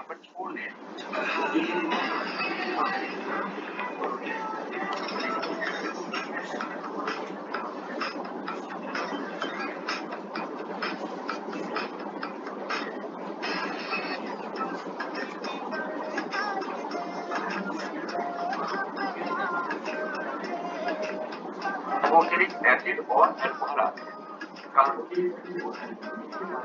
यहाँ पर छोड़ दें। कार्बोक्सिलिक एसिड और अल्कोहल आते हैं। कार्बोक्सिलिक एसिड और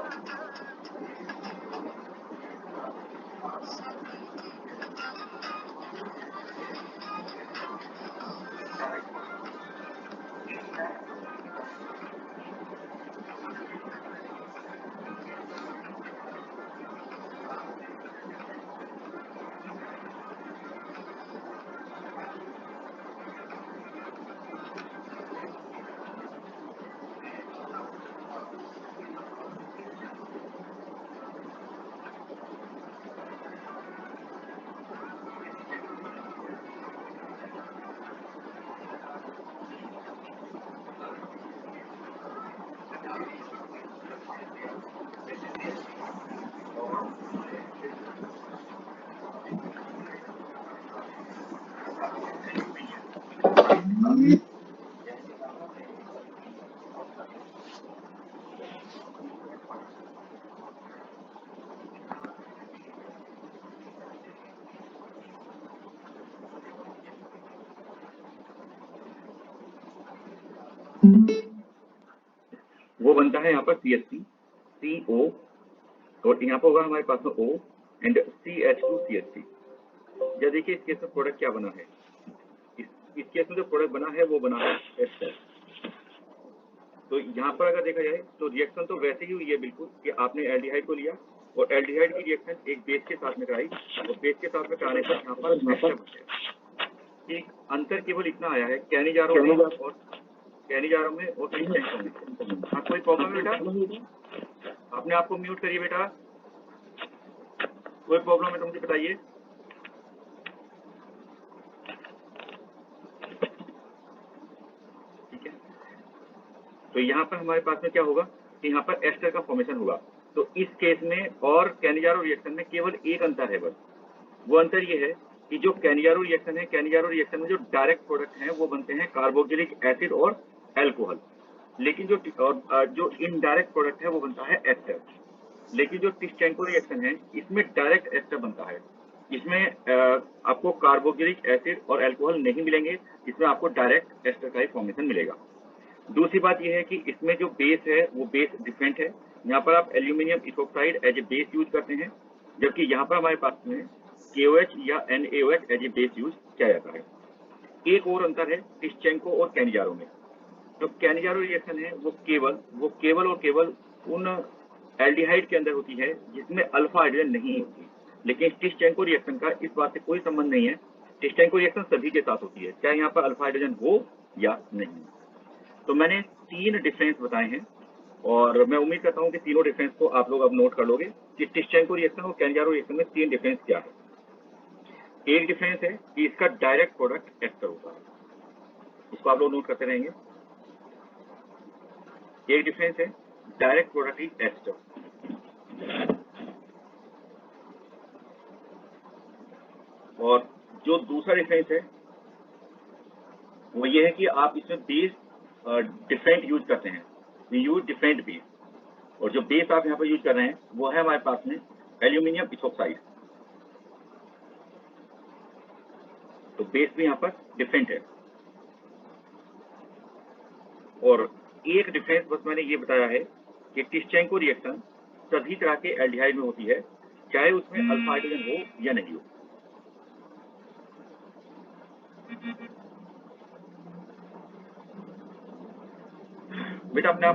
वो बनता है यहाँ पर CH3 CO और यहाँ पर होगा हमारे पास में O एंड CH2CH3। या देखिए इस केस में प्रोडक्ट क्या बना है, इस केस में जो प्रोडक्ट बना है वो बना है एस्टर। तो यहाँ पर अगर देखा जाए तो रिएक्शन तो वैसे ही हुई है बिल्कुल कि आपने एल्डिहाइड को लिया और एल्डिहाइड की रिएक्शन एक बेस के साथ में कराई और बेस के साथ में कराने पर यहाँ पर एस्टर बन गया। एक अंतर केवल इतना आया है कैनिजारो में और टिस्टेंको में। हाँ, कोई प्रॉब्लम है बेटा? आपने आपको म्यूट करिए बेटा, कोई प्रॉब्लम है तो मुझे बताइए। ठीक है, तो यहाँ पर हमारे पास में क्या होगा कि यहाँ पर एस्टर का फॉर्मेशन होगा। तो इस केस में और कैनिजारो रिएक्शन में केवल एक अंतर है बस, वो अंतर ये है कि जो कैनिजारो रिएक्शन है, कैनिजारो रिएक्शन में जो डायरेक्ट प्रोडक्ट हैं वो बनते हैं कार्बोक्सिलिक एसिड और अल्कोहल, लेकिन जो इनडायरेक्ट प्रोडक्ट है वो बनता है एस्टर। लेकिन जो टिस्टेंको रिएक्शन है इसमें डायरेक्ट एस्टर बनता है, इसमें आपको कार्बोक्सिलिक एसिड और अल्कोहल नहीं मिलेंगे, इसमें आपको डायरेक्ट एस्टर का ही फॉर्मेशन मिलेगा। दूसरी बात यह है कि इसमें जो बेस है वो बेस डिफरेंट है। यहाँ पर आप aluminium ethoxide as a base use करते हैं, जबकि यहाँ पर हमारे पास में KOH या NaOH as a base use किया जाता है। एक और अंतर है टिस्टेंको और कैनिजारो में। जो कैनिजारो रिएक्शन है वो केवल उन एल्डिहाइड के अंदर होती है जिसमें अल्फा हाइड्रोजन नहीं होती, लेकिन टिस्टेंको रिएक्शन का इस बात से कोई संबंध नहीं है। टिस्टेंको रिएक्शन सभी के साथ होती है, चाहे यहाँ पर अल्फा हाइड्रोजन हो या नहीं। तो मैंने 3 डिफरेंस बताए हैं और मैं उम्मीद करता हूँ कि तीनों डिफरेंस को आप लोग अब नोट कर लोगे कि टिस्टेंको रिएक्शन और कैनिजारो रिएक्शन में 3 डिफरेंस क्या है। एक डिफरेंस है कि इसका डायरेक्ट प्रोडक्ट एस्टर होता है, इसको आप लोग नोट करते रहेंगे। एक डिफरेंस है डायरेक्ट प्रोडक्ट इज एस्टर, और जो दूसरा डिफरेंस है वो ये है कि आप इसमें बेस डिफरेंट यूज करते हैं, वी यूज डिफरेंट बेस, और जो बेस आप यहाँ पर यूज कर रहे हैं वो है हमारे पास में एल्यूमिनियम इथोक्साइड। तो बेस भी यहाँ पर डिफरेंट है। और एक डिफरेंस बस मैंने ये बताया है कि टिस्टेंको रिएक्शन सभी तरह के एल्डिहाइड में होती है, चाहे उसमें अल्फा हाइड्रोजन हो या नहीं हो। बेटा अपने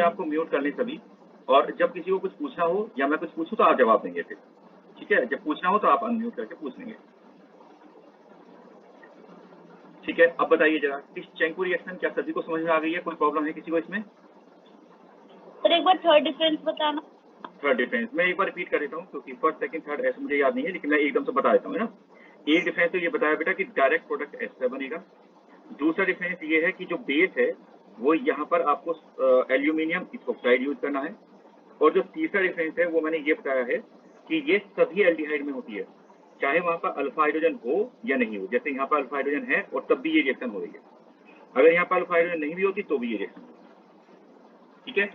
आप को म्यूट कर लें सभी, और जब किसी को कुछ पूछना हो या मैं कुछ पूछूं तो आप जवाब देंगे फिर, ठीक है? जब पूछना हो तो आप अनम्यूट करके पूछ लेंगे, ठीक है? अब बताइए जरा, टिस्टेंको रिएक्शन क्या सभी को समझ में आ गई है? कोई प्रॉब्लम है किसी को इसमें? सर एक बार थर्ड डिफरेंस बताना। थर्ड डिफरेंस मैं एक बार रिपीट कर देता हूँ क्योंकि फर्स्ट सेकंड थर्ड ऐसे मुझे याद नहीं है, लेकिन मैं एकदम से बता देता हूँ ना। एक डिफरेंस तो ये बताया बेटा कि डायरेक्ट प्रोडक्ट एस्टर बनेगा। दूसरा डिफरेंस ये है कि जो बेस है वो यहाँ पर आपको एल्यूमिनियम इथोक्साइड यूज करना है। और जो तीसरा डिफरेंस है वो मैंने ये बताया है कि ये सभी एल्डिहाइड में होती है, चाहे वहां पर अल्फा हाइड्रोजन हो या नहीं हो। जैसे यहाँ पर अल्फा हाइड्रोजन है और तब भी ये रिएक्शन हो रही है, अगर यहाँ पर अल्फा हाइड्रोजन नहीं भी होती तो भी ये रिएक्शन होगी। ठीक है,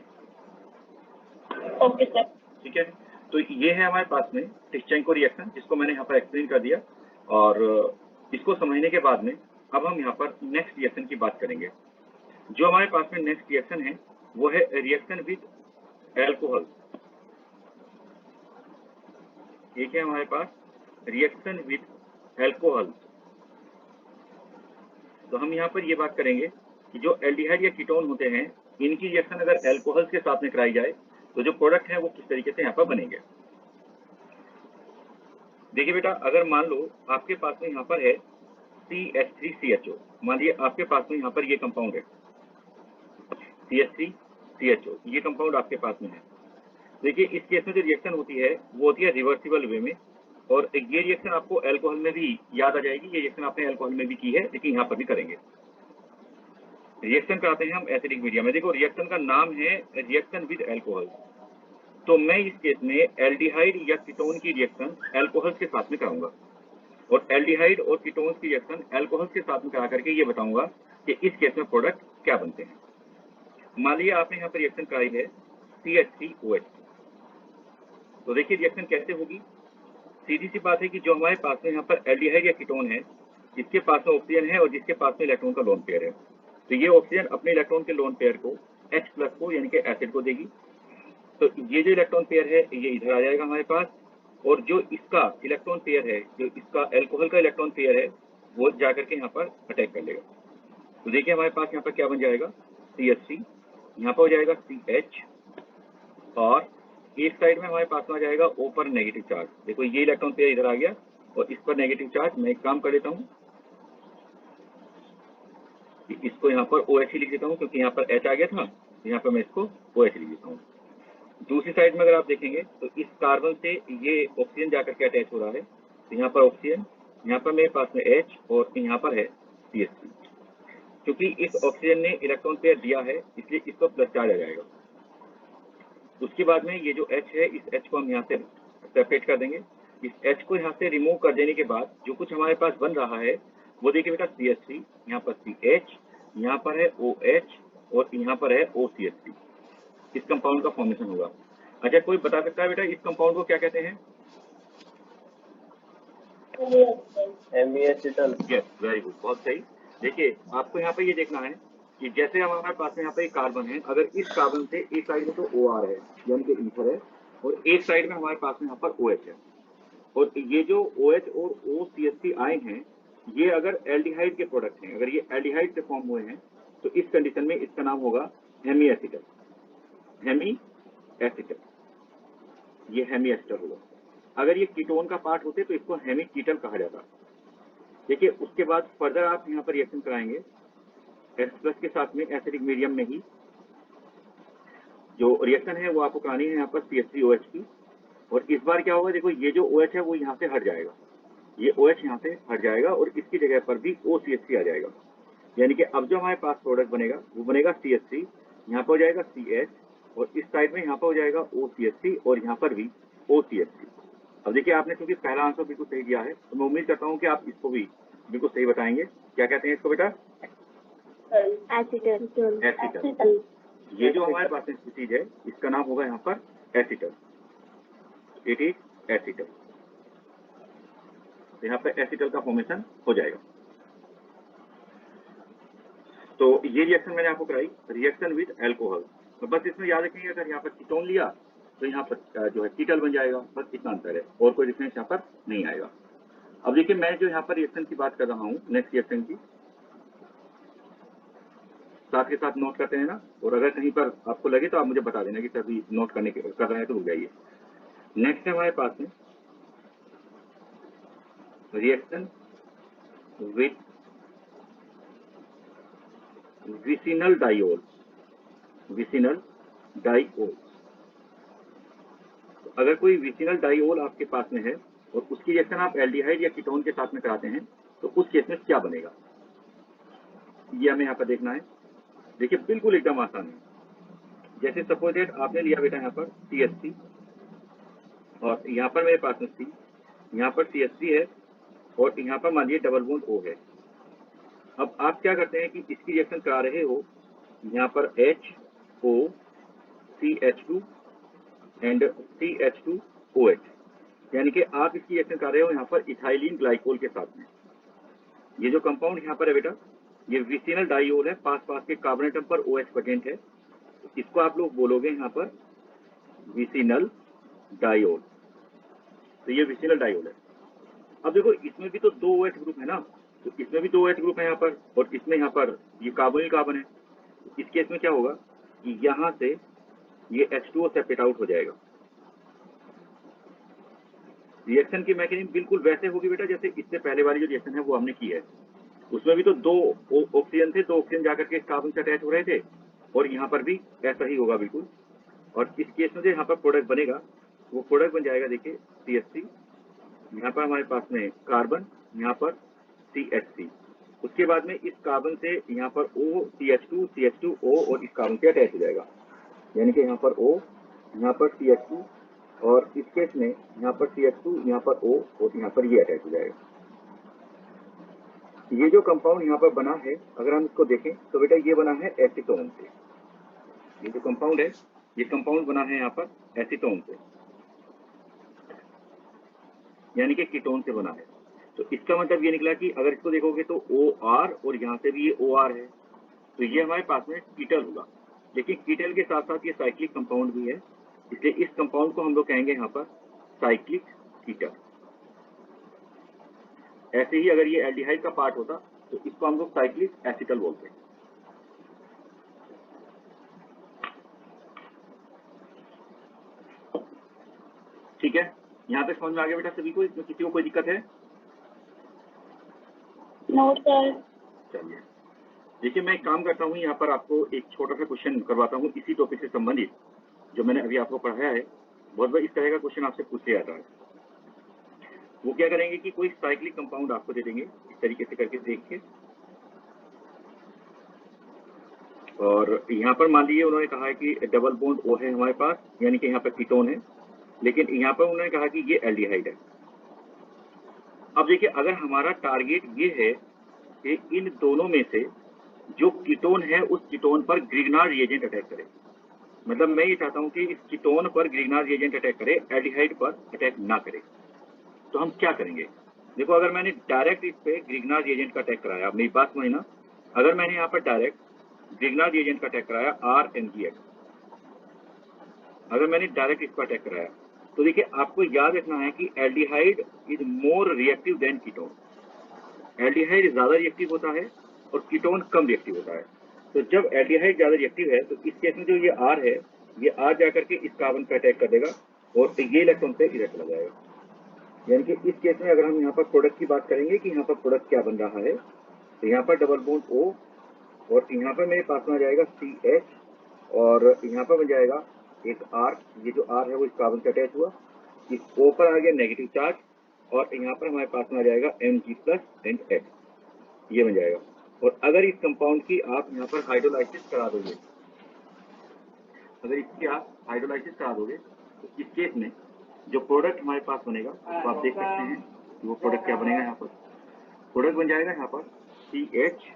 ओके सर। ठीक है। तो ये है हमारे पास में टिश्चेंको रिएक्शन, जिसको मैंने यहाँ पर एक्सप्लेन कर दिया। और इसको समझने के बाद में अब हम यहाँ पर नेक्स्ट रिएक्शन की बात करेंगे। जो हमारे पास में नेक्स्ट रिएक्शन है वो है रिएक्शन विद एल्कोहल। एक है हमारे पास रिएक्शन विद एल्कोहल। तो हम यहाँ पर ये बात करेंगे कि जो एल्डिहाइड या कीटोन होते हैं, इनकी रिएक्शन अगर एल्कोहल के साथ में कराई जाए तो जो प्रोडक्ट है वो किस तरीके से यहाँ पर बनेंगे। देखिए बेटा, अगर मान लो आपके पास में यहाँ पर है CH3CHO, मान लीजिए आपके पास में यहाँ पर ये कंपाउंड है CH3CHO, ये कंपाउंड आपके पास में है। देखिए इस केस में जो रिएक्शन होती है वो होती है रिवर्सिबल वे में, और ये रिएक्शन आपको अल्कोहल में भी याद आ जाएगी। ये रिएक्शन आपने अल्कोहल में भी की है, लेकिन यहाँ पर भी करेंगे। रिएक्शन कराते हैं हम एसिडिक मीडियम में। देखो रिएक्शन का नाम है रिएक्शन विद अल्कोहल, तो मैं इस केस में एल्डिहाइड या कीटोन की रिएक्शन अल्कोहल के साथ में कराऊंगा, और एल्डिहाइड और कीटोन की रिएक्शन अल्कोहल के साथ में करा करके ये बताऊंगा कि इस केस में प्रोडक्ट क्या बनते हैं। मान लीजिए आपने यहाँ पर रिएक्शन कराई है CH3OH, तो देखिए रिएक्शन कैसे होगी। सीधी सी बात है कि जो हमारे पास में यहाँ पर एल्डिहाइड या कीटोन है, जिसके पास में ऑक्सीजन है और जिसके पास में इलेक्ट्रॉन का लोन पेयर है, तो ये ऑक्सीजन अपने इलेक्ट्रॉन के लोन पेयर को H+ को यानी कि एसिड को देगी। तो ये जो इलेक्ट्रॉन पेयर है ये इधर आ जाएगा हमारे पास, और जो इसका इलेक्ट्रॉन पेयर है, जो इसका अल्कोहल का इलेक्ट्रॉन पेयर है, वो जाकर के यहाँ पर अटैक कर लेगा। तो देखिए हमारे पास यहाँ पर क्या बन जाएगा, CH3, यहाँ पर हो जाएगा CH, और एक साइड में हमारे पास में आ जाएगा O पर नेगेटिव चार्ज। देखो ये इलेक्ट्रॉन पेयर इधर आ गया और इस पर नेगेटिव चार्ज। मैं एक काम कर लेता हूँ कि इसको यहाँ पर OH लिख देता हूँ, क्योंकि यहाँ पर H आ गया था, यहाँ पर मैं इसको OH लिख देता हूँ। दूसरी साइड में अगर आप देखेंगे तो इस कार्बन से ये ऑक्सीजन जाकर के अटैच हो रहा है, तो यहाँ पर ऑक्सीजन, यहाँ पर मेरे पास में H, और यहाँ पर है CH3। क्योंकि इस ऑक्सीजन ने इलेक्ट्रॉन पेयर दिया है इसलिए इसको प्लस चार्ज आ जाएगा। उसके बाद में ये जो H है, इस H को हम यहाँ से सेपरेट कर देंगे। इस H को यहाँ से रिमूव कर देने के बाद जो कुछ हमारे पास बन रहा है वो देखिए बेटा, CH3, यहाँ पर CH, यहाँ पर है OH, और यहाँ पर है OCH3। इस कंपाउंड का फॉर्मेशन होगा। अच्छा, कोई बता सकता है बेटा इस कंपाउंड को क्या कहते हैं? एसिटल। यस, वेरी गुड, बहुत सही। देखिए आपको यहाँ पे ये देखना है कि जैसे हमारे पास में यहाँ पे एक कार्बन है, अगर इस कार्बन से एक साइड में तो OR है यानी कि ईथर है, और एक साइड में हमारे पास में यहाँ पर OH है, और ये जो OH और OCH3 आए हैं ये अगर एल्डिहाइड के प्रोडक्ट हैं, अगर ये एल्डिहाइड से फॉर्म हुए हैं, तो इस कंडीशन में इसका नाम होगा हेमी एसिटल। हेमी एसिटल, ये हेमी एसिटल होगा। अगर ये कीटोन का पार्ट होते तो इसको हेमी कीटल कहा जाता। देखिए उसके बाद फर्दर आप यहाँ पर रिएक्शन कराएंगे H+ के साथ में एसिडिक मीडियम में ही। जो रिएक्शन है वो आपको करानी है यहाँ पर CH3OH की, और इस बार क्या होगा, देखो ये जो OH है वो यहाँ से हट जाएगा, ये OH यहाँ से हट जाएगा और इसकी जगह पर भी OCH3 आ जाएगा। यानी कि अब जो हमारे पास प्रोडक्ट बनेगा वो बनेगा CH3, यहाँ पर हो जाएगा CH, और इस साइड में यहाँ पर हो जाएगा OCH3, और यहाँ पर भी OCH3। अब देखिए आपने क्योंकि पहला आंसर बिल्कुल सही दिया है, तो मैं उम्मीद करता हूँ कि आप इसको भी बिल्कुल सही बताएंगे। क्या कहते हैं इसको बेटा? एसिटल। एसिटल। ये जो हमारे पास में चीज है इसका नाम होगा यहाँ पर एसिटल। It is acetal. यहाँ पर एसिटल का फॉर्मेशन हो जाएगा। तो ये रिएक्शन मैंने आपको कराई, रिएक्शन विद अल्कोहल। तो बस इसमें याद रखेंगे, अगर यहाँ पर कीटोन लिया तो यहाँ पर जो है कीटल बन जाएगा, बस इतना अंतर है, और कोई डिफरेंस यहाँ पर नहीं आएगा। अब देखिए मैं जो यहाँ पर रिएक्शन की बात कर रहा हूँ, नेक्स्ट रिएक्शन की, साथ के साथ नोट करते हैं ना, और अगर कहीं पर आपको लगे तो आप मुझे बता देना कि सभी नोट करने के कर रहे हैं तो रुक जाइए। नेक्स्ट है हमारे पास में reaction with vicinal diol. Vicinal diol, अगर कोई विसिनल डाइओल आपके पास में है और उसकी रिएक्शन आप एल्डिहाइड या कीटोन के साथ में कराते हैं, तो उस केस में क्या बनेगा ये हमें यहाँ पर देखना है। देखिए बिल्कुल एकदम आसान है। जैसे सपोज दैट आपने लिया बेटा यहाँ पर CH3 और यहाँ पर मेरे पास में C, यहाँ पर CH3 है और यहाँ पर मान लीजिए डबल बॉन्ड O है। अब आप क्या करते हैं कि इसकी रिएक्शन करा रहे हो, यहाँ पर HO CH2 एंड CH2OH, यानी कि आप इसकी रिएक्शन कर रहे हो यहाँ पर इथाइलिन ग्लाइकोल के साथ में। ये जो कंपाउंड यहाँ पर है बेटा, ये विसिनल डाइओल है, पास पास के कार्बन एटम पर OH प्रेजेंट है, इसको आप लोग बोलोगे यहाँ पर विसिनल डाइओल। तो ये विसिनल डाइओल है। अब देखो इसमें भी तो 2 OH ग्रुप है ना, तो इसमें भी 2 OH ग्रुप है यहाँ पर, और इसमें यहाँ पर ये कार्बोनिल कार्बन है। इस केस में क्या होगा कि यहाँ से ये H2O सेपरेट आउट हो जाएगा। रिएक्शन की मैकेनिज्म बिल्कुल वैसे होगी बेटा जैसे इससे पहले वाली जो रिएक्शन है वो हमने की है। उसमें भी तो 2 ऑक्सीजन थे, 2 ऑक्सीजन जाकर के इस कार्बन से अटैच हो रहे थे, और यहाँ पर भी ऐसा ही होगा बिल्कुल। और इस केस में जो यहाँ पर प्रोडक्ट बनेगा वो प्रोडक्ट बन जाएगा, देखिए CH3, यहाँ पर हमारे पास में कार्बन, यहाँ पर CH3, उसके बाद में इस कार्बन से यहाँ पर O CH2 CH2O और इस कार्बन से अटैच हो जाएगा, यानी कि यहाँ पर O, यहाँ पर CH2 और इस केस में यहाँ पर CH2, यहाँ पर O और यहाँ पर ये अटैच हो जाएगा। ये जो कंपाउंड यहाँ पर बना है, अगर हम इसको देखें तो बेटा ये बना है एसीटोन से। ये जो कंपाउंड है, ये कंपाउंड बना है यहाँ पर एसीटोन से, यानी कि कीटोन से बना है। तो इसका मतलब ये निकला कि अगर इसको देखोगे तो OR और यहाँ से भी ये OR है, तो ये हमारे पास में कीटल होगा। लेकिन कीटल के साथ साथ ये साइक्लिक कंपाउंड भी है, इसलिए इस कंपाउंड को हम लोग कहेंगे यहाँ पर साइक्लिक कीटल। ऐसे ही अगर ये एल्डिहाइड का पार्ट होता तो इसको हम लोग साइक्लिक एसिटल बोलते हैं। ठीक है, यहाँ तक समझ में आ गया बेटा सभी को? इसमें किसी को कोई दिक्कत है? No sir. चलिए देखिए, मैं एक काम करता हूँ, यहाँ पर आपको एक छोटा सा क्वेश्चन करवाता हूँ इसी टॉपिक से संबंधित जो मैंने अभी आपको पढ़ाया है। बहुत बार इस तरह का क्वेश्चन आपसे पूछ लिया जाता है। वो क्या करेंगे कि कोई साइक्लिक कंपाउंड आपको दे देंगे इस तरीके से करके देख के, और यहाँ पर मान लीजिए उन्होंने कहा है कि डबल बॉन्ड O है हमारे पास, यानी कि यहाँ पर कीटोन है, लेकिन यहाँ पर उन्होंने कहा कि ये एल्डिहाइड है। अब देखिए, अगर हमारा टारगेट ये है कि इन दोनों में से जो कीटोन है उस कीटोन पर ग्रिग्नार्ड रिएजेंट अटैक करे, मतलब मैं ये चाहता हूँ कि इस कीटोन पर ग्रिग्नार्ड रिएजेंट अटैक करे, एल्डिहाइड पर अटैक ना करे, तो हम क्या करेंगे? देखो, अगर मैंने डायरेक्ट इस पे ग्रिग्नार्ड रिएजेंट का अटैक कराया, मेरी बात समझना, अगर मैंने यहाँ पर डायरेक्ट ग्रिग्नार्ड रिएजेंट का अटैक कराया RMgX, अगर मैंने डायरेक्ट इस पर अटैक कराया, तो देखिए आपको याद रखना है कि aldehyde is more reactive than ketone. Aldehyde ज्यादा रिएक्टिव होता है और कीटोन कम रिएक्टिव होता है। तो जब एल्डिहाइड ज्यादा रिएक्टिव है तो इस केस में जो ये R है, ये R जाकर के इस कार्बन पर अटैक कर देगा और ये इलेक्ट्रॉन पे इधर चला जाएगा। यानी कि इस केस में अगर हम यहाँ पर प्रोडक्ट की बात करेंगे कि यहाँ पर प्रोडक्ट क्या बन रहा है, तो यहाँ पर डबल बॉन्ड O और यहाँ पर मेरे पास में आ जाएगा CH और यहाँ पर बन जाएगा एक R। ये जो R है वो इस कार्बन से अटैच हुआ, इस O पर आ गया नेगेटिव चार्ज और यहाँ पर हमारे पास में आ जाएगा Mg+ एंड H, ये बन जाएगा। और अगर इस कंपाउंड की आप यहाँ पर हाइड्रोलाइसिस करा दोगे, अगर इसकी आप हाइड्रोलाइसिस करा दोगे तो इस केस में जो प्रोडक्ट हमारे पास बनेगा तो आप देख सकते हैं कि वो प्रोडक्ट क्या बनेगा। यहाँ पर प्रोडक्ट बन जाएगा यहाँ पर CH,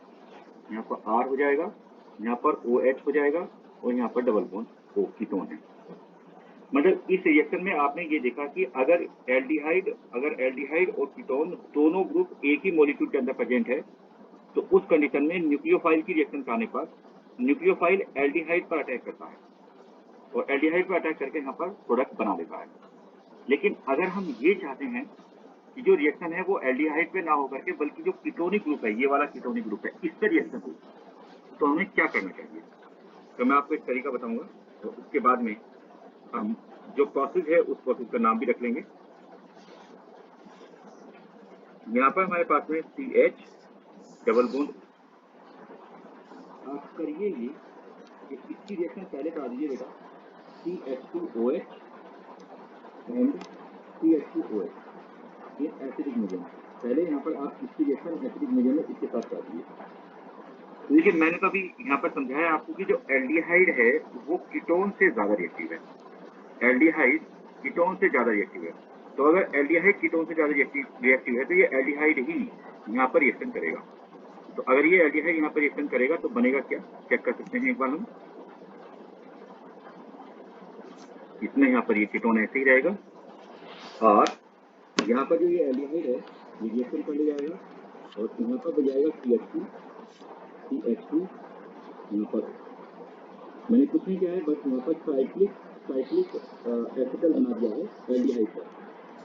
यहाँ पर R हो जाएगा, यहाँ पर OH हो जाएगा और यहाँ पर डबल बॉन्ड O कीटोन है। मतलब इस रिएक्शन में आपने ये देखा कि अगर एल्डिहाइड और कीटोन दोनों ग्रुप एक ही मॉलिक्यूल के अंदर प्रेजेंट है तो उस कंडीशन में न्यूक्लियोफाइल की रिएक्शन आने पर न्यूक्लियोफाइल एल्डिहाइड पर अटैक करता है और एल्डिहाइड पर अटैक करके यहाँ पर प्रोडक्ट बना देता है। लेकिन अगर हम ये चाहते हैं कि जो रिएक्शन है वो एल्डिहाइड पे ना होकर के बल्कि जो कीटोनिक ग्रुप है, ये वाला कीटोनिक ग्रुप है, इस पर रिएक्शन हो, तो हमें क्या करना चाहिए? तो मैं आपको एक तरीका बताऊंगा, तो उसके बाद में हम जो प्रोसेस है उस प्रोसेस का नाम भी रख लेंगे। यहाँ पर हमारे पास में CH डबल बॉन्ड, आप करिए ये इसकी रिएक्शन पहले करा दीजिए बेटा, CH2OH एंड CH2OH, ये एसिडिक मीडियम। पहले यहाँ पर आप इसकी रिएक्शन एसिडिक मीडियम में इसके साथ कर दीजिए। देखिए, मैंने तो अभी यहाँ पर समझाया आपको कि जो एल्डिहाइड है वो कीटोन से ज्यादा रिएक्टिव है। एल्डिहाइड कीटोन से ज्यादा रिएक्टिव है। तो अगर एल्डिहाइड कीटोन से ज्यादा रिएक्टिव है तो ये एल्डिहाइड ही यहाँ पर रिएक्शन करेगा। तो अगर ये एल्डिहाइड यहाँ पर रिएक्शन करेगा तो बनेगा क्या, चेक कर सकते हैं एक बार हम। इसमें यहाँ पर ये कीटोन ऐसे ही रहेगा और यहाँ पर जो ये एल्डिहाइड है ये रिएक्शन कर ले जाएगा और यहाँ पर बजाएगा CH2 यहाँ पर मैंने कुछ नहीं किया है, बस यहाँ पर साइक्लिक एसिटल बना दिया है एल्डिहाइड पर,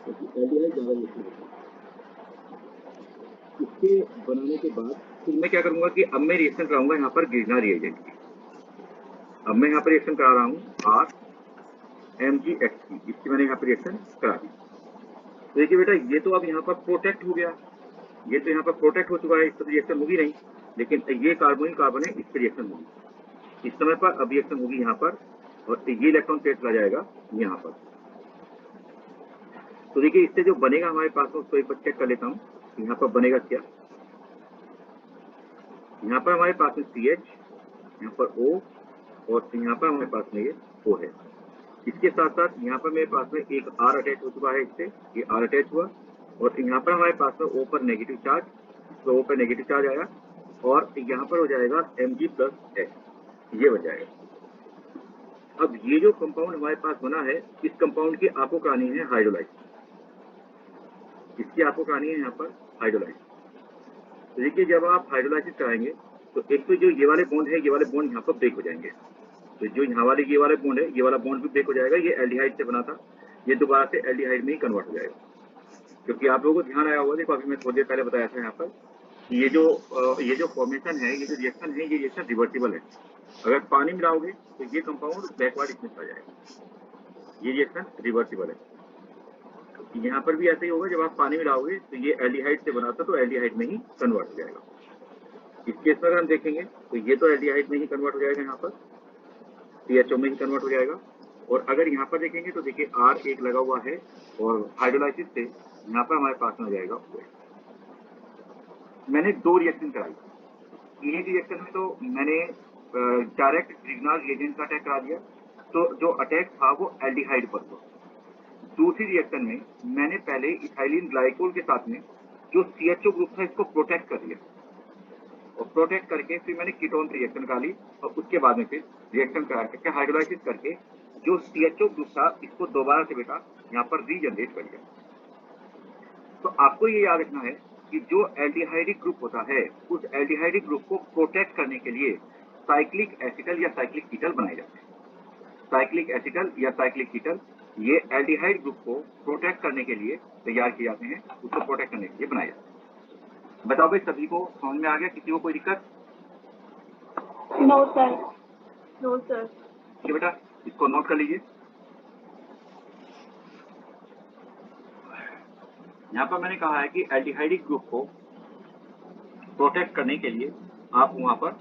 क्योंकि एल्डिहाइड ज़्यादा रिएक्टिव होता है। इसके बनाने के बाद फिर मैं क्या करूँगा कि अब मैं रिएक्शन कराऊंगा यहाँ पर गिरना रिएजेंट की। अब मैं यहाँ पर रिएक्शन करा रहा हूँ RMgX की, इसकी मैंने यहाँ पर रिएक्शन करा दी। देखिए बेटा ये तो अब यहाँ पर प्रोटेक्ट हो गया, ये तो यहाँ पर प्रोटेक्ट हो चुका है, इस पर रिएक्शन होगी नहीं, लेकिन ये कार्बोनिल कार्बन है, इस पर रिएक्शन होगी। इस समय पर अब रिएक्शन होगी यहाँ पर और ये इलेक्ट्रॉन पेयर चला जाएगा यहाँ पर। तो देखिए इससे जो बनेगा हमारे पास में उसको एक बार चेक कर लेता हूँ, यहाँ पर बनेगा क्या। यहाँ पर हमारे पास में CH, यहाँ पर O और यहाँ पर हमारे पास में ये O है। इसके साथ साथ यहाँ पर मेरे पास में एक R अटैच हो चुका है, इससे ये R अटैच हुआ और यहाँ पर हमारे पास में O पर नेगेटिव चार्ज, तो O पर नेगेटिव चार्ज आया और यहाँ पर हो जाएगा Mg+H, ये बन जाएगा। अब ये जो कंपाउंड हमारे पास बना है, इस कंपाउंड की आपको करानी है हाइड्रोलाइसिस, इसकी आपको करानी है यहाँ पर हाइड्रोलाइसिस। तो देखिए जब आप हाइड्रोलाइसिस कराएंगे तो एक तो जो ये वाले बॉन्ड है, ये वाले बॉन्ड यहाँ पर ब्रेक हो जाएंगे। तो जो यहाँ वाले ये वाला बॉन्ड है, ये वाला बॉन्ड भी ब्रेक हो जाएगा, ये एल्डिहाइड से बना था, ये दोबारा से एल्डिहाइड में ही कन्वर्ट हो जाएगा। क्योंकि आप लोगों को ध्यान आया होगा, देखो अभी मैं थोड़ी देर पहले बताया था यहाँ पर ये जो फॉर्मेशन है, ये जो रिएक्शन है, ये रिएक्शन रिवर्सिबल है। अगर पानी मिलाओगे तो ये कंपाउंड बैकवर्ड इसमें आ जाएगा, ये रिएक्शन रिवर्सिबल है। यहाँ पर भी ऐसे ही होगा, जब आप पानी मिलाओगे तो ये एल्डिहाइड से बना था तो एल्डिहाइड में ही कन्वर्ट हो जाएगा। इस केस में अगर हम देखेंगे तो ये तो एल्डिहाइड में ही कन्वर्ट हो जाएगा, यहाँ पर CHO में ही कन्वर्ट हो जाएगा। और अगर यहाँ पर देखेंगे तो देखिए R एक लगा हुआ है और हाइड्रोलाइसिस से यहाँ पर हमारे पास में हो जाएगा OH। मैंने दो रिएक्शन कराई। एक रिएक्शन में तो मैंने डायरेक्ट ग्रिग्नाल रिएजेंट का अटैक करा दिया, तो जो अटैक था वो एल्डिहाइड पर था। दूसरी रिएक्शन में मैंने पहले इथाइलिन ग्लाइकोल के साथ में जो CHO ग्रुप था इसको प्रोटेक्ट कर दिया और प्रोटेक्ट करके फिर मैंने कीटोन रिएक्शन करा ली और उसके बाद में फिर रिएक्शन करा करके हाइड्रोलाइसिस करके जो CHO ग्रुप था इसको दोबारा से बेटा यहाँ पर रीजनरेट कर दिया। तो आपको ये याद रखना है कि जो एल्डिहाइडिक ग्रुप होता है, उस एल्डिहाइडिक ग्रुप को प्रोटेक्ट करने के लिए साइक्लिक एसिटल या साइक्लिक कीटल बनाए जाते हैं। साइक्लिक एसिटल या साइक्लिक कीटल ये एल्डिहाइड ग्रुप को प्रोटेक्ट करने के लिए तैयार किए जाते हैं, उसको प्रोटेक्ट करने के लिए बनाए जाते हैं। बताओ भाई सभी को समझ में आ गया, किसी को कोई दिक्कत? No sir. No sir. ठीक बेटा, इसको नोट कर लीजिए। यहाँ पर मैंने कहा है कि एल्डिहाइडिक ग्रुप को प्रोटेक्ट करने के लिए आप वहां पर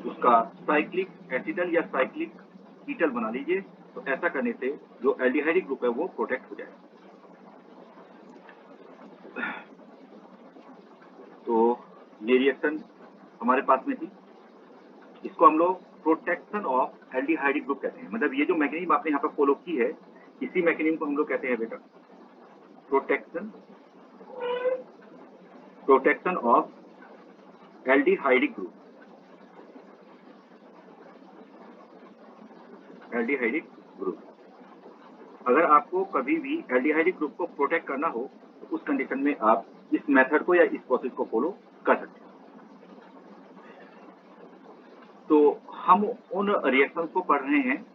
उसका साइक्लिक एसिटल या साइक्लिक कीटल बना लीजिए। तो ऐसा करने से जो एल्डिहाइडिक ग्रुप है वो प्रोटेक्ट हो जाएगा। तो ये रिएक्शन हमारे पास में थी, इसको हम लोग प्रोटेक्शन ऑफ एल्डिहाइडिक ग्रुप कहते हैं। मतलब ये जो मैकेनिज्म आपने यहाँ पर फॉलो की है, इसी मैकेनिज्म को हम लोग कहते हैं बेटा protection of aldehydic group. Aldehydic group, अगर आपको कभी भी एल्डिहाइडिक ग्रुप को प्रोटेक्ट करना हो तो उस कंडीशन में आप इस मेथड को या इस प्रोसेस को फॉलो कर सकते हैं। तो हम उन रिएक्शंस को पढ़ रहे हैं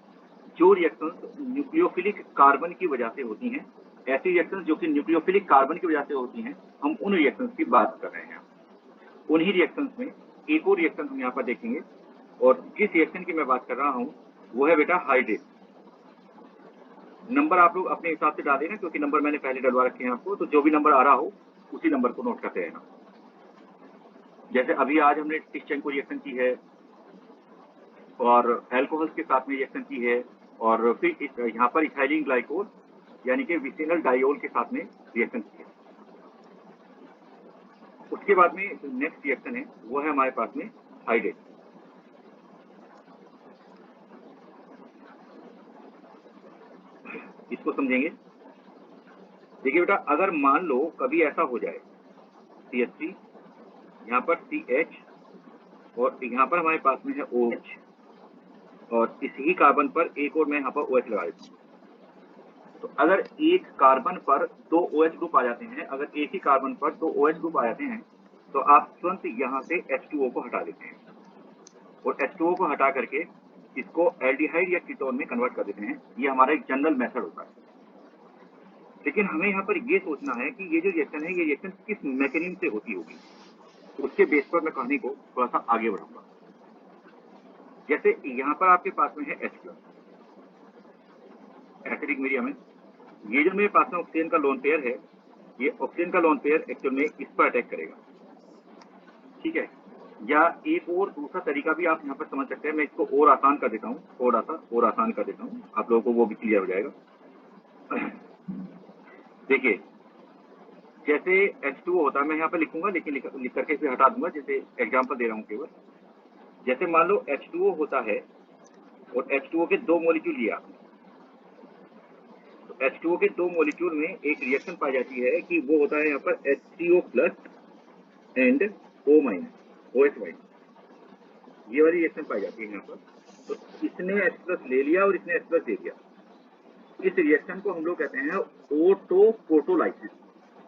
जो रिएक्शंस न्यूक्लियोफिलिक कार्बन की वजह से होती हैं। ऐसी रिएक्शंस जो कि न्यूक्लियोफिलिक कार्बन की वजह से होती हैं, हम उन रिएक्शंस की बात कर रहे हैं। उन्हीं रिएक्शंस में एक और रिएक्शन हम यहाँ पर देखेंगे और जिस रिएक्शन की मैं बात कर रहा हूँ वो है बेटा हाइड्रेट। नंबर आप लोग अपने हिसाब से डालें ना, क्योंकि नंबर मैंने पहले डलवा रखे हैं आपको, तो जो भी नंबर आ रहा हो उसी नंबर को नोट करते रहना। जैसे अभी आज हमने टिश्चेंको रिएक्शन की है और अल्कोहल्स के साथ में रिएक्शन की है और फिर यहाँ पर इथाइलिन ग्लाइकोल यानी कि विसिनल डाइओल के साथ में रिएक्शन की है। उसके बाद में नेक्स्ट रिएक्शन है वो है हमारे पास में हाइड्रेट। इसको समझेंगे। देखिए बेटा, अगर मान लो कभी ऐसा हो जाए CH3, यहाँ पर CH और यहाँ पर हमारे पास में है OH, और इसी कार्बन पर एक और मैं यहाँ पर OH लगा देता हूँ, तो अगर एक कार्बन पर 2 OH ग्रुप आ जाते हैं, अगर एक ही कार्बन पर 2 OH ग्रुप आ जाते हैं, तो आप तुरंत यहाँ से H2O को हटा देते हैं, और H2O को हटा करके इसको एल्डिहाइड या कीटोन में कन्वर्ट कर देते हैं। ये हमारा एक जनरल मेथड होता है। लेकिन हमें यहाँ पर ये सोचना है कि ये जो रिएक्शन है, ये रिएक्शन किस मैकेनिज्म से होती होगी, उसके बेस पर मैं कहानी को थोड़ा सा आगे बढ़ाऊंगा। जैसे यहाँ पर आपके पास में है H+, एसिडिक मीडियम है। ये जो मेरे पास में ऑक्सीजन का लोन पेयर है, ये ऑक्सीजन का लोन पेयर एक्चुअल में इस पर अटैक करेगा, ठीक है। या एक और दूसरा तरीका भी आप यहाँ पर समझ सकते हैं, मैं इसको और आसान कर देता हूँ, थोड़ा सा और आसान कर देता हूँ, आप लोगों को वो भी क्लियर हो जाएगा। देखिए, जैसे H2O होता है, मैं यहाँ पर लिखूंगा लेकिन लिख करके फिर हटा दूंगा, जैसे एग्जाम्पल दे रहा हूँ केवल। जैसे मान लो H2O होता है और H2O के 2 मॉलिक्यूल लिया, तो H2O के 2 मॉलिक्यूल में एक रिएक्शन पाई जाती है कि वो होता है यहाँ पर HCO+ एंड O-, OH-, ये वाली रिएक्शन पाई जाती है यहाँ पर। तो इसने H+ ले लिया और इसने H+ दे दिया। इस रिएक्शन को हम लोग कहते हैं ऑटोप्रोटोलाइसिस।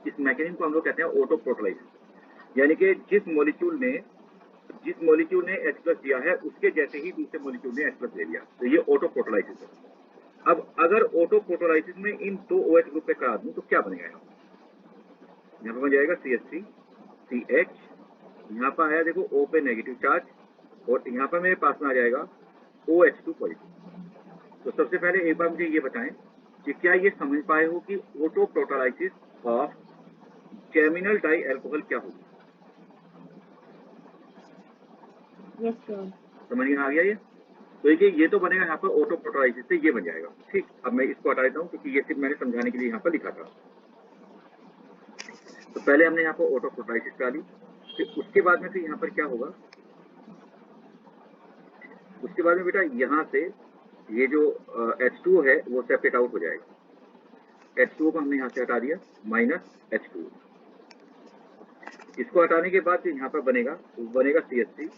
इस मैकेनिज्म को हम लोग कहते हैं ऑटोप्रोटोलाइसिस, यानी कि जिस मॉलिक्यूल ने H+ दिया है, उसके जैसे ही दूसरे मॉलिक्यूल ने H+ ले लिया, तो ये ऑटोप्रोटोलाइसिस है। अब अगर ऑटोप्रोटोलाइसिस में इन 2 OH ग्रुप पे करा दूं तो क्या बनेगा? यहाँ पर बन जाएगा CH3 CH, यहाँ पर आया देखो O पे नेगेटिव चार्ज, और यहाँ पर मेरे पास में आ जाएगा OH2 पॉजिटिव। तो सबसे पहले एक बार मुझे ये बताएं कि क्या ये समझ पाए हो कि ऑटोप्रोटोलाइसिस ऑफ जर्मिनल डाई अल्कोहल क्या होगी? Yes sir. समझ में आ गया ये? तो देखिए, ये तो बनेगा यहाँ पर ऑटोप्रोटोलाइसिस से, ये बन जाएगा, ठीक। अब मैं इसको हटा देता हूँ क्योंकि ये सिर्फ मैंने समझाने के लिए यहाँ पर लिखा था। तो पहले हमने यहाँ पर ऑटोप्रोटोलाइसिस करा ली, फिर उसके बाद में फिर यहाँ पर क्या होगा, उसके बाद में बेटा यहाँ से ये जो H2O है वो सेपरेट आउट हो जाएगा। H2O को हमने यहाँ से हटा दिया, -H2O। इसको हटाने के बाद फिर यहाँ पर बनेगा CH3,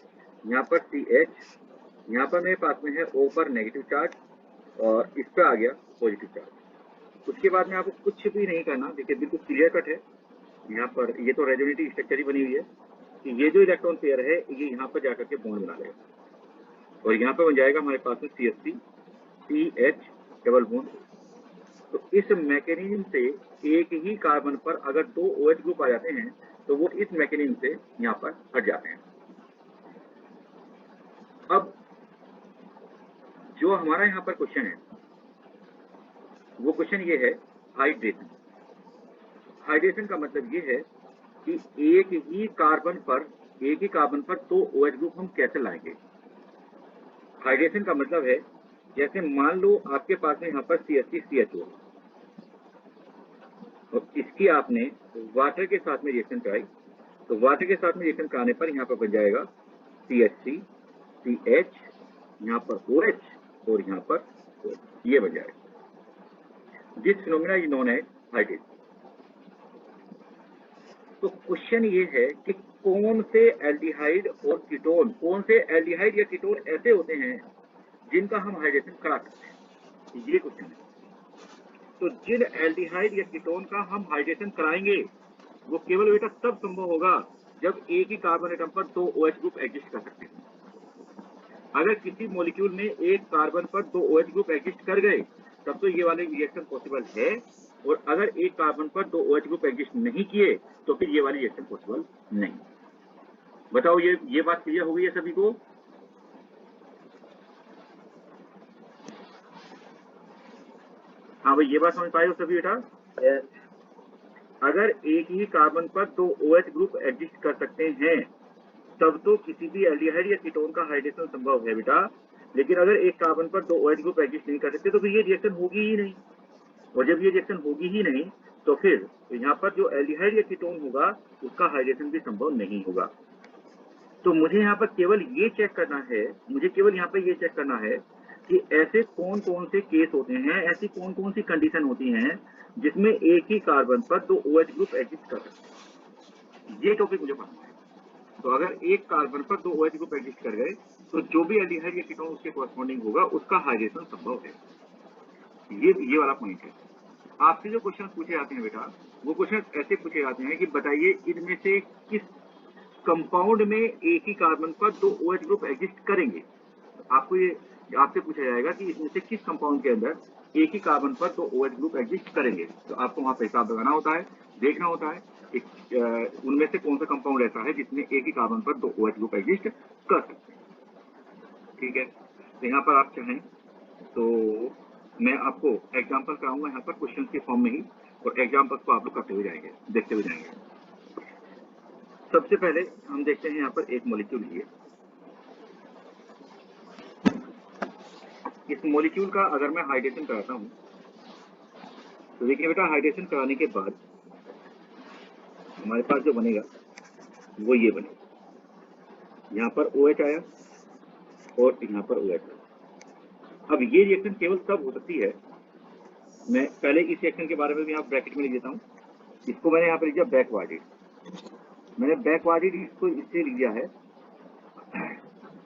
यहाँ पर CH, यहाँ पर मेरे पास में है O पर नेगेटिव चार्ज और इस पर आ गया पॉजिटिव चार्ज। उसके बाद में आपको कुछ भी नहीं करना, देखिए बिल्कुल क्लियर कट है। यहाँ पर ये तो रेजोनेटिव स्ट्रक्चर ही बनी हुई है कि ये जो इलेक्ट्रॉन पेयर है ये यहाँ पर जाकर के बॉन्ड बना लेगा, और यहाँ पर बन जाएगा हमारे पास में CH3 CH डबल बॉन्ड। तो इस मैकेनिज्म से एक ही कार्बन पर अगर 2 OH ग्रुप आ जाते हैं तो वो इस मैकेनिज्म से यहाँ पर हट जाते हैं। अब जो हमारा यहाँ पर क्वेश्चन है वो क्वेश्चन ये है हाइड्रेशन। हाइड्रेशन का मतलब ये है कि एक ही कार्बन पर 2 OH ग्रुप हम कैसे लाएंगे। हाइड्रेशन का मतलब है, जैसे मान लो आपके पास में यहाँ पर CH3 CHO और इसकी आपने वाटर के साथ में रिएक्शन कराई, तो वाटर के साथ में रिएक्शन कराने पर यहाँ पर बन जाएगा CH3 CH, यहाँ पर OH और यहाँ पर OH, ये बन जाएगा। This phenomena is known as hydration. तो क्वेश्चन ये है कि कौन से एल्डिहाइड या कीटोन ऐसे होते हैं जिनका हम हाइड्रेशन करा सकते हैं, ये क्वेश्चन है। तो जिन एल्डिहाइड या कीटोन का हम हाइड्रेशन कराएंगे वो केवल बेटा तब संभव होगा जब एक ही कार्बन एटम पर 2 OH ग्रुप एग्जिस्ट कर सकते हैं। अगर किसी मॉलिक्यूल में एक कार्बन पर 2 OH ग्रुप एग्जिस्ट कर गए तब तो ये वाले रिएक्शन पॉसिबल है, और अगर एक कार्बन पर 2 OH ग्रुप एग्जिस्ट नहीं किए तो फिर ये वाली रिएक्शन पॉसिबल नहीं। बताओ ये बात क्लियर हो गई है सभी को? हाँ भाई, ये बात समझ पाए हो सभी बेटा? अगर एक ही कार्बन पर 2 OH ग्रुप एग्जिस्ट कर सकते हैं तब तो किसी भी एल्डिहाइड या कीटोन का हाइड्रेशन संभव है बेटा। लेकिन अगर एक कार्बन पर 2 OH ग्रुप एग्जिस्ट नहीं कर सकते तो फिर ये रिएक्शन होगी ही नहीं, और जब ये रिएक्शन होगी ही नहीं तो फिर यहाँ पर जो एल्डिहाइड या कीटोन होगा उसका हाइड्रेशन भी संभव नहीं होगा। तो मुझे यहाँ पर केवल ये चेक करना है, कि ऐसे कौन कौन से केस होते हैं, ऐसी कौन कौन सी कंडीशन होती हैं जिसमें एक ही कार्बन पर दो OH ग्रुप एग्जिस्ट कर सकते हैं, ये टॉपिक मुझे पढ़ना है। तो अगर एक कार्बन पर दो OH ग्रुप एग्जिस्ट कर गए तो जो भी एल्डिहाइड या कीटोन उसके कॉरस्पॉन्डिंग होगा उसका हाइड्रेशन संभव है। ये वाला पॉइंट है। आपसे जो क्वेश्चन पूछे जाते हैं बेटा, वो क्वेश्चन ऐसे पूछे जाते हैं कि बताइए इनमें से किस कंपाउंड में एक ही कार्बन पर दो OH ग्रुप एग्जिस्ट करेंगे। आपको ये आपसे पूछा जाएगा कि इसमें से किस कंपाउंड के अंदर एक ही कार्बन पर दो OH ग्रुप एग्जिस्ट करेंगे। तो आपको वहां पर हिसाब लगाना होता है, देखना होता है उनमें से कौन सा कंपाउंड ऐसा है जिसमें एक ही कार्बन पर दो OH ग्रुप एग्जिस्ट कर सकते हैं। ठीक है, तो यहाँ पर आप चाहें तो मैं आपको एग्जाम्पल कराऊंगा यहाँ पर क्वेश्चन के फॉर्म में ही, और एग्जाम्पल को आप लोग करते हुए जाएंगे, देखते हुए जाएंगे। सबसे पहले हम देखते हैं यहाँ पर एक मॉलिक्यूल लिए। इस मॉलिक्यूल का अगर मैं हाइड्रेशन कराता हूँ तो देखिए बेटा, हाइड्रेशन कराने के बाद हमारे पास जो बनेगा वो ये बनेगा, यहाँ पर OH आया और यहाँ पर OH आया। अब ये रिएक्शन केवल तब हो सकती है, मैं पहले इस रिएक्शन के बारे में भी यहाँ ब्रैकेट में लिख देता हूँ, इसको मैंने यहाँ पर लिख दिया बैकवार्डेड। मैंने बैकवार्डेड इसको इससे लिख दिया है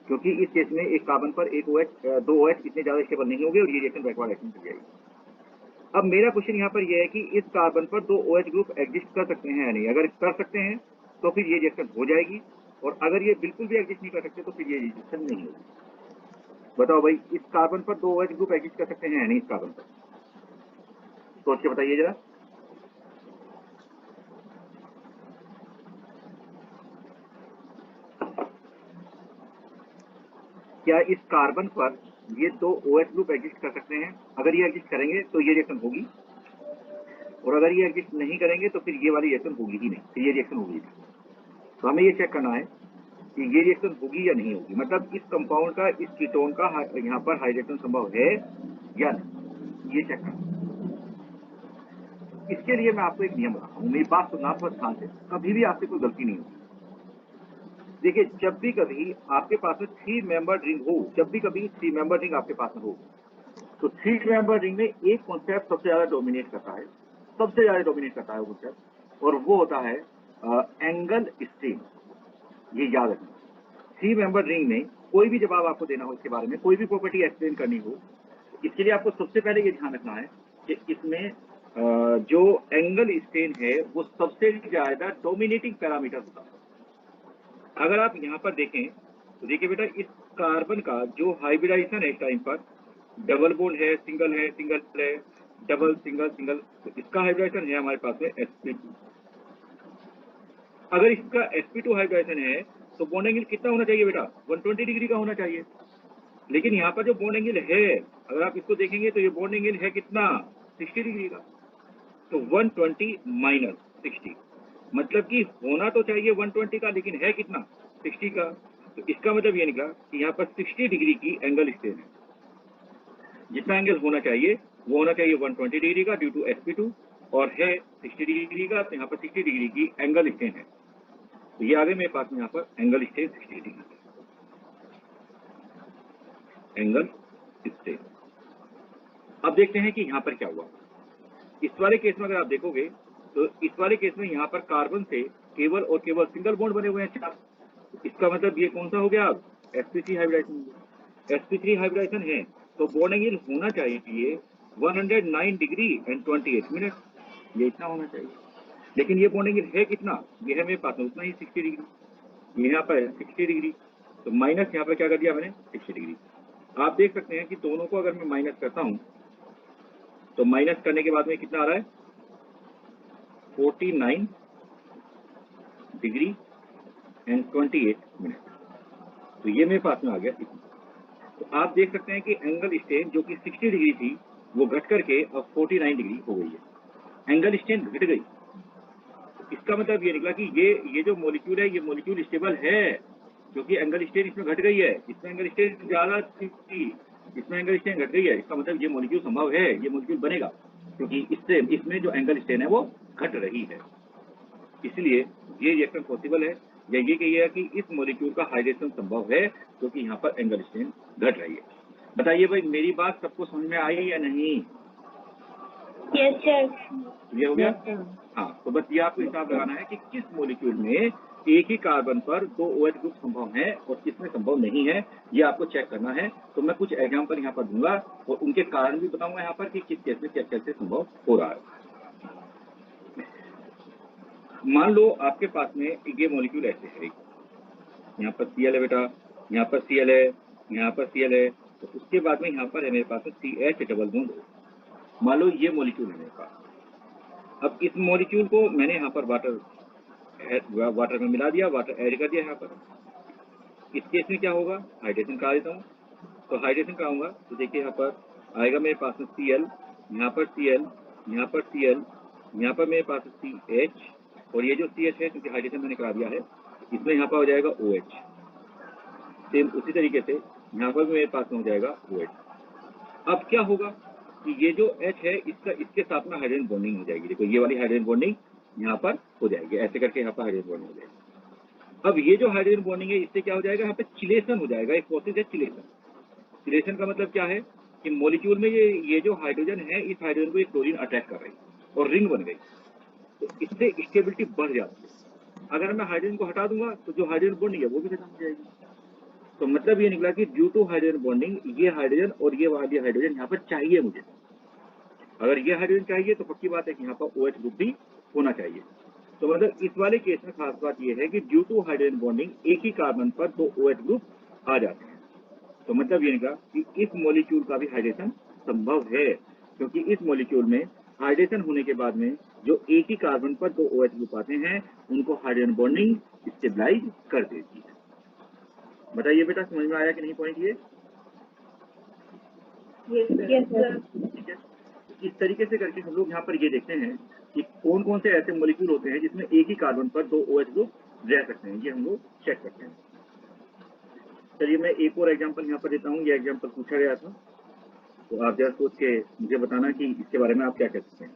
क्योंकि इस केस में एक कार्बन पर एक OH दो OH इतने ज्यादा स्टेबल नहीं होंगे और ये रिएक्शन बैकवर्ड रिएक्शन चल जाएगी। अब मेरा क्वेश्चन यहाँ पर यह है कि इस कार्बन पर दो OH ग्रुप एग्जिस्ट कर सकते हैं या नहीं। अगर कर सकते हैं तो फिर ये रिएक्शन हो जाएगी, और अगर ये बिल्कुल भी एग्जिस्ट नहीं कर सकते तो फिर ये रिएक्शन नहीं होगी। बताओ भाई, इस कार्बन पर दो OH ग्रुप एग्जिस्ट कर सकते हैं या नहीं? इस कार्बन पर सोच के बताइए जरा। क्या इस कार्बन पर ये दो OH ग्रुप एग्जिस्ट कर सकते हैं? अगर ये एग्जिस्ट करेंगे तो ये रिएक्शन होगी, और अगर ये एग्जिस्ट नहीं करेंगे तो फिर ये वाली रिएक्शन होगी ही नहीं, फिर ये रिएक्शन होगी नहीं। तो हमें ये चेक करना है कि ये रिएक्शन होगी या नहीं होगी, मतलब इस कंपाउंड का, इस कीटोन का यहाँ पर हाइड्रेशन संभव है या नहीं, ये चेक करना। इसके लिए मैं आपको एक नियम बताता हूँ, मेरी बात सुनना बहुत ध्यान से, कभी भी आपसे कोई गलती नहीं होगी। देखिए, जब भी कभी आपके पास में 3 मेंबर रिंग हो, जब भी कभी 3 मेंबर रिंग आपके पास में हो, तो 3 मेंबर रिंग में एक कॉन्सेप्ट सबसे ज्यादा डोमिनेट करता है, सबसे ज्यादा डोमिनेट करता है वो कॉन्सेप्ट, और वो होता है एंगल स्ट्रेन। ये याद रखना। 3 मेंबर रिंग में कोई भी जवाब आपको देना हो, इसके बारे में कोई भी प्रॉपर्टी एक्सप्लेन करनी हो, इसके लिए आपको सबसे पहले ये ध्यान रखना है कि इसमें जो एंगल स्ट्रेन है वो सबसे ज्यादा डोमिनेटिंग पैरामीटर होता है। अगर आप यहाँ पर देखें तो देखिए बेटा, इस कार्बन का जो हाइब्रिडाइजेशन है इस टाइम पर, डबल बॉन्ड है, सिंगल है, डबल सिंगल सिंगल, तो इसका हाइब्रिडाइजेशन है हमारे पास में sp2। अगर इसका sp2 हाइब्रिडाइजेशन है तो बॉन्ड एंगल कितना होना चाहिए बेटा? 120 डिग्री का होना चाहिए। लेकिन यहाँ पर जो बॉन्ड एंगल है, अगर आप इसको देखेंगे तो ये बॉन्ड एंगल है कितना? 60 डिग्री का। तो 120 माइनस 60, मतलब कि होना तो चाहिए 120 का, लेकिन है कितना? 60 का। तो इसका मतलब ये निकला कि यहाँ पर 60 डिग्री की एंगल स्ट्रेन है। जितना एंगल होना चाहिए वो होना चाहिए 120 डिग्री का ड्यू टू sp2, और है 60 डिग्री का, तो यहाँ पर 60 डिग्री की एंगल स्ट्रेन है। तो ये आ गए मेरे पास में यहाँ पर angle strain 60 degree, angle strain. अब देखते हैं कि यहाँ पर क्या हुआ। इस वाले केस में अगर आप देखोगे तो इस वाले केस में यहाँ पर कार्बन से केवल और केवल सिंगल बॉन्ड बने हुए हैं 4। इसका मतलब ये कौन सा हो गया? अब sp3 हाइब्रिडाइजेशन। sp3 हाइब्रिडाइजेशन है तो बॉन्ड एंगल होना चाहिए 109 डिग्री एंड 28 मिनट, ये इतना होना चाहिए। लेकिन ये बॉन्ड एंगल है कितना? ये है मेरे पास में उतना ही 60 डिग्री, यहाँ पर 60 डिग्री, तो माइनस यहाँ पर क्या कर दिया मैंने? 60 डिग्री। आप देख सकते हैं कि दोनों को अगर मैं माइनस करता हूँ तो माइनस करने के बाद में कितना आ रहा है? 49 डिग्री एंड 28 मिनट, तो ये मेरे पास में आ गया इतना। तो आप देख सकते हैं कि एंगल स्ट्रेन जो कि 60 डिग्री थी वो घट करके अब 49 डिग्री हो गई है, एंगल स्ट्रेन घट गई। तो इसका मतलब ये निकला कि ये जो मॉलिक्यूल है, ये मॉलिक्यूल स्टेबल है क्योंकि एंगल स्ट्रेन इसमें घट गई है। इसमें एंगल स्ट्रेन ज्यादा थी, इसमें एंगल स्ट्रेन घट गई है। इसका मतलब ये मॉलिक्यूल संभव है, ये मॉलिक्यूल बनेगा क्योंकि इसमें जो एंगल स्ट्रेन है वो घट रही है, इसलिए ये रिएक्शन पॉसिबल है। या ये कहिए कि इस मॉलिक्यूल का हाइड्रेशन संभव है क्योंकि यहाँ पर एंगल स्ट्रेन घट रही है। बताइए भाई, मेरी बात सबको समझ में आई या नहीं? Yes sir. क्लियर हो गया? हाँ, तो बस ये आपको हिसाब लगाना है कि किस मॉलिक्यूल में एक ही कार्बन पर दो OH ग्रुप संभव है और किसमें संभव नहीं है, ये आपको चेक करना है। तो मैं कुछ एग्जाम्पल यहाँ पर दूंगा और उनके कारण भी बताऊंगा यहाँ पर कि किस केस में क्या कैसे संभव हो रहा है। मान लो आपके पास में ये मॉलिक्यूल ऐसे है, यहाँ पर Cl है बेटा, यहाँ पर Cl है, यहाँ पर Cl है, तो उसके बाद में यहाँ पर है मेरे पास CH डबल बॉन्ड। मान लो ये मॉलिक्यूल है मेरे पास। अब इस मॉलिक्यूल को मैंने यहाँ पर वाटर में मिला दिया, वाटर ऐड कर दिया यहाँ पर। इस केस में क्या होगा, हाइड्रेशन करा देता हूँ। तो हाइड्रेशन कराऊंगा तो देखिए यहाँ पर आएगा मेरे पास में Cl, यहाँ पर Cl, यहाँ पर Cl, यहाँ पर मेरे पास CH, और ये जो CH है क्योंकि हाइड्रेशन मैंने करा दिया है, इसमें यहाँ पर हो जाएगा OH। सेम उसी तरीके से यहाँ पर भी मेरे पास में हो जाएगा OH। अब क्या होगा कि ये जो H है इसका इसके साथ में हाइड्रोजन बॉन्डिंग हो जाएगी। देखो ये वाली हाइड्रोजन बॉन्डिंग यहाँ पर हो जाएगी, ऐसे करके यहाँ पर हाइड्रोजन बॉन्डिंग हो जाएगी। अब ये जो हाइड्रोजन बॉन्डिंग है इससे क्या हो जाएगा, यहाँ पे चिलेशन हो जाएगा। एक प्रोसेस है चिलेशन। चिलेशन का मतलब क्या है कि मॉलिक्यूल में ये जो हाइड्रोजन है, इस हाइड्रोजन को एक क्लोरीन अटैक कर रही है और रिंग बन गई, तो इससे स्टेबिलिटी बढ़ जाती है। अगर मैं हाइड्रोजन को हटा दूंगा तो जो हाइड्रोजन बॉन्डिंग है वो भी खत्म हो जाएगी। तो मतलब ये निकला कि ड्यू टू हाइड्रोजन बॉन्डिंग ये हाइड्रोजन और ये वाली हाइड्रोजन यहाँ पर चाहिए मुझे। अगर ये हाइड्रोजन चाहिए तो पक्की बात है कि यहाँ पर OH ग्रुप भी होना चाहिए। तो मतलब इस वाले केस में खास बात यह है कि ड्यू टू हाइड्रोजन बॉन्डिंग एक ही कार्बन पर दो OH ग्रुप आ जाते हैं। तो मतलब ये निकला कि इस मॉलिक्यूल का भी हाइड्रेशन संभव है, क्योंकि इस मॉलिक्यूल में हाइड्रेशन होने के बाद में जो एक ही कार्बन पर दो OH ग्रुप आते हैं उनको हाइड्रोजन बॉन्डिंग स्टेबलाइज कर देती है। बताइए बेटा, समझ में आया कि नहीं पॉइंट ये? Yes sir. ठीक है, इस तरीके से करके हम लोग यहाँ पर ये देखते हैं कि कौन कौन से ऐसे मॉलिक्यूल होते हैं जिसमें एक ही कार्बन पर दो OH ग्रुप रह सकते हैं, ये हम लोग चेक करते हैं। चलिए मैं एक और एग्जांपल यहाँ पर देता हूँ। ये एग्जांपल पूछा गया था, तो आप जरा सोच के मुझे बताना कि इसके बारे में आप क्या कह सकते हैं।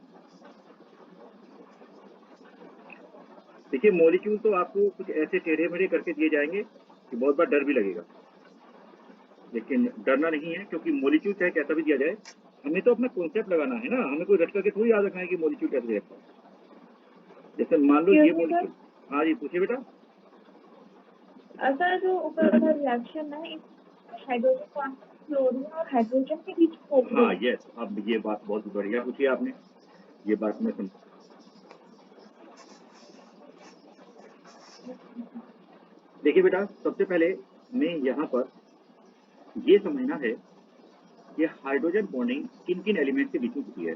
देखिए मॉलिक्यूल तो आपको कुछ ऐसे टेढ़े मेढ़े करके दिए जाएंगे कि बहुत बार डर भी लगेगा, लेकिन डरना नहीं है, क्योंकि मॉलिक्यूल चाहे कैसा भी दिया जाए हमें तो अपना कॉन्सेप्ट लगाना है ना। हमें कोई रट करके थोड़ी याद रखना है कि मॉलिक्यूल कैसे दिखता है। जैसे मान लो ये मॉलिक्यूल, हाँ जी पूछिए बेटा। सर जो ऊपर वाला रिएक्शन है, हाइड्रोजन को क्लोरीन और हाइड्रोजन के बीच में। हाँ यस, अब ये बात बहुत बढ़िया पूछी आपने, ये बात मैं समझ। देखिए बेटा, सबसे पहले मैं यहाँ पर ये समझना है कि हाइड्रोजन बॉन्डिंग किन किन एलिमेंट के बीच में होती है।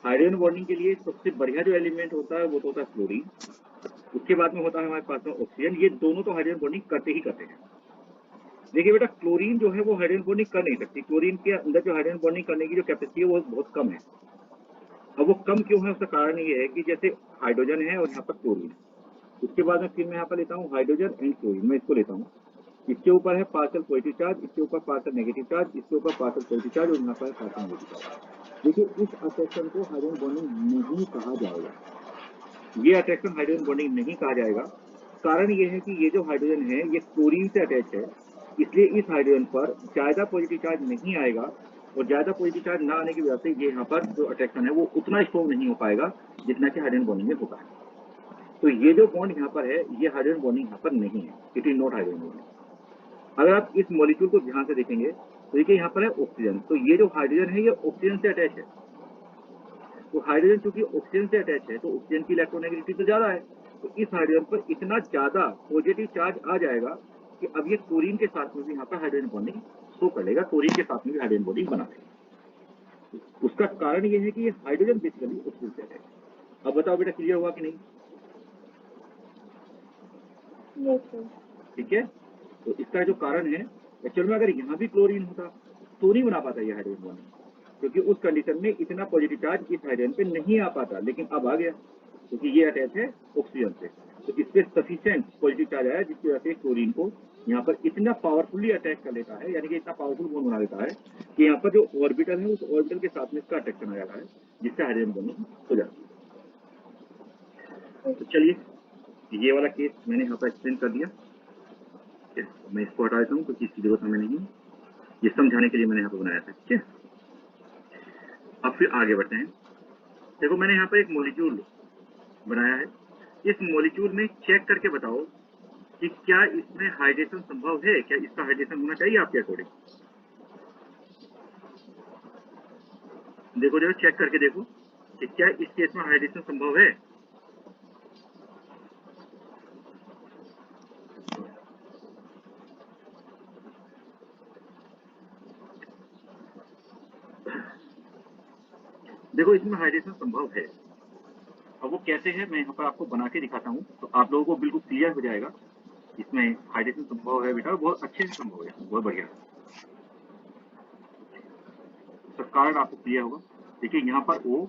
हाइड्रोजन बॉन्डिंग के लिए सबसे बढ़िया जो एलिमेंट होता है वो तो होता है क्लोरीन, उसके बाद में होता है हमारे पास में ऑक्सीजन। ये दोनों तो हाइड्रोजन बॉन्डिंग करते ही करते हैं। देखिए बेटा, क्लोरीन जो है वो हाइड्रोजन बॉन्डिंग कर नहीं सकती। क्लोरीन के अंदर जो हाइड्रोजन बॉन्डिंग करने की जो कैपेसिटी है वो बहुत कम है। अब वो कम क्यों है, उसका कारण ये है कि जैसे हाइड्रोजन है और यहाँ पर क्लोरीन, उसके बाद में फिर मैं यहाँ पर लेता हूँ हाइड्रोजन एंड क्लोरीन, मैं इसको लेता हूँ। इसके ऊपर है पार्शियल पॉजिटिव चार्ज, इसके ऊपर पार्शियल नेगेटिव चार्ज, इसके ऊपर पार्शियल पॉजिटिव चार्ज और यहाँ पर पार्शियल नेगेटिव चार्ज। देखिए इस अट्रैक्शन को हाइड्रोजन बॉन्डिंग नहीं कहा जाएगा, ये अट्रैक्शन हाइड्रोजन बॉन्डिंग नहीं कहा जाएगा। कारण ये है कि ये जो हाइड्रोजन है ये क्लोरीन से अटैच है, इसलिए इस हाइड्रोजन पर ज्यादा पॉजिटिव चार्ज नहीं आएगा, और ज्यादा पॉजिटिव चार्ज ना आने की वजह से ये यहाँ पर जो अट्रैक्शन है वो उतना स्ट्रॉन्ग नहीं हो पाएगा जितना कि हाइड्रोजन बॉन्डिंग में होता है। तो ये जो बॉन्ड यहाँ पर है ये हाइड्रोजन बॉन्डिंग यहाँ पर नहीं है, it is not hydrogen bonding. अगर आप इस मॉलिक्यूल को ध्यान से देखेंगे तो देखिए यहाँ पर है ऑक्सीजन, तो ये जो हाइड्रोजन है ये ऑक्सीजन से अटैच है। तो हाइड्रोजन चूंकि ऑक्सीजन से अटैच है तो ऑक्सीजन की इलेक्ट्रोनेगेटिविटी तो ज्यादा है, तो इस हाइड्रोजन पर इतना ज्यादा पॉजिटिव चार्ज आ जाएगा कि अब ये क्लोरीन के साथ में भी यहाँ पर हाइड्रोजन बॉन्डिंग शो कर लेगा, क्लोरीन के साथ में भी हाइड्रोजन बॉन्डिंग बना देगा। उसका कारण ये है कि ये हाइड्रोजन बेसिकली ऑक्सीजन से अटैच है। अब बताओ बेटा, क्लियर हुआ कि नहीं? Yes sir. ठीक है, तो इसका जो कारण है, एक्चुअल में अगर यहाँ भी क्लोरीन होता तो नहीं बना पाता ये हाइड्रोजन बॉन्डिंग, क्योंकि उस कंडीशन में इतना पॉजिटिव चार्ज इस हाइड्रोजन पे नहीं आ पाता, लेकिन अब आ गया क्योंकि ये अटैच है ऑक्सीजन से, तो इस पे सफिशिएंट पॉजिटिव चार्ज आया जिसकी वजह से क्लोरीन को यहाँ पर इतना पावरफुली अटैक कर लेता है, यानी कि इतना पावरफुल बॉन्ड बना देता है कि यहाँ पर जो ऑर्बिटल है उस ऑर्बिटल के साथ में इसका अट्रैक्शन आ जाता है, जिससे हाइड्रोजन बॉन्डिंग हो जाती है। तो चलिए ये वाला केस मैंने यहाँ पर एक्सप्लेन कर दिया, मैं इसको हटा देता हूँ क्योंकि इसकी जरूरत हमें नहीं है। ये समझाने के लिए मैंने यहाँ पे बनाया था, ठीक है। अब फिर आगे बढ़ते हैं। देखो मैंने यहाँ पर एक मॉलिक्यूल बनाया है। इस मॉलिक्यूल में चेक करके बताओ कि क्या इसमें हाइड्रेशन संभव है, क्या इसका हाइड्रेशन होना चाहिए आपके अकॉर्डिंग। देखो देखो चेक करके देखो कि क्या इस केस में हाइड्रेशन संभव है। देखो इसमें हाइड्रेशन संभव है। अब वो कैसे है मैं यहाँ पर आपको बना के दिखाता हूँ, तो आप लोगों को बिल्कुल क्लियर हो जाएगा। इसमें हाइड्रेशन संभव है बेटा, बहुत अच्छे से संभव है, बहुत बढ़िया। तो कारण आपको क्लियर होगा। देखिए यहाँ पर O,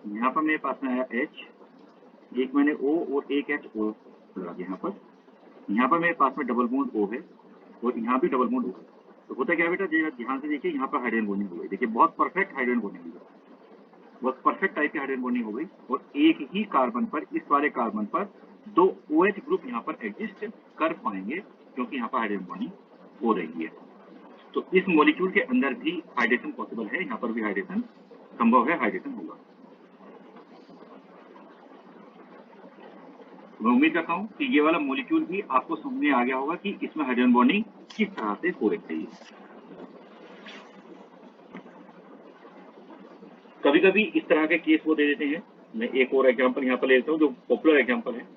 यहाँ पर मेरे पास में आया H, एक मैंने O और एक H O लगा दिया यहाँ पर मेरे पास में डबल बॉन्ड O है और यहाँ भी डबल बॉन्ड O है। तो होता क्या बेटा, ध्यान से देखिए, यहाँ पर हाइड्रोजन बॉन्डिंग हो गई। देखिए बहुत परफेक्ट हाइड्रोजन बॉन्डिंग हो गई, बहुत परफेक्ट टाइप की हाइड्रोजन बॉन्डिंग हो गई। और एक ही कार्बन पर, इस वाले कार्बन पर 2 OH ग्रुप यहाँ पर एग्जिस्ट कर पाएंगे, क्योंकि यहाँ पर हाइड्रोजन बॉन्डिंग हो रही है। तो इस मॉलिक्यूल के अंदर भी हाइड्रेशन पॉसिबल है, यहाँ पर भी हाइड्रेशन संभव है, हाइड्रेशन होगा। मैं उम्मीद करता हूँ कि ये वाला मॉलिक्यूल भी आपको समझ में आ गया होगा कि इसमें हाइड्रोजन बॉन्डिंग किस तरह से हो रही है। कभी कभी इस तरह के केस वो दे देते हैं। मैं एक और एग्जांपल यहाँ पर ले लेता हूँ जो पॉपुलर एग्जांपल है।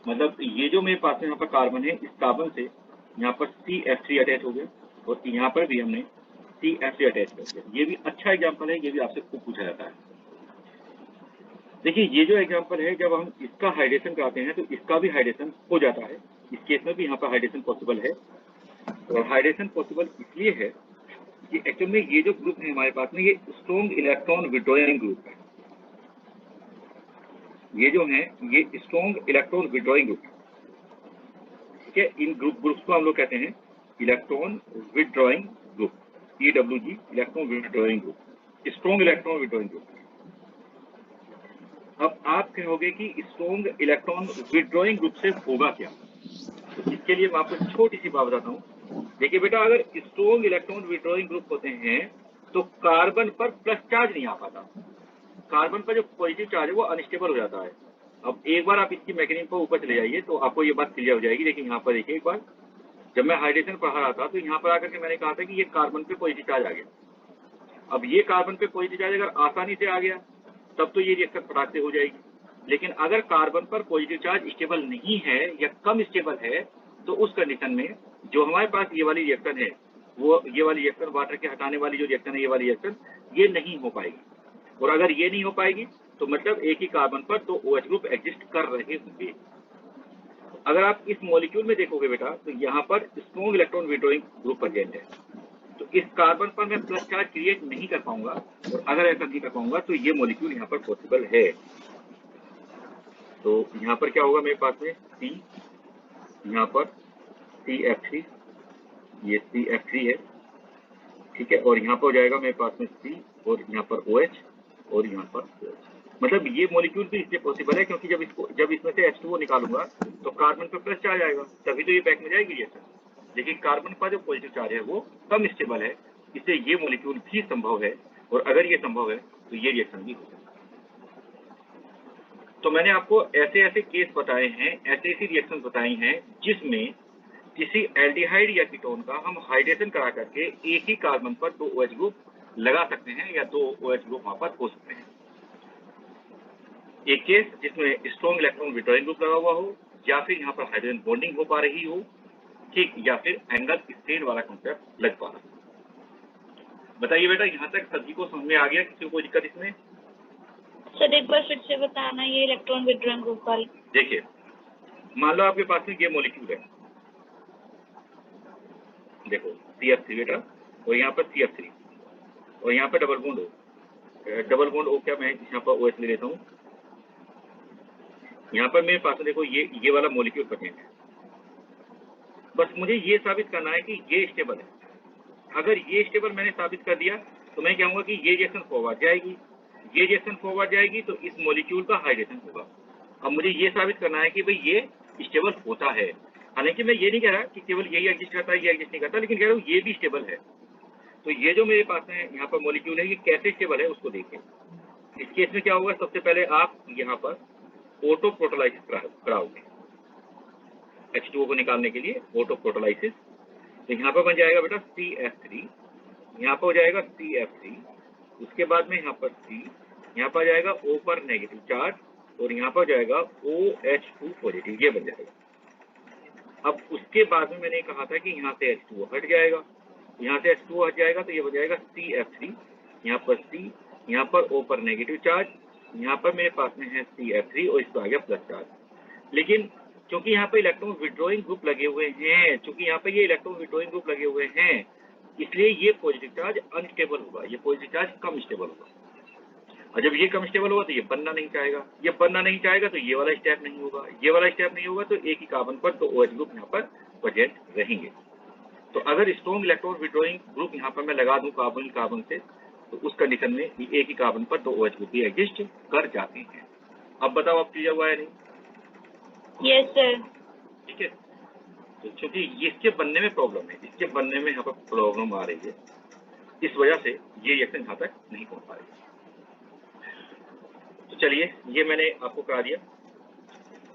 मतलब ये जो मेरे पास में यहाँ पर कार्बन है, इस कार्बन से यहाँ पर CF3 अटैच हो गया और यहाँ पर भी हमने CF3 अटैच कर दिया। ये भी अच्छा एग्जांपल है, ये भी आपसे खूब पूछा जाता है। देखिए ये जो एग्जांपल है, जब हम इसका हाइड्रेशन कराते हैं तो इसका भी हाइड्रेशन हो जाता है। इस केस में भी यहाँ पर हाइड्रेशन पॉसिबल है। और हाइड्रेशन पॉसिबल इसलिए है कि एक्चुअल में ये जो ग्रुप है हमारे पास में, ये स्ट्रॉन्ग इलेक्ट्रॉन विड्रॉइंग ग्रुप है। ये जो है ये स्ट्रॉन्ग इलेक्ट्रॉन विड्रॉइंग ग्रुप है, ठीक है। इन ग्रुप्स को हम लोग कहते हैं electron withdrawing group, EWG, electron withdrawing group, strong electron withdrawing group. अब आप कहोगे कि स्ट्रॉन्ग इलेक्ट्रॉन विड्रॉइंग ग्रुप से होगा क्या, तो इसके लिए मैं आपको छोटी सी बात बताता हूँ। देखिए बेटा, अगर स्ट्रॉन्ग इलेक्ट्रॉन विड्रॉइंग ग्रुप होते हैं तो कार्बन पर प्लस चार्ज नहीं आ पाता। कार्बन पर जो पॉजिटिव चार्ज है वो अनस्टेबल हो जाता है। अब एक बार आप इसकी मैकेनिज्म पर ऊपर चले जाइए तो आपको ये बात क्लियर हो जाएगी। लेकिन यहाँ पर देखिए, एक बार जब मैं हाइड्रेशन पढ़ा रहा था तो यहाँ पर आकर के मैंने कहा था कि ये कार्बन पे पॉजिटिव चार्ज आ गया। अब ये कार्बन पे पॉजिटिव चार्ज अगर आसानी से आ गया तब तो ये रिएक्शन फटाक से हो जाएगी। लेकिन अगर कार्बन पर पॉजिटिव चार्ज स्टेबल नहीं है या कम स्टेबल है तो उस कंडीशन में जो हमारे पास ये वाली रिएक्शन है, वो ये वाली रिएक्शन, वाटर के हटाने वाली जो रिएक्शन है, ये वाली रिएक्शन ये नहीं हो पाएगी। और अगर ये नहीं हो पाएगी तो मतलब एक ही कार्बन पर 2 OH ग्रुप एग्जिस्ट कर रहे होंगे। अगर आप इस मॉलिक्यूल में देखोगे बेटा तो यहाँ पर strong electron withdrawing group present है, तो इस कार्बन पर मैं प्लस चार्ज क्रिएट नहीं कर पाऊंगा। और अगर ऐसा नहीं कर पाऊंगा तो ये मॉलिक्यूल यहाँ पर पॉसिबल है। तो यहाँ पर क्या होगा, मेरे पास में C, यहाँ पर CF3, ये CF3 है, ठीक है। और यहाँ पर हो जाएगा मेरे पास में C और यहाँ पर OH और यहाँ पर OH। मतलब ये मॉलिक्यूल भी इसलिए पॉसिबल है क्योंकि जब इसमें से H2O निकालूंगा तो कार्बन पर प्लस चार्ज आएगा, तभी तो ये बैक में जाएगी रिएक्शन। लेकिन कार्बन पर जो पॉजिटिव चार्ज है वो कम स्टेबल है, इससे ये मॉलिक्यूल भी संभव है। और अगर ये संभव है तो ये रिएक्शन भी हो सकता है। तो मैंने आपको ऐसे ऐसे केस बताए हैं, ऐसी ऐसी रिएक्शन बताई हैं जिसमें किसी एल्डिहाइड या कीटोन का हम हाइड्रेशन करा करके एक ही कार्बन पर 2 OH ग्रुप लगा सकते हैं या 2 OH ग्रुप वहां पर हो सकते हैं। एक केस जिसमें स्ट्रॉन्ग इलेक्ट्रॉन विड्रॉइंग ग्रुप लगा हुआ हो, या फिर यहाँ पर हाइड्रोजन बॉन्डिंग हो पा रही हो, ठीक, या फिर एंगल स्ट्रेन वाला कॉन्सेप्ट लग पा रहा है। बताइए बेटा, यहाँ तक सभी को समझ में आ गया? किसी को कोई दिक्कत इसमें? सर एक बार फिर से बताना ये इलेक्ट्रॉन विड्रॉइंग ग्रुप वाली। देखिए मान लो आपके पास में ये मॉलिक्यूल है, देखो CF3 बेटा, और यहाँ पर CF3 और यहाँ पर double bond O। Double bond O क्या, मैं यहाँ पर OH ले लेता हूँ। यहाँ पर मेरे पास देखो ये वाला मॉलिक्यूल प्रेजेंट है। बस मुझे ये साबित करना है कि ये स्टेबल है। अगर ये स्टेबल मैंने साबित कर दिया तो मैं कहूँगा कि ये रिएक्शन फॉरवर्ड जाएगी, ये रिएक्शन फॉरवर्ड जाएगी तो इस मॉलिक्यूल का हाइड्रेशन होगा। अब मुझे ये साबित करना है कि भाई ये स्टेबल होता है। हालांकि मैं ये नहीं कह रहा कि केवल यही एग्जिस्ट करता है, ये एग्जिस्ट नहीं करता, लेकिन कह रहा हूँ ये भी स्टेबल है। तो ये जो मेरे पास है यहाँ पर मॉलिक्यूल है, ये कैसे स्टेबल है उसको देखें। इस केस में क्या होगा, सबसे पहले आप यहाँ पर ऑटो प्रोटोलाइसिस कराओगे H2O को निकालने के लिए, ऑटो प्रोटोलाइसिस। तो यहाँ पर बन जाएगा बेटा CF3, यहाँ पर हो जाएगा CF3, उसके बाद में यहाँ पर C, यहाँ पर जाएगा O पर नेगेटिव चार्ज, और यहाँ पर जाएगा OH2 पॉजिटिव, ये बन जाएगा। अब उसके बाद में मैंने कहा था कि यहाँ से H2O हट जाएगा, यहाँ से H2O हट जाएगा तो ये बन जाएगा CF3, यहाँ पर C, यहाँ पर O पर नेगेटिव चार्ज, यहाँ पर मेरे पास में है CF3 और इस पर आ गया प्लस चार्ज। लेकिन क्योंकि यहाँ पर इलेक्ट्रॉन विड्रॉइंग ग्रुप लगे हुए हैं, चूंकि यहाँ पर ये इलेक्ट्रॉन विड्रॉइंग ग्रुप लगे हुए हैं, इसलिए ये पॉजिटिव चार्ज अनस्टेबल होगा, ये पॉजिटिव चार्ज कम स्टेबल होगा। और जब ये कम स्टेबल होगा तो ये बनना नहीं चाहेगा, ये बनना नहीं चाहेगा तो ये वाला स्टेप नहीं होगा, ये वाला स्टेप नहीं होगा तो एक ही कार्बन पर तो OH ग्रुप यहाँ पर प्रेजेंट रहेंगे। तो अगर स्ट्रॉन्ग इलेक्ट्रॉन विड्रॉइंग ग्रुप यहाँ पर मैं लगा दूं कार्बन से, तो उस कंडीशन में एक ही कार्बन पर दो OH ग्रुप भी एग्जिस्ट कर जाते हैं। अब बताओ आप क्लियर हुआ है नहीं? Yes sir. ठीक है, तो क्योंकि इसके बनने में प्रॉब्लम है, इसके बनने में यहाँ पर प्रॉब्लम आ रही है, इस वजह से ये रिएक्शन यहाँ तक नहीं पहुंच पा रही। तो चलिए, ये मैंने आपको करा दिया।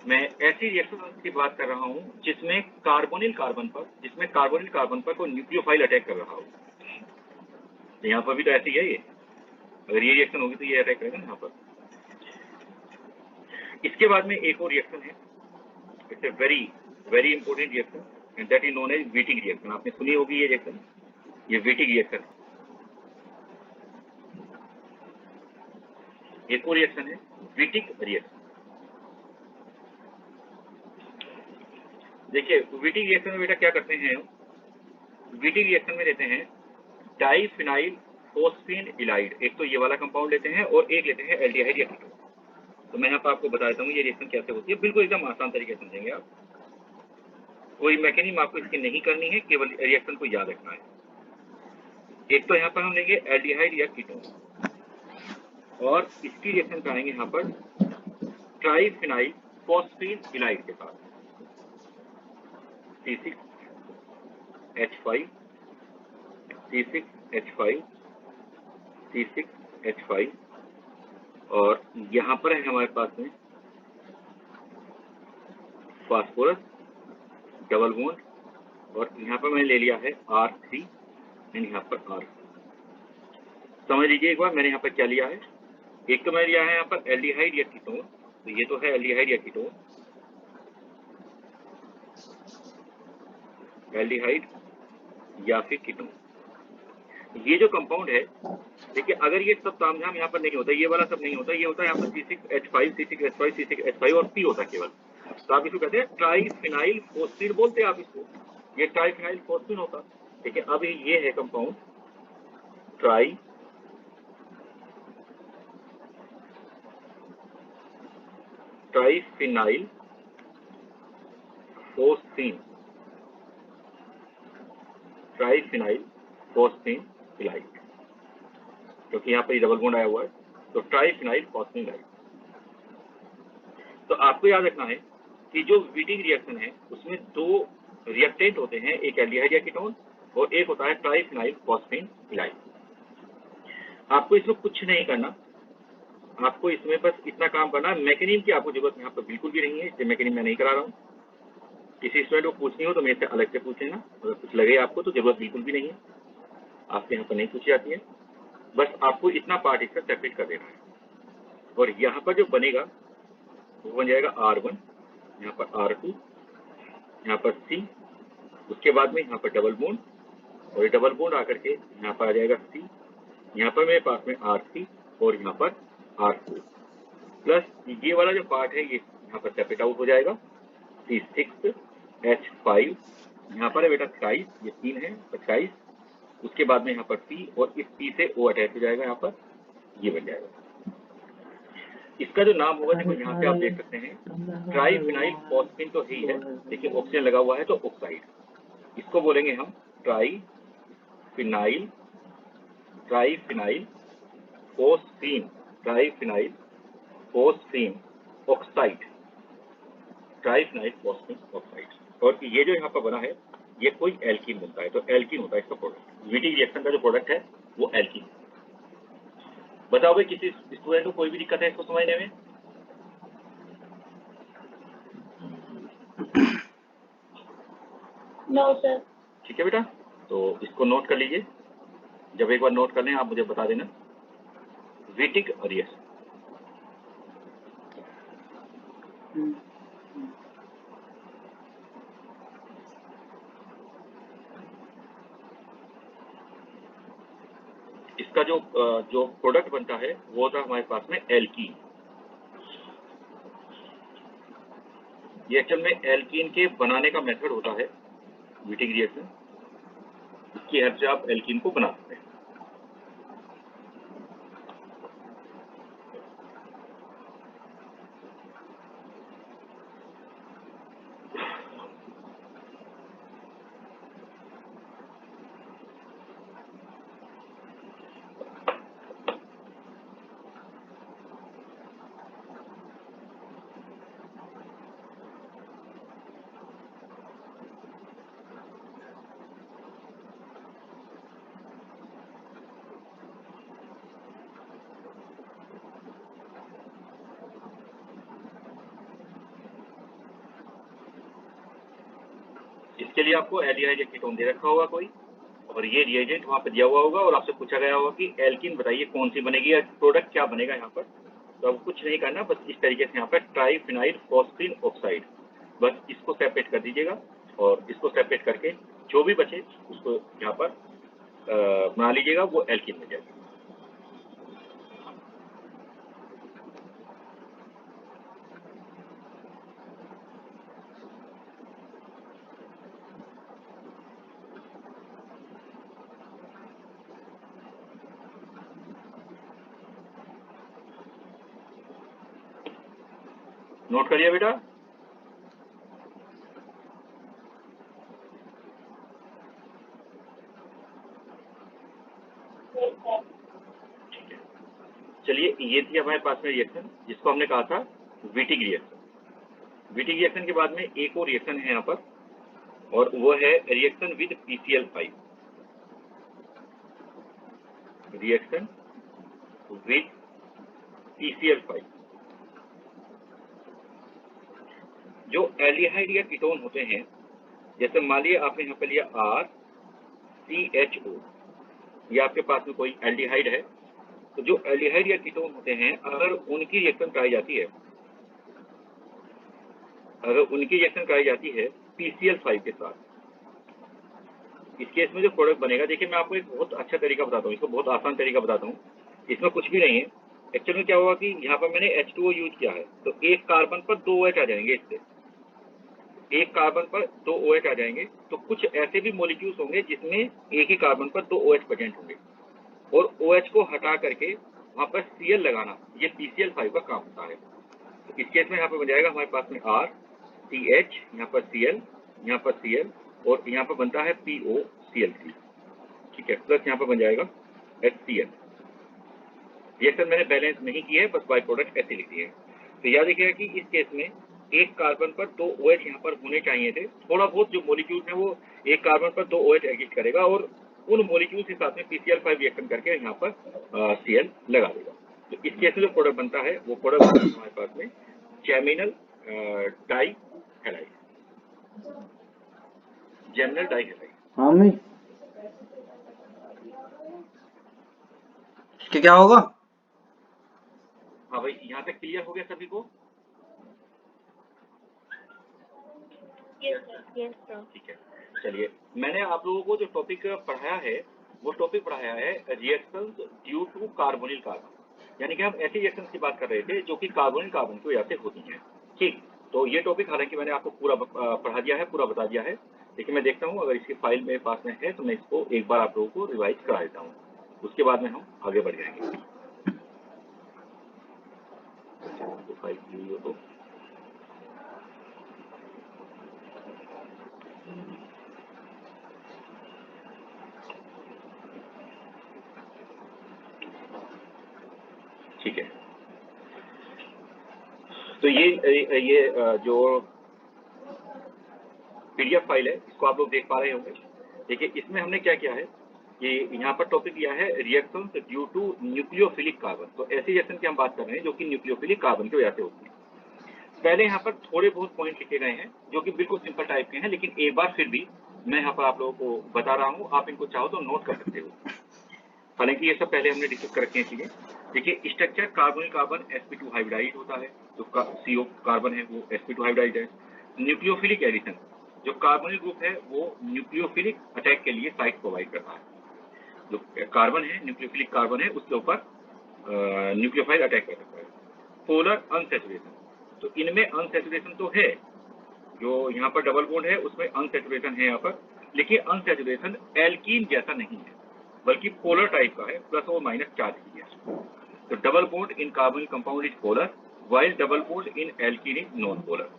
मैं ऐसी रिएक्शन की बात कर रहा हूँ जिसमें कार्बोनिल कार्बन पर कोई न्यूक्लियोफाइल अटैक कर रहा हो। तो यहाँ पर भी तो ऐसी है ये, अगर ये रिएक्शन होगी तो ये अटैक करेगा यहाँ पर। इसके बाद में एक और रिएक्शन है, it's a very very important reaction, and that is known as Wittig reaction. आपने सुनी होगी ये रिएक्शन, ये व्हिटिग रिएक्शन। एक और रिएक्शन है व्हिटिग रिएक्शन। देखिए, व्हिटिग रिएक्शन में बेटा क्या करते हैं, व्हिटिग रिएक्शन में लेते हैं डाइफिनाइल फोस्फीन इलाइड, एक तो ये वाला कंपाउंड लेते हैं और एक लेते हैं एल्डिहाइड या कीटोन। तो मैं यहाँ पर आपको बता देता हूँ ये रिएक्शन कैसे होती है, बिल्कुल एकदम आसान तरीके से समझेंगे आप। कोई मैकेनिज्म आपको इसकी नहीं करनी है, केवल रिएक्शन को याद रखना है। एक तो यहाँ पर हम लेंगे एल्डिहाइड या कीटोन, और इसकी रिएक्शन कराएंगे यहाँ पर ट्राइफिनाइल फोस्फीन इलाइड के साथ, C6H5, C6H5, C6H5, और यहाँ पर है हमारे पास में फास्फोरस डबल बॉन्ड, और यहाँ पर मैंने ले लिया है R3 एंड यहाँ पर R। समझ लीजिए एक बार मैंने यहाँ पर क्या लिया है, एक तो मैंने लिया है यहाँ पर एल्डिहाइड या कीटोन, तो ये तो है एल्डिहाइड या कीटोन, एल्डिहाइड या फिर कीटोन। ये जो कंपाउंड है, देखिए अगर ये सब तामझाम यहाँ पर नहीं होता, ये वाला सब नहीं होता, ये होता है यहाँ पर C6H5, C6H5, C6H5 और P होता है केवल, तो आप इसको कहते हैं ट्राइफिनाइल फोस्फीन बोलते हैं आप इसको, ये ट्राइफिनाइल फोस्फीन होता। देखिए अब ये है compound triphenyl phosphine, triphenyl phosphine ylide, क्योंकि यहाँ पर डबल बॉन्ड आया हुआ है, तो ट्राइफिनाइल फोस्फीन इलाइड। तो आपको याद रखना है कि जो व्हिटिग रिएक्शन है उसमें दो रिएक्टेंट होते हैं, एक एल्डिहाइड या कीटोन और एक होता है ट्राइफिनाइल फोस्फीन इलाइड। आपको इसमें कुछ नहीं करना, आपको इसमें बस इतना काम करना, मैकेनिज्म की आपको जरूरत यहाँ पर बिल्कुल भी नहीं है, इसलिए मैकेनिज्म मैं नहीं करा रहा हूँ। किसी स्टूडेंट को पूछनी हो तो मेरे से अलग से पूछ लेना, अगर कुछ लगे आपको तो जरूरत बिल्कुल भी नहीं है, आपके यहाँ पर नहीं पूछी जाती है। बस आपको इतना पार्ट इसका सेपरेट कर देना है, और यहाँ पर जो बनेगा वो बन जाएगा R1, यहाँ पर R2, यहाँ पर C, उसके बाद में यहाँ पर डबल बॉन्ड, और ये डबल बॉन्ड आकर के यहाँ पर आ जाएगा C, यहाँ पर मेरे पास में R3 और यहाँ पर R4, प्लस ये वाला जो पार्ट है ये यहाँ पर सेपरेट आउट हो जाएगा, C6H5, यहाँ पर है बेटा 27, ये 3 है 25, उसके बाद में यहाँ पर P, और इस P से O अटैच हो जाएगा, यहाँ पर ये बन जाएगा। इसका जो नाम होगा, देखो यहाँ पे आप देख सकते हैं ट्राइफिनाइल फोस्फीन तो ही है, देखिए ऑक्सीजन लगा हुआ है तो ऑक्साइड, इसको बोलेंगे हम triphenyl phosphine oxide, triphenyl phosphine oxide. और ये जो यहाँ पर बना है ये कोई एल्कीन बनता है, तो एल्कीन होता है इसका प्रोडक्ट। वीटिंग रिएक्शन का जो प्रोडक्ट है वो एल्कीन। बताओ भाई किसी स्टूडेंट को कोई भी दिक्कत है इसको समझने में? No sir. ठीक है बेटा, तो इसको नोट कर लीजिए। जब एक बार नोट कर लें आप मुझे बता देना। वीटिंग रिएक्शन, इसका जो जो प्रोडक्ट बनता है वो होता है हमारे पास में एल्कीन। ये एक्चुअल में एल्कीन के बनाने का मेथड होता है वीटिंग रिएक्शन। इसकी हेल्प से आप एल्कीन को बना सकते हैं। इसके लिए आपको एल्डिहाइड या कीटोन दे रखा होगा कोई, और ये रिएजेंट वहां पर दिया हुआ होगा और आपसे पूछा गया होगा कि एल्कीन बताइए कौन सी बनेगी या प्रोडक्ट क्या बनेगा यहाँ पर। तो अब कुछ नहीं करना, बस इस तरीके से यहाँ पर ट्राइफिनाइल फॉस्फीन ऑक्साइड, बस इसको सेपरेट कर दीजिएगा और इसको सेपरेट करके जो भी बचे उसको यहाँ पर बना लीजिएगा, वो एल्कीन बन जाएगा। नोट करिए बेटा। ठीक है, चलिए ये थी हमारे पास में रिएक्शन जिसको हमने कहा था वीटिंग रिएक्शन। वीटिंग रिएक्शन के बाद में एक और रिएक्शन है यहाँ पर, और वो है reaction with PCl5। Reaction with PCl5। जो एल्डिहाइड या कीटोन होते हैं, जैसे मान लिया आपने यहाँ पे लिया RCHO, ये आपके पास में कोई एल्डिहाइड है, तो जो एल्डिहाइड या कीटोन होते हैं अगर उनकी रिएक्शन कराई जाती है, PCl5 के साथ, इस केस में जो प्रोडक्ट बनेगा, देखिए मैं आपको एक बहुत अच्छा तरीका बताता हूँ, इसको बहुत आसान तरीका बताता हूँ। इसमें कुछ भी नहीं है। एक्चुअल में क्या होगा कि यहाँ पर मैंने H2O यूज किया है, तो एक कार्बन पर 2 OH आ जाएंगे। इससे एक कार्बन पर 2 OH आ जाएंगे, तो कुछ ऐसे भी मॉलिक्यूल्स होंगे जिसमें एक ही कार्बन पर 2 OH प्रेजेंट होंगे, और OH को हटा करके वहां पर Cl लगाना, ये PCl5 का काम होता है। तो इस केस में यहाँ पर बन जाएगा हमारे पास में R CH, यहाँ पर Cl, यहाँ पर Cl, और यहाँ पर बनता है POCl3। ठीक है, प्लस यहाँ पर बन जाएगा HCl। रिएक्शन मैंने बैलेंस नहीं की है, बस बाई प्रोडक्ट ऐसे लिख दिए हैं। तो याद रखिएगा कि इस केस में एक कार्बन पर 2 OH यहाँ पर होने चाहिए थे। थोड़ा बहुत जो मॉलिक्यूल्स हैं वो एक कार्बन पर 2 OH एग्जिस्ट करेगा, और उन मॉलिक्यूल्स के साथ में PCl5 रिएक्शन करके यहाँ पर Cl लगा देगा। तो इस केस में जो प्रोडक्ट बनता है वो प्रोडक्ट बनता है हमारे पास में जैमिनल डाइहैलाइड। जैमिनल डाइहैलाइड। हाँ मैं क्या होगा? हाँ भाई, यहाँ तक क्लियर हो गया सभी को? Yes sir. ठीक है, चलिए मैंने आप लोगों को जो टॉपिक पढ़ाया है वो टॉपिक पढ़ाया है reactions due to carbonyl carbon, यानी कि हम ऐसी रिएक्शंस की बात कर रहे थे जो कि कार्बोनिल कार्बन की वजह से होती हैं। ठीक, तो ये टॉपिक हालांकि मैंने आपको पूरा पढ़ा दिया है, पूरा बता दिया है, लेकिन मैं देखता हूँ अगर इसकी फाइल मेरे पास में है तो मैं इसको एक बार आप लोगों को रिवाइज करा देता हूँ, उसके बाद में हम आगे बढ़ जाएंगे। तो फाइल की हो तो ठीक है। तो ये जो PDF फाइल है, इसको आप लोग देख पा रहे होंगे। देखिए इसमें हमने क्या किया है कि यहाँ पर टॉपिक दिया है reactions due to nucleophilic carbon. तो ऐसी रिएक्शन की हम बात कर रहे हैं जो कि न्यूक्लियोफिलिक कार्बन की वजह से होती है। पहले यहाँ पर थोड़े बहुत पॉइंट लिखे गए हैं जो कि बिल्कुल सिंपल टाइप के हैं, लेकिन एक बार फिर भी मैं यहाँ पर आप लोगों को बता रहा हूँ, आप इनको चाहो तो नोट कर सकते हो। हालांकि ये सब पहले हमने डिस्कस कर रखे हैं चीजें। देखिए स्ट्रक्चर कार्बोनिल कार्बन sp2 हाइब्रिडाइड होता है, जो CO कार्बन है वो sp2 हाइब्रिडाइड है। न्यूक्लियोफिलिक एडिशन, जो कार्बोनिल ग्रुप है वो न्यूक्लियोफिलिक अटैक के लिए साइट प्रोवाइड करता है। जो कार्बन है, न्यूक्लियोफिलिक कार्बन है, उसके ऊपर न्यूक्लियोफाइल अटैक कर सकता है। पोलर अनसैचुरेशन, तो इनमें अनसैचुरेशन तो है, जो यहाँ पर डबल बॉन्ड है उसमें अनसैचुरेशन है यहाँ पर, लेकिन अनसैचुरेशन एल्कीन जैसा नहीं है, बल्कि पोलर टाइप का है, प्लस और माइनस चार्ज की है। तो double bond in carbonyl compound is polar, while double bond in alkene is non polar.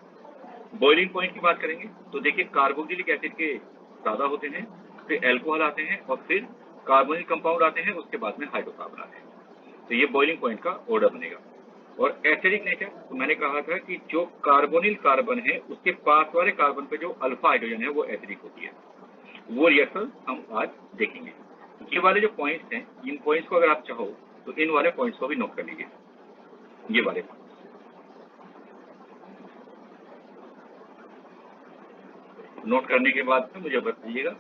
Boiling point की बात करेंगे तो देखिए कार्बोक्सिलिक एसिड के ज्यादा होते हैं, फिर एल्कोहल आते हैं और फिर कार्बोनिल कंपाउंड आते हैं, उसके बाद में हाइड्रोकार्बन आते हैं। तो ये बॉइलिंग पॉइंट का ऑर्डर बनेगा। और एसिडिक नेचर, तो मैंने कहा था कि जो कार्बोनिल कार्बन है उसके पास वाले कार्बन पे जो अल्फा हाइड्रोजन है वो एसिडिक होती है। वो रिएक्शन हम आज देखेंगे। ये वाले जो पॉइंट्स हैं, इन पॉइंट्स को अगर आप चाहो तो इन वाले पॉइंट्स को भी नोट कर लीजिए। ये वाले नोट करने के बाद में मुझे बताइएगा।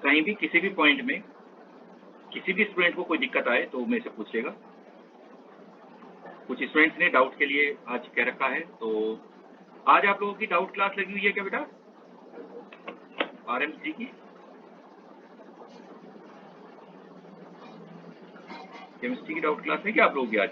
कहीं भी किसी भी पॉइंट में किसी भी स्टूडेंट को कोई दिक्कत आए तो मेरे से पूछेगा। कुछ स्टूडेंट्स ने डाउट के लिए आज कह रखा है, तो आज आप लोगों की डाउट क्लास लगी हुई है क्या बेटा? RMC की केमिस्ट्री की डाउट क्लास है क्या आप लोगों की आज?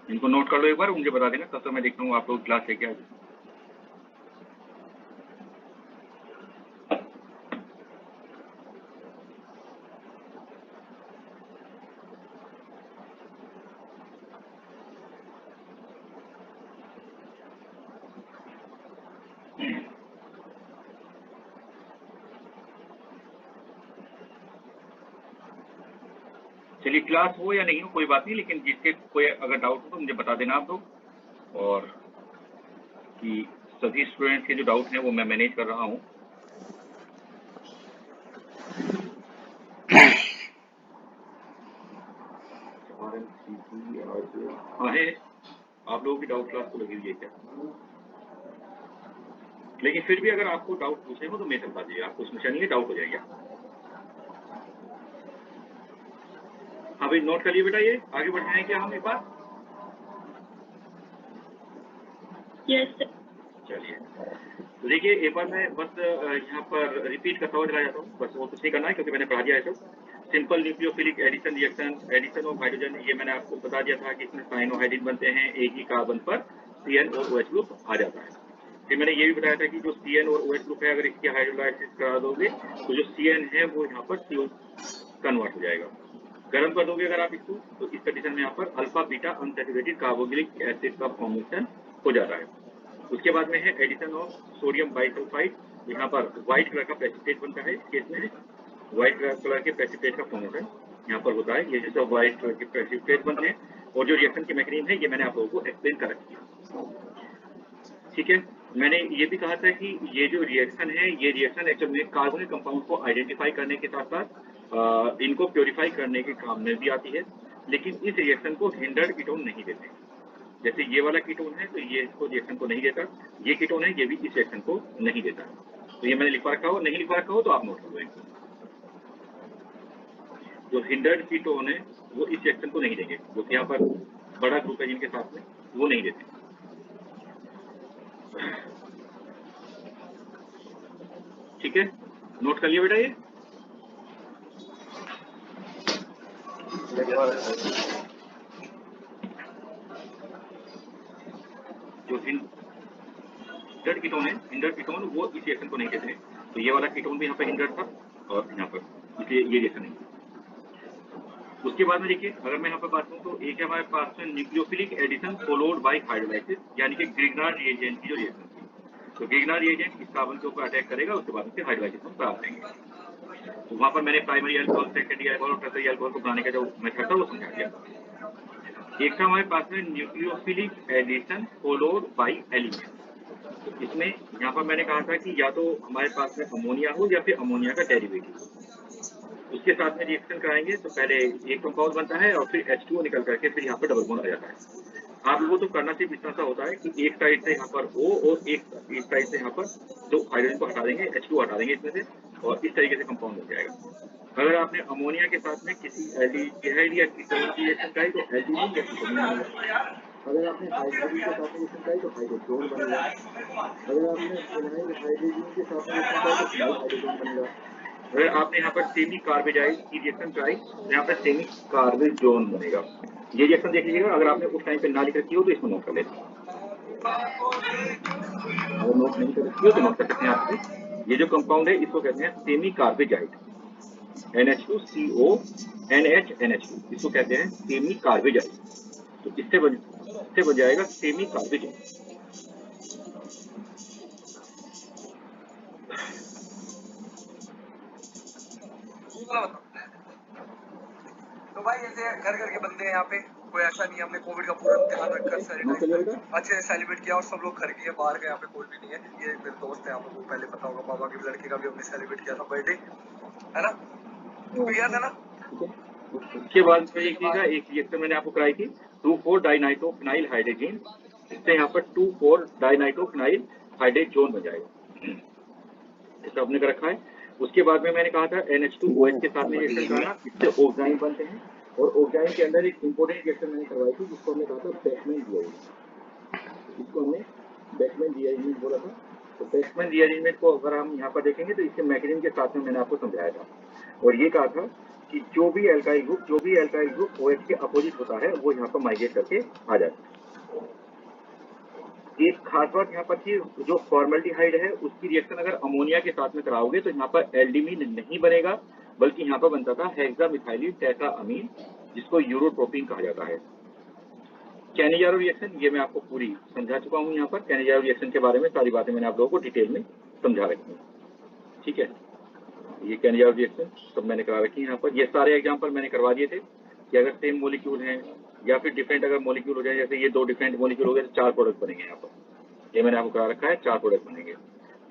इनको नोट कर लो एक बार, मुझे बता देना, तब तक मैं देखता हूँ आप लोग क्लास है क्या। चलिए क्लास हो या नहीं हो कोई बात नहीं, लेकिन जिसके कोई अगर डाउट हो तो मुझे बता देना आप लोग, और कि सभी स्टूडेंट्स के जो डाउट हैं वो मैं मैनेज कर रहा हूँ। हाँ है, आप लोगों की डाउट क्लास तो लगी हुई है क्या? लेकिन फिर भी अगर आपको डाउट पूछे हो तो मेरे से बता दीजिए, आपको उसमें चलिए डाउट हो जाएगा। हाँ भाई नोट कर लिए बेटा, ये आगे बढ़ जाए क्या हम एक बार? Yes sir. चलिए तो देखिए एक बार मैं बस यहाँ पर रिपीट करता हुआ चला जाता हूँ, बस वो कुछ नहीं करना है क्योंकि मैंने पढ़ा दिया है सब। Simple nucleophilic addition reaction, addition of hydrogen, ये मैंने आपको बता दिया था कि इसमें साइनोहाइड्रिन बनते हैं, एक ही कार्बन पर CN और OH ग्रुप आ जाता है। फिर मैंने ये भी बताया था कि जो CN और OH ग्रुप है अगर इसकी हाइड्रोलाइसिस करा दोगे तो जो CN है वो यहाँ पर CO कन्वर्ट हो जाएगा। गर्म कर दोगे अगर आप इसको तो इस कंडीशन में यहाँ पर alpha beta unsaturated carboxylic acid का फॉर्मेशन हो जाता है। उसके बाद में है एडिशन ऑफ सोडियम बाइसल्फाइड, यहाँ पर व्हाइट कलर का प्रेसिपिटेट बनता है। इस केस में व्हाइट कलर के प्रेसिपिटेट का फॉर्मेशन यहाँ पर होता है। ये सब व्हाइट कलर के प्रेसिपिटेट बनते हैं, और जो रिएक्शन की मैकेनिज्म है ये मैंने आप लोगों को एक्सप्लेन कर रखी है। ठीक है, मैंने ये भी कहा था कि ये जो रिएक्शन है ये रिएक्शन एक्चुअल में कार्बोनिक कंपाउंड को आइडेंटिफाई करने के साथ साथ इनको प्योरीफाई करने के काम में भी आती है, लेकिन इस रिएक्शन को हिंडर्ड कीटोन नहीं देते। जैसे ये वाला कीटोन है तो ये इसको रिएक्शन को नहीं देता, ये कीटोन है ये भी इस रिएक्शन को नहीं देता। तो ये मैंने लिखवा रखा हो, नहीं लिखवा रखा हो तो आप नोट कर लो। जो हिंडर्ड कीटोन है वो इस रिएक्शन को नहीं देंगे, जो यहाँ पर बड़ा ग्रुप है जिनके साथ में वो नहीं देते। ठीक है, नोट कर लिया बेटा ये। जो हिंडर्ड कीटोन है, हिंडर्ड कीटोन वो इस रिएक्शन को नहीं कहते हैं। तो ये वाला कीटोन भी यहाँ पर हिंडर्ड था और यहाँ पर, इसलिए ये रिएक्शन नहीं। उसके बाद में देखिए, अगर मैं यहाँ पर बात करूँ तो एक है हमारे पास में nucleophilic addition followed by hydrolysis, यानी कि ग्रिग्नार्ड रिएजेंट की जो रिएक्शन थी। तो ग्रिग्नार्ड रिएजेंट इस कार्बन के ऊपर अटैक करेगा, उसके बाद उससे हाइड्रोलाइसिस हम प्राप्त करेंगे। तो वहाँ पर मैंने प्राइमरी अल्कोहल, सेकेंडरी अल्कोहल और टर्सरी अल्कोहल को बनाने का जो मेथड था वो समझा दिया। एक था हमारे पास में nucleophilic addition followed by element. तो इसमें यहाँ पर मैंने कहा था कि या तो हमारे पास में अमोनिया हो या फिर अमोनिया का डेरिवेटिव हो, उसके साथ में रिएक्शन कराएंगे तो पहले एक कंपाउंड बनता है और फिर H2O निकल करके फिर यहाँ पर डबल बॉन्ड आ जाता है। आप लोगों को तो करना सिर्फ इतना सा होता है कि एक साइड से यहाँ पर O और एक साइड से यहाँ पर जो हाइड्रोजन को हटा देंगे, H2O हटा देंगे इसमें से, और इस तरीके से कंपाउंड हो जाएगा। अगर आपने अमोनिया के साथ में किसी एल्डिहाइड या कीटोन की रिएक्शन कराई तो एल्डिहाइड या कीटोन बनेगा। अगर आपने हाइड्रोजन के साथ में रिएक्शन कराई तो हाइड्रोजन बनेगा। अगर आपने फिनाइल हाइड्रोजन के साथ में रिएक्शन कराई तो फिनाइल हाइड्रोजन बनेगा। अगर आपने यहाँ पर सेमी कार्बेजाइड की रिएक्शन कराई तो यहाँ पर सेमी कार्बेजोन बनेगा। ये रिएक्शन देख लीजिएगा, अगर आपने उस टाइम पे ना लिख रखी हो तो इसको नोट कर लेना। अगर नोट नहीं कर रखी हो तो नोट कर सकते हैं आप। ये जो कंपाउंड है इसको कहते हैं सेमी कार्बेजाइड, NH2CO NH2, इसको कहते हैं सेमी कार्बेजाइड। तो इससे बन जाएगा सेमी कार्बेजोन। तो भाई ऐसे घर घर के बंदे हैं यहाँ पे, कोई ऐसा नहीं है, हमने कोविड का पूरा ध्यान रखा, सैनिटाइज अच्छे से सेलिब्रेट किया और सब लोग घर के बाहर के यहाँ पे कोई भी नहीं है। ये मेरे दोस्त है, आप लोगों को पहले पता होगा, बाबा की लड़की का भी हमने सेलिब्रेट किया था बर्थडे, है ना, तो किया था ना। उसके बाद देखिएगा एक रिएक्शन मैंने आपको कराई थी 2,4-डाइनाइट्रोफिनाइल हाइड्रोजन, इससे यहाँ पर 2,4-डाइनाइट्रोफिनाइल हाइड्रोजोन बन जाएगा, इसका आपने कर रखा है। उसके बाद में मैंने कहा था NH2OH के साथ में रिएक्शन करना, इससे ऑक्साइन बनते हैं, और ऑक्साइन के अंदर एक इंपॉर्टेंट रिएक्शन मैंने करवाई थी जिसको हमने कहा था बेकमैन रीअरेंजमेंट, इसको हमने बेकमैन रीअरेंजमेंट बोला था। तो बेकमैन रीअरेंजमेंट को अगर हम यहाँ पर देखेंगे तो इसके मैकेनिज्म के साथ में मैंने आपको समझाया था, और ये कहा था कि जो भी एल्काइल ग्रुप OH के अपोजिट होता है वो यहाँ पर माइग्रेट करके आ जाता है। एक खास बात यहाँ पर कि जो फॉर्मल्डिहाइड है उसकी रिएक्शन अगर अमोनिया के साथ में कराओगे तो यहाँ पर एल्डिमीन नहीं बनेगा, बल्कि यहाँ पर बनता था हेक्सामिथाइलिन टेट्राअमीन, जिसको यूरोट्रोपिन कहा जाता है। कैनिजारो रिएक्शन ये मैं आपको पूरी समझा चुका हूँ। यहाँ पर कैनिजारो रिएक्शन के बारे में सारी बातें मैंने आप लोगों को डिटेल में समझा रखी हूँ, ठीक है। ये कैनिजारो रिएक्शन सब मैंने करा रखी है यहाँ पर। ये सारे एग्जाम्पल मैंने करवा दिए थे कि अगर सेम मोलिक्यूल हैं या फिर डिफरेंट अगर मोलिक्यूल हो जाए, जैसे ये 2 डिफरेंट मोलिक्यूल हो गए तो 4 प्रोडक्ट बनेंगे यहाँ पर, ये मैंने आपको करा रखा है 4 प्रोडक्ट बनेंगे।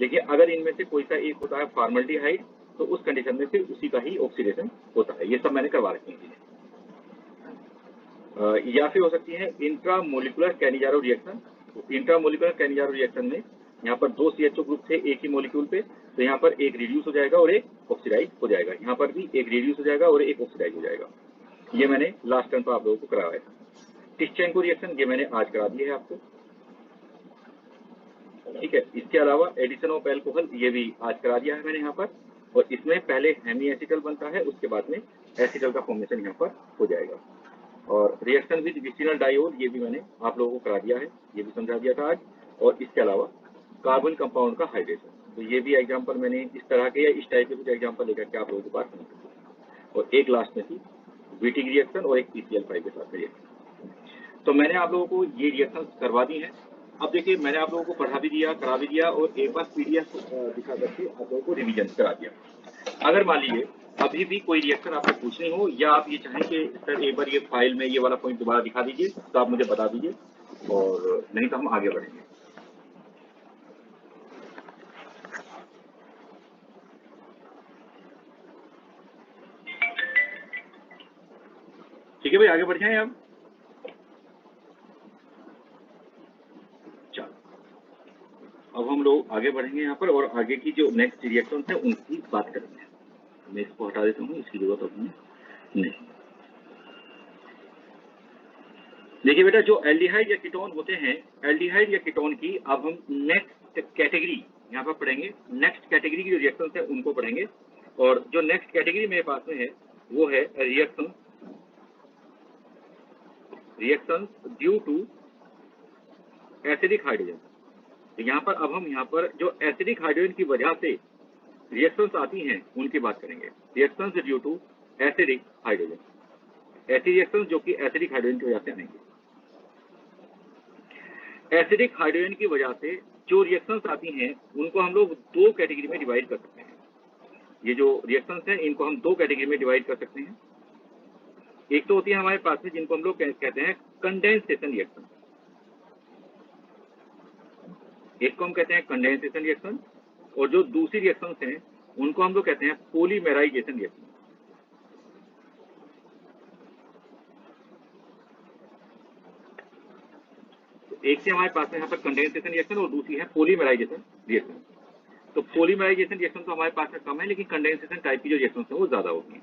देखिए अगर इनमें से कोई सा एक होता है फॉर्मल्डिहाइड तो उस कंडीशन में फिर उसी का ही ऑक्सीडेशन होता है, ये सब मैंने करवा रखी है। या फिर हो सकती है intramolecular Cannizzaro reaction. Intramolecular Cannizzaro reaction में यहाँ पर 2 CHO ग्रुप थे एक ही मोलिक्यूल पे, तो यहाँ पर एक रिड्यूस हो जाएगा और एक ऑक्सीडाइज हो जाएगा, यहाँ पर भी एक रिड्यूस हो जाएगा और एक ऑक्सीडाइज हो जाएगा। ये मैंने लास्ट टाइम पर आप लोगों को कराया है। टिश्चेंको रिएक्शन ये मैंने आज करा दिया है आपको, ठीक है। इसके अलावा एडिशन ऑफ एल्कोहल ये भी आज करा दिया है मैंने यहाँ पर, और इसमें पहले हेमी एसिटल बनता है, उसके बाद में एसिटल का फॉर्मेशन यहाँ पर हो जाएगा। और रिएक्शन विद विसिनल डायोल ये भी मैंने आप लोगों को करा दिया है, ये भी समझा दिया था आज। और इसके अलावा कार्बन कंपाउंड का हाइड्रेशन, तो ये भी एग्जाम्पल मैंने इस तरह के या इस टाइप के कुछ एग्जाम्पल लेकर के आप लोगों के पास समझ। और एक लास्ट में थी वीटिक रिएक्शन और एक PCl5 के साथ रिएक्शन। तो मैंने आप लोगों को ये रिएक्शन करवा दी है। अब देखिए मैंने आप लोगों को पढ़ा भी दिया, करा भी दिया, और एक बार PDF दिखा करके आप लोगों को रिवीजन करा दिया। अगर मान लीजिए अभी भी कोई रिएक्शन आपको पूछनी हो या आप ये चाहें कि सर एक बार ये फाइल में ये वाला पॉइंट दोबारा दिखा दीजिए, तो आप मुझे बता दीजिए, और नहीं तो हम आगे बढ़ेंगे। ठीक है भाई, आगे बढ़ जाएं आप। चलो अब हम लोग आगे बढ़ेंगे यहाँ पर, और आगे की जो नेक्स्ट रिएक्शन है उनकी बात करेंगे। मैं इसको हटा देता हूँ, इसकी जरूरत अभी नहीं। देखिए बेटा, जो एल्डिहाइड या कीटोन होते हैं, एल्डिहाइड या कीटोन की अब हम नेक्स्ट कैटेगरी यहाँ पर पढ़ेंगे। नेक्स्ट कैटेगरी की जो रिएक्शन है उनको पढ़ेंगे, और जो नेक्स्ट कैटेगरी मेरे पास में है वो है reaction due to acidic hydrogen. तो यहाँ पर अब हम यहाँ पर जो एसिडिक हाइड्रोजन की वजह से रिएक्शंस आती हैं उनकी बात करेंगे। Reactions due to acidic hydrogen, ऐसी रिएक्शंस जो कि एसिडिक हाइड्रोजन की वजह से आएंगे। एसिडिक हाइड्रोजन की वजह से जो रिएक्शंस आती हैं उनको हम लोग दो कैटेगरी में डिवाइड कर सकते हैं। ये जो रिएक्शंस हैं इनको हम दो कैटेगरी में डिवाइड कर सकते हैं। एक तो होती है हमारे पास में जिनको हम लोग कहते हैं कंडेंसेशन रिएक्शन, एक को हम कहते हैं कंडेंसेशन रिएक्शन, और जो दूसरी रिएक्शंस हैं उनको हम लोग कहते हैं पॉलीमेराइजेशन रिएक्शन। तो एक से हमारे पास में यहाँ पर कंडेंसेशन रिएक्शन और दूसरी है पॉलीमेराइजेशन रिएक्शन। तो पॉलीमेराइजेशन रिएक्शन तो हमारे पास में कम है, लेकिन कंडेंसेशन टाइप की जो रिएक्शंस हैं वो ज्यादा होती हैं।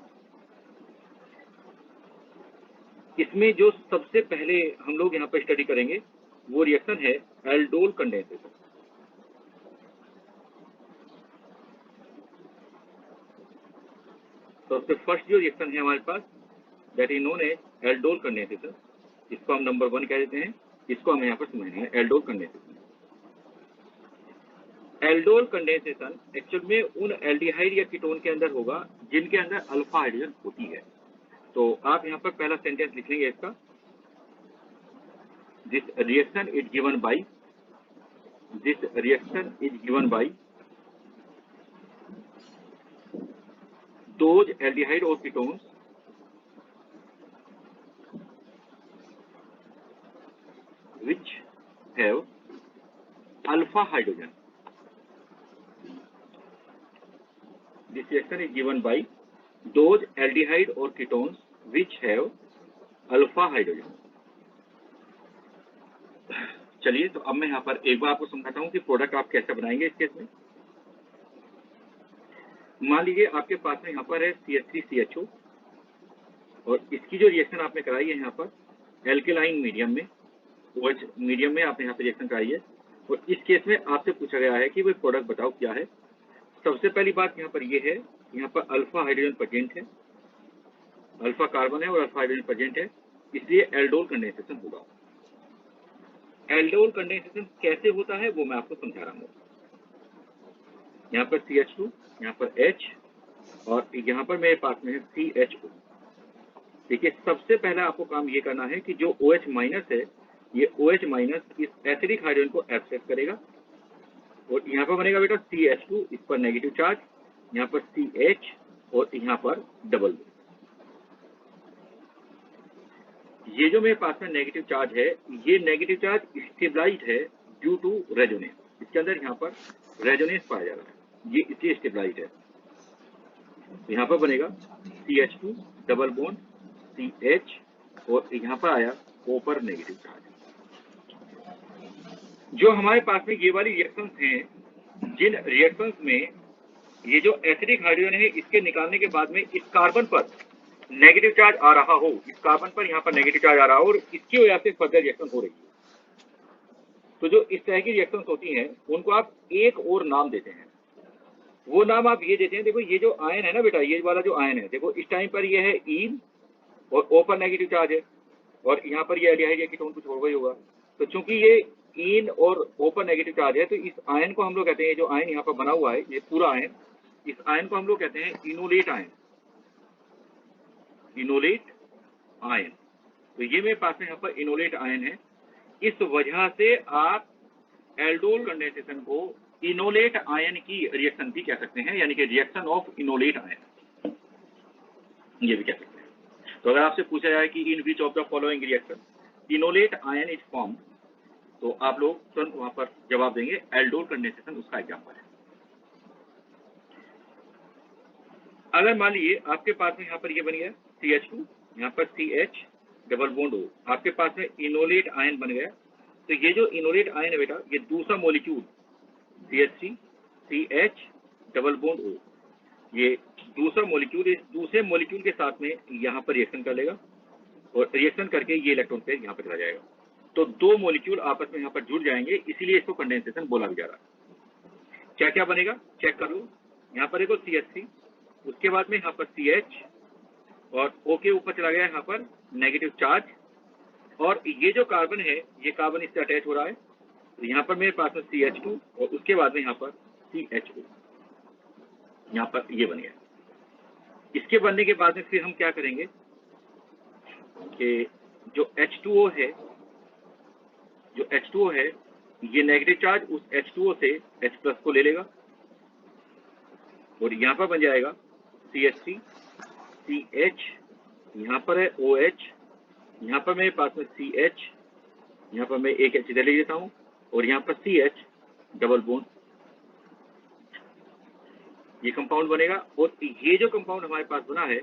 इसमें जो सबसे पहले हम लोग यहाँ पर स्टडी करेंगे वो रिएक्शन है एल्डोल कंडेंसेशन। तो सबसे फर्स्ट जो रिएक्शन है हमारे पास that is known as aldol condensation, इसको हम नंबर 1 कह देते हैं। इसको हमें यहाँ पर समझना है aldol condensation. Aldol condensation actual में उन एल्डिहाइड या कीटोन के अंदर होगा जिनके अंदर अल्फा हाइड्रोजन होती है। तो आप यहाँ पर पहला सेंटेंस लिखेंगे इसका, this reaction is given by, this reaction is given by those aldehyde or ketones which have alpha hydrogen. This reaction is given by those aldehyde or ketones which have alpha hydrogen. चलिए, तो अब मैं यहाँ पर एक बार आपको समझाता हूँ कि प्रोडक्ट आप कैसे बनाएंगे इस केस में। मान लीजिए आपके पास में यहाँ पर है CH3CHO और इसकी जो रिएक्शन आपने कराई है यहाँ पर एल्केलाइन मीडियम में, OH मीडियम में आपने यहाँ पर रिएक्शन कराई है, और इस केस में आपसे पूछा गया है कि वो प्रोडक्ट बताओ क्या है। सबसे पहली बात यहाँ पर ये है, यहाँ पर अल्फा हाइड्रोजन प्रेजेंट है, अल्फा कार्बन है और अल्फा हाइड्रोजन प्रेजेंट है, इसलिए एल्डोल कंडेंसेशन होगा। एल्डोल कंडेंसेशन कैसे होता है वो मैं आपको समझा रहा हूँ। यहाँ पर CH2, यहाँ पर H और यहाँ पर मेरे पास में है CHO। देखिए, सबसे पहला आपको काम ये करना है कि जो OH माइनस है, ये OH माइनस इस एसिडिक हाइड्रोजन को एब्सेप्ट करेगा और यहाँ पर बनेगा बेटा CH2, इस पर नेगेटिव चार्ज, यहाँ पर CH और यहाँ पर डबल। ये जो मेरे पास में नेगेटिव चार्ज है, ये नेगेटिव चार्ज स्टेबलाइज्ड है ड्यू टू रेजोनेंस। इसके अंदर यहाँ पर रेजोनेंस पाया जा रहा है, ये इसलिए स्टेबलाइज्ड है। यहाँ पर बनेगा CH2 डबल बॉन्ड CH और यहाँ पर आया O पर नेगेटिव चार्ज। जो हमारे पास में ये वाली रिएक्शंस हैं, जिन रिएक्शंस में ये जो एसिडिक हाइड्रोजन है इसके निकालने के बाद में इस कार्बन पर नेगेटिव चार्ज आ रहा हो, इस कार्बन पर यहाँ पर नेगेटिव चार्ज आ रहा हो और इसकी वजह से फर्दर रिएक्शन हो रही है, तो जो इस तरह की रिएक्शंस होती हैं उनको आप एक और नाम देते हैं। वो नाम आप ये देते हैं, देखो ये जो आयन है ना बेटा, ये वाला जो आयन है, देखो इस टाइम पर ये है ईन और O पर नेगेटिव चार्ज है और यहाँ पर ये एल्डिहाइड या कीटोन कुछ होगा ही होगा। तो चूंकि ये ईन और O पर नेगेटिव चार्ज है, तो इस आयन को हम लोग कहते हैं, जो आयन यहाँ पर बना हुआ है ये पूरा आयन, इस आयन को हम लोग कहते हैं इनोलेट आयन, इनोलेट आयन। तो ये मेरे पास में यहाँ पर इनोलेट आयन है। इस वजह से आप एल्डोल कंडेंसेशन को इनोलेट आयन की रिएक्शन भी कह सकते हैं, यानी कि रिएक्शन ऑफ इनोलेट आयन, ये भी कह सकते हैं। तो अगर आपसे पूछा जाए कि in which of the following reaction enolate ion is form, तो आप लोग तुरंत वहां पर जवाब देंगे एल्डोल कंडेंसेशन उसका एग्जाम्पल है। अगर मान लीजिए आपके पास में यहाँ पर ये बन गया CH2, यहाँ पर CH डबल बॉन्ड O, आपके पास में इनोलेट आयन बन गया। तो ये जो इनोलेट आयन है बेटा, ये दूसरा molecule CH3 CH double bond O, ये दूसरा मॉलिक्यूल इस दूसरे मॉलिक्यूल के साथ में यहाँ पर रिएक्शन कर लेगा और रिएक्शन करके ये इलेक्ट्रॉन पेयर यहाँ पर चला जाएगा। तो दो मॉलिक्यूल आपस में यहाँ पर जुड़ जाएंगे, इसीलिए इसको कंडेंसेशन बोला भी जा रहा है। क्या क्या बनेगा चेक कर लो। यहाँ पर देखो CH3, उसके बाद में यहाँ पर CH और O के ऊपर चला गया यहाँ पर नेगेटिव चार्ज, और ये जो कार्बन है ये कार्बन इससे अटैच हो रहा है तो यहाँ पर मेरे पास में CH2 और उसके बाद में यहाँ पर CHO, यहाँ पर ये बन गया। इसके बनने के बाद में फिर हम क्या करेंगे कि जो H2O है, जो H2O है, ये नेगेटिव चार्ज उस H2O से H+ को ले लेगा और यहाँ पर बन जाएगा CH3 CH, यहाँ पर है OH, यहाँ पर मेरे पास में CH, यहाँ पर मैं एक H इधर ले लेता हूँ और यहाँ पर CH डबल बॉन्ड, ये कंपाउंड बनेगा। और ये जो कंपाउंड हमारे पास बना है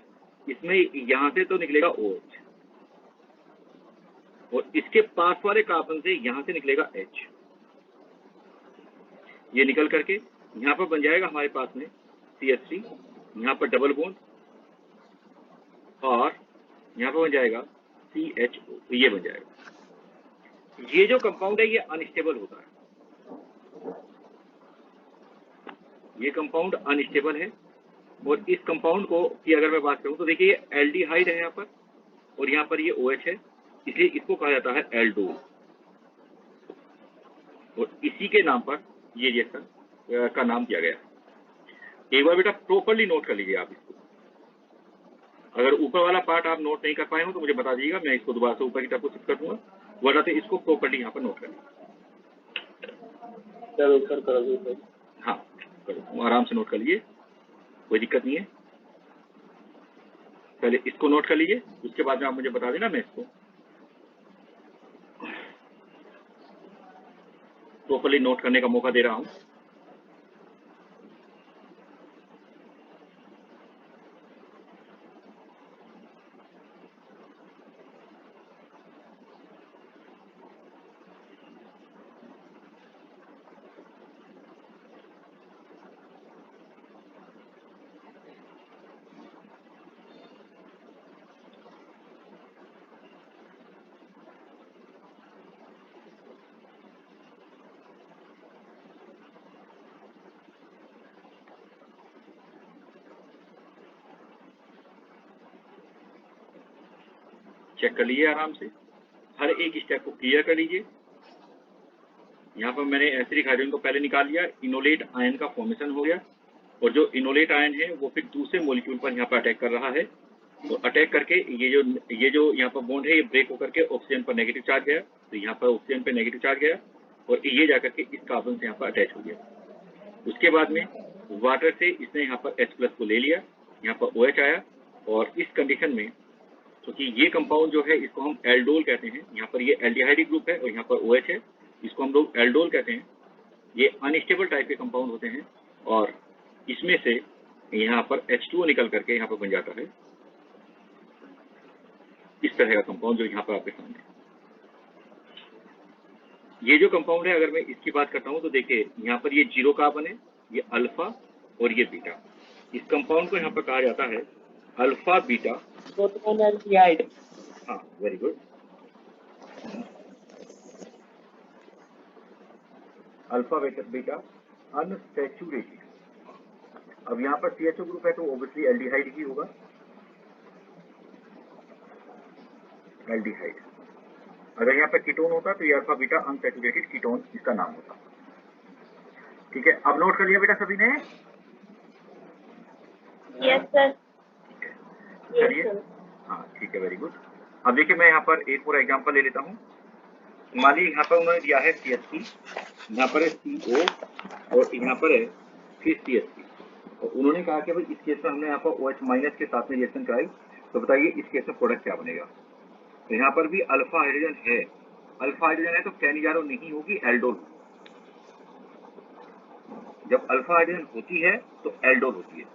इसमें यहाँ से तो निकलेगा OH और इसके पास वाले कार्बन से यहाँ से निकलेगा H, ये निकल करके यहाँ पर बन जाएगा हमारे पास में CH3, यहाँ पर डबल बॉन्ड और यहाँ पर बन जाएगा CHO, ये बन जाएगा। ये जो कंपाउंड है ये अनस्टेबल होता है, ये कंपाउंड अनस्टेबल है। और इस कंपाउंड को की अगर मैं बात करूं तो देखिए ये एल्डिहाइड है यहाँ पर और यहाँ पर ये OH है, इसलिए इसको कहा जाता है एल्डोल और इसी के नाम पर ये रिएक्शन का नाम दिया गया। एक बार बेटा प्रॉपर्ली नोट कर लीजिए आप इसको। अगर ऊपर वाला पार्ट आप नोट नहीं कर पाए हो तो मुझे बता दीजिएगा, मैं इसको दोबारा से ऊपर की तरफ को शिफ्ट कर दूंगा, वरना तो इसको प्रॉपर्ली यहाँ पर नोट कर लीजिए। हाँ करो, आराम से नोट कर लीजिए, कोई दिक्कत नहीं है। पहले इसको नोट कर लीजिए, उसके बाद में आप मुझे बता देना, मैं इसको प्रॉपर्ली नोट करने का मौका दे रहा हूँ। चेक कर लीजिए आराम से, हर एक स्टेप को क्लियर कर लीजिए। यहाँ पर मैंने एसिडिक हाइड्रोजन को पहले निकाल लिया, इनोलेट आयन का फॉर्मेशन हो गया और जो इनोलेट आयन है वो फिर दूसरे मॉलिक्यूल पर यहाँ पर अटैक कर रहा है। तो अटैक करके ये जो यहाँ पर बॉन्ड है ये ब्रेक होकर के ऑक्सीजन पर नेगेटिव चार्ज गया, तो यहाँ पर ऑक्सीजन पर नेगेटिव चार्ज गया और ये जाकर के इस कार्बन से यहाँ पर अटैच हो गया। उसके बाद में वाटर से इसने यहाँ पर H+ को ले लिया, यहाँ पर OH आया और इस कंडीशन में क्योंकि ये कंपाउंड जो है इसको हम एल्डोल कहते हैं, यहाँ पर ये एल्डिहाइड ग्रुप है और यहाँ पर OH है, इसको हम लोग एल्डोल कहते हैं। ये अनस्टेबल टाइप के कंपाउंड होते हैं और इसमें से यहाँ पर H2O निकल करके यहाँ पर बन जाता है इस तरह का कंपाउंड जो यहाँ पर आपके सामने है। ये जो कंपाउंड है अगर मैं इसकी बात करता हूँ तो देखिए यहाँ पर ये 0 कार्बन है, ये अल्फा और ये बीटा। इस कंपाउंड को यहाँ पर कहा जाता है अल्फा बीटा। हाँ very good, alpha beta unsaturated. अब यहाँ पर CHO ग्रुप है तो ऑब्वियसली एल्डिहाइड ही होगा, एल्डिहाइड। अगर यहाँ पर कीटोन होता तो ये अल्फा बीटा अनसैचुरेटेड कीटोन इसका नाम होता। ठीक है, अब नोट कर लिया बेटा सभी ने? Yes sir. चलिए हाँ ठीक है, वेरी गुड। अब देखिए मैं यहाँ पर एक पूरा एग्जांपल ले लेता हूँ। मान लीजिए यहाँ पर उन्होंने दिया है CH3, यहाँ पर है CO और यहाँ पर है फिर CH3 और उन्होंने कहा कि भाई इस केस में हमने यहाँ पर OH- के साथ में रिएक्शन कराई, तो बताइए इस केस में प्रोडक्ट क्या बनेगा। तो यहाँ पर भी अल्फा हाइड्रोजन है, अल्फा हाइड्रोजन है तो कैनिजारो नहीं होगी, एल्डोल। जब अल्फा हाइड्रोजन होती है तो एल्डोल होती है।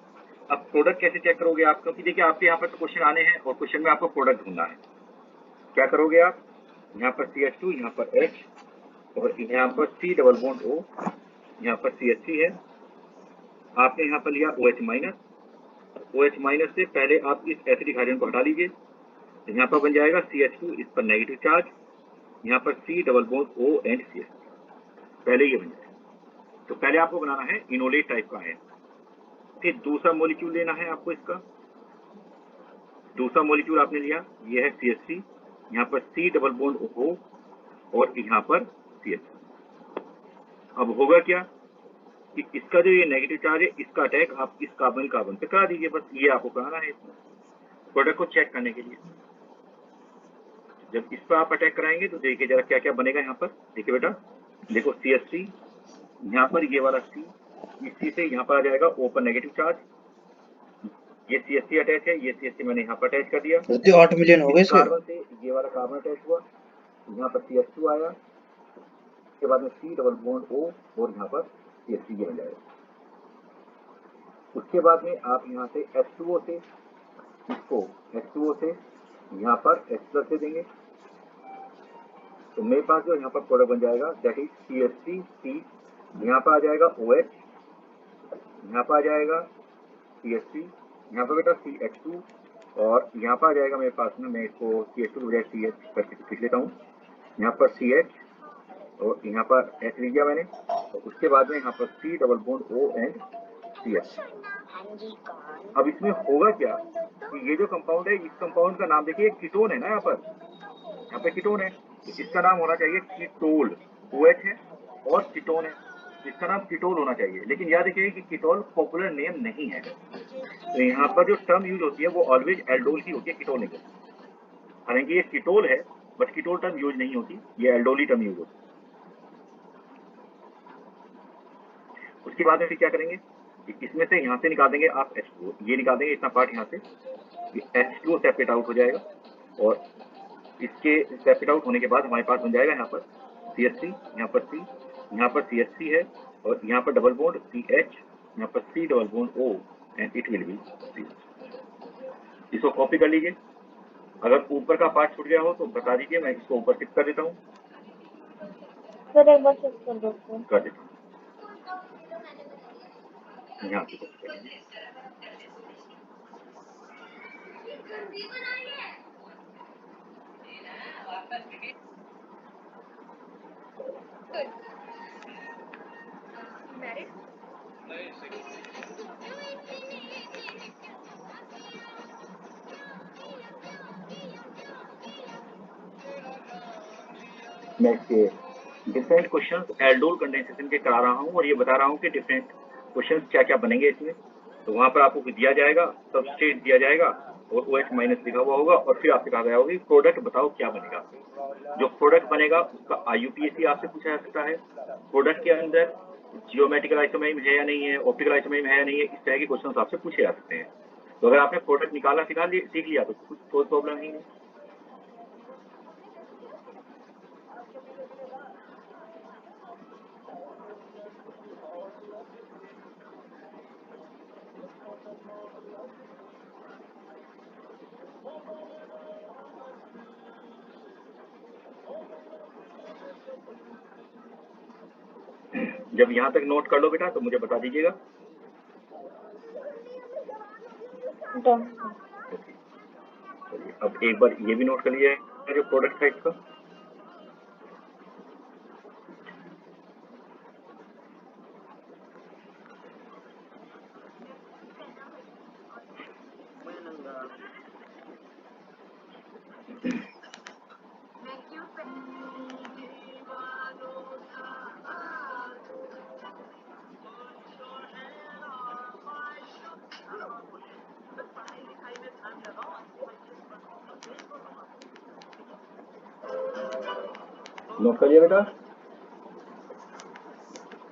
अब प्रोडक्ट कैसे चेक करोगे आप, क्योंकि देखिए आपके यहाँ पर तो क्वेश्चन आने हैं और क्वेश्चन में आपको प्रोडक्ट ढूंढना है। क्या करोगे आप, यहाँ पर CH2, यहाँ पर H और यहाँ पर C डबल बॉन्ड O, यहाँ पर CH3 है, आपने यहाँ पर लिया OH-, OH- से पहले आप इस एसिडिक हाइड्रोजन को हटा लीजिए, यहाँ पर बन जाएगा CH2, इस पर नेगेटिव चार्ज, यहाँ पर C double bond O and CH, पहले ये बन जाएगा। तो पहले आपको बनाना है इनोलेट टाइप का है, फिर दूसरा मॉलिक्यूल लेना है आपको। इसका दूसरा मॉलिक्यूल आपने लिया, ये है CH3, यहाँ पर C डबल बॉन्ड O और यहाँ पर CH। अब होगा क्या कि इसका जो ये नेगेटिव चार्ज है इसका अटैक आप इस कार्बन कार्बन पे करा दीजिए, बस ये आपको कराना है इसमें प्रोडक्ट को चेक करने के लिए। जब इस पर आप अटैक कराएंगे तो देखिए जरा क्या क्या बनेगा यहाँ पर। देखिए बेटा, देखो CH3, यहाँ पर ये वाला C, इस C से यहाँ पर आ जाएगा O पर नेगेटिव चार्ज, ये CH3 अटैच है, ये CH3 मैंने यहाँ पर अटैच कर दिया। 8 मिलियन हो गए इस सर। कार्बन से ये वाला कार्बन अटैच हुआ, यहाँ पर CH2 आया, उसके बाद में C डबल बॉन्ड O और यहाँ पर CH3 ये बन जाएगा। उसके बाद में आप यहाँ से H2O से इसको H2O से यहाँ पर H प्लस दे देंगे, तो मेरे पास जो यहाँ पर प्रोडक्ट बन जाएगा दैट इज CH3C, यहाँ पर आ जाएगा OH, यहाँ पर आ जाएगा CH3, यहाँ पर बेटा CH2 और यहाँ पर आ जाएगा मेरे पास में, मैं इसको CH2 की बजाय CH करके लिख लेता हूँ, यहाँ पर CH और यहाँ पर H लिख दिया मैंने, और उसके बाद में यहाँ पर C double bond O and CH। अब इसमें होगा क्या कि ये जो कंपाउंड है, इस कंपाउंड का नाम देखिए कीटोन है ना, यहाँ पे कीटोन है, तो इसका नाम होना चाहिए कीटोल। OH है और कीटोन है, इसका नाम कीटोल होना चाहिए। लेकिन याद रखिए कि कीटोल पॉपुलर नेम नहीं है, तो यहाँ पर जो टर्म यूज होती है वो ऑलवेज एल्डोल की होती है, कीटोल नहीं होती। हालांकि ये कीटोल है बट कीटोल टर्म यूज नहीं होती, ये एल्डोल ही टर्म यूज होती है। उसके बाद में फिर क्या करेंगे, इसमें से यहाँ से निकाल देंगे आप H2O, ये निकाल देंगे इतना पार्ट यहाँ से, H2O सेपरेट आउट हो जाएगा, और इसके सेपरेट आउट होने के बाद हमारे पास बन जाएगा यहाँ पर CH3, यहाँ पर C, यहाँ पर CH3 है और यहाँ पर डबल बॉन्ड CH, यहाँ पर C double bond O and it will be C। इसको कॉपी कर लीजिए, अगर ऊपर का पार्ट छूट गया हो तो बता दीजिए, मैं इसको ऊपर शिफ्ट कर देता हूँ। सर एक बार चेक कर दो कर देता हूँ, यहाँ से कॉपी कर लीजिए। मैं इसके डिफरेंट क्वेश्चंस एल्डोल कंडेंसेशन के करा रहा हूँ और ये बता रहा हूँ कि डिफरेंट क्वेश्चंस क्या क्या बनेंगे इसमें। तो वहाँ पर आपको दिया जाएगा, सबस्ट्रेट दिया जाएगा और OH माइनस लिखा हुआ होगा, और फिर आपसे कहा गया होगा कि प्रोडक्ट बताओ क्या बनेगा। जो प्रोडक्ट बनेगा उसका IUPAC आपसे पूछा जा सकता है, प्रोडक्ट के अंदर जियोमेट्रिकल आइसोमेरिज्म है या नहीं है, ऑप्टिकल आइसोमेरिज्म है या नहीं है, इस तरह के क्वेश्चन आपसे पूछे जा सकते हैं। तो अगर आपने प्रोडक्ट निकालना सीख लिया तो कुछ कोई प्रॉब्लम नहीं है। जब यहाँ तक नोट कर लो बेटा तो मुझे बता दीजिएगा। डन। चलिए अब एक बार ये भी नोट कर लीजिए जो प्रोडक्ट है इसका। नोट करिए बेटा।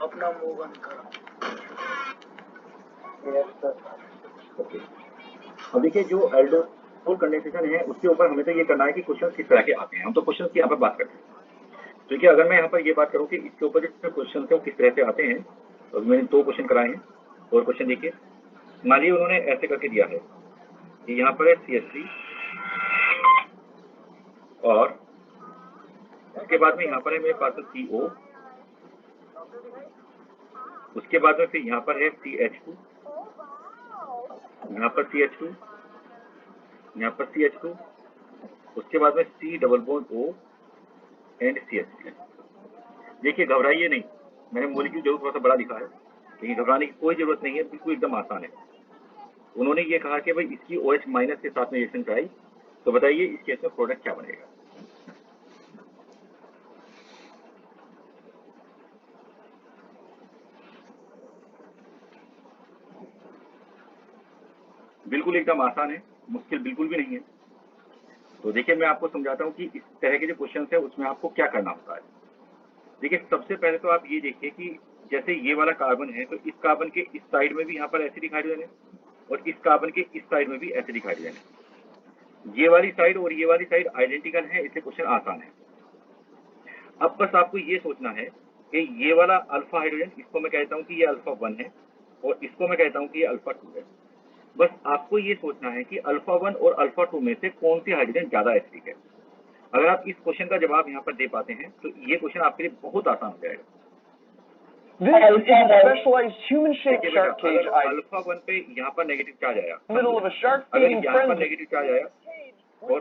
अपना मुंह बंद करो। ओके, अब देखिए जो एल्डोल कंडेंसेशन है उसके ऊपर हमें तो ये करना है कि क्वेश्चन किस तरह के आते हैं। हम तो क्वेश्चन की यहाँ पर बात करते हैं। तो अगर मैं यहाँ पर ये बात करूँ कि इसके ऊपर जो क्वेश्चन है वो किस तरह से आते हैं, तो मैंने 2 क्वेश्चन कराए हैं। और क्वेश्चन देखिए, मान लीजिए उन्होंने ऐसे करके दिया है कि यहाँ पर है CH3 और उसके बाद में यहाँ पर है मेरे पास CO, उसके बाद में फिर यहाँ पर है CH2, यहाँ पर CH2, यहाँ पर CH2, उसके बाद में C double bond O and CH3। देखिए घबराइए नहीं, मैंने मॉलिक्यूल जरूर थोड़ा सा बड़ा लिखा है, लेकिन घबराने की कोई जरूरत नहीं है, बिल्कुल एकदम आसान है। उन्होंने ये कहा कि भाई इसकी OH माइनस के साथ में रिएक्शन कराई, तो बताइए इस केस में प्रोडक्ट क्या बनेगा। बिल्कुल एकदम आसान है, मुश्किल बिल्कुल भी नहीं है। तो देखिए मैं आपको समझाता हूँ कि इस तरह के जो क्वेश्चन है उसमें आपको क्या करना होता है। देखिए सबसे पहले तो आप ये देखिए कि जैसे ये वाला कार्बन है तो इस कार्बन के इस साइड में भी यहाँ पर एसिडिक हाइड्रोजन है और इस कार्बन के इस साइड में भी एसिडिक हाइड्रोजन है। ये वाली साइड और ये वाली साइड आइडेंटिकल है, इसलिए क्वेश्चन आसान है। अब बस आपको ये सोचना है कि ये वाला अल्फा हाइड्रोजन, इसको मैं कहता हूँ कि ये अल्फा 1 है और इसको मैं कहता हूँ कि ये अल्फा 2 है। बस आपको ये सोचना है कि अल्फा 1 और अल्फा 2 में से कौन सी हाइड्रोजन ज्यादा एसिडिक है। अगर आप इस क्वेश्चन का जवाब यहाँ पर दे पाते हैं तो ये क्वेश्चन आपके लिए बहुत आसान हो जाएगा। This is a specialized human-shaped shark cage alpha 1 पे यहाँ पर नेगेटिव चार्ज आया, middle of a shark अगर feeding यहाँ पर frenzy. नेगेटिव चार्ज आया और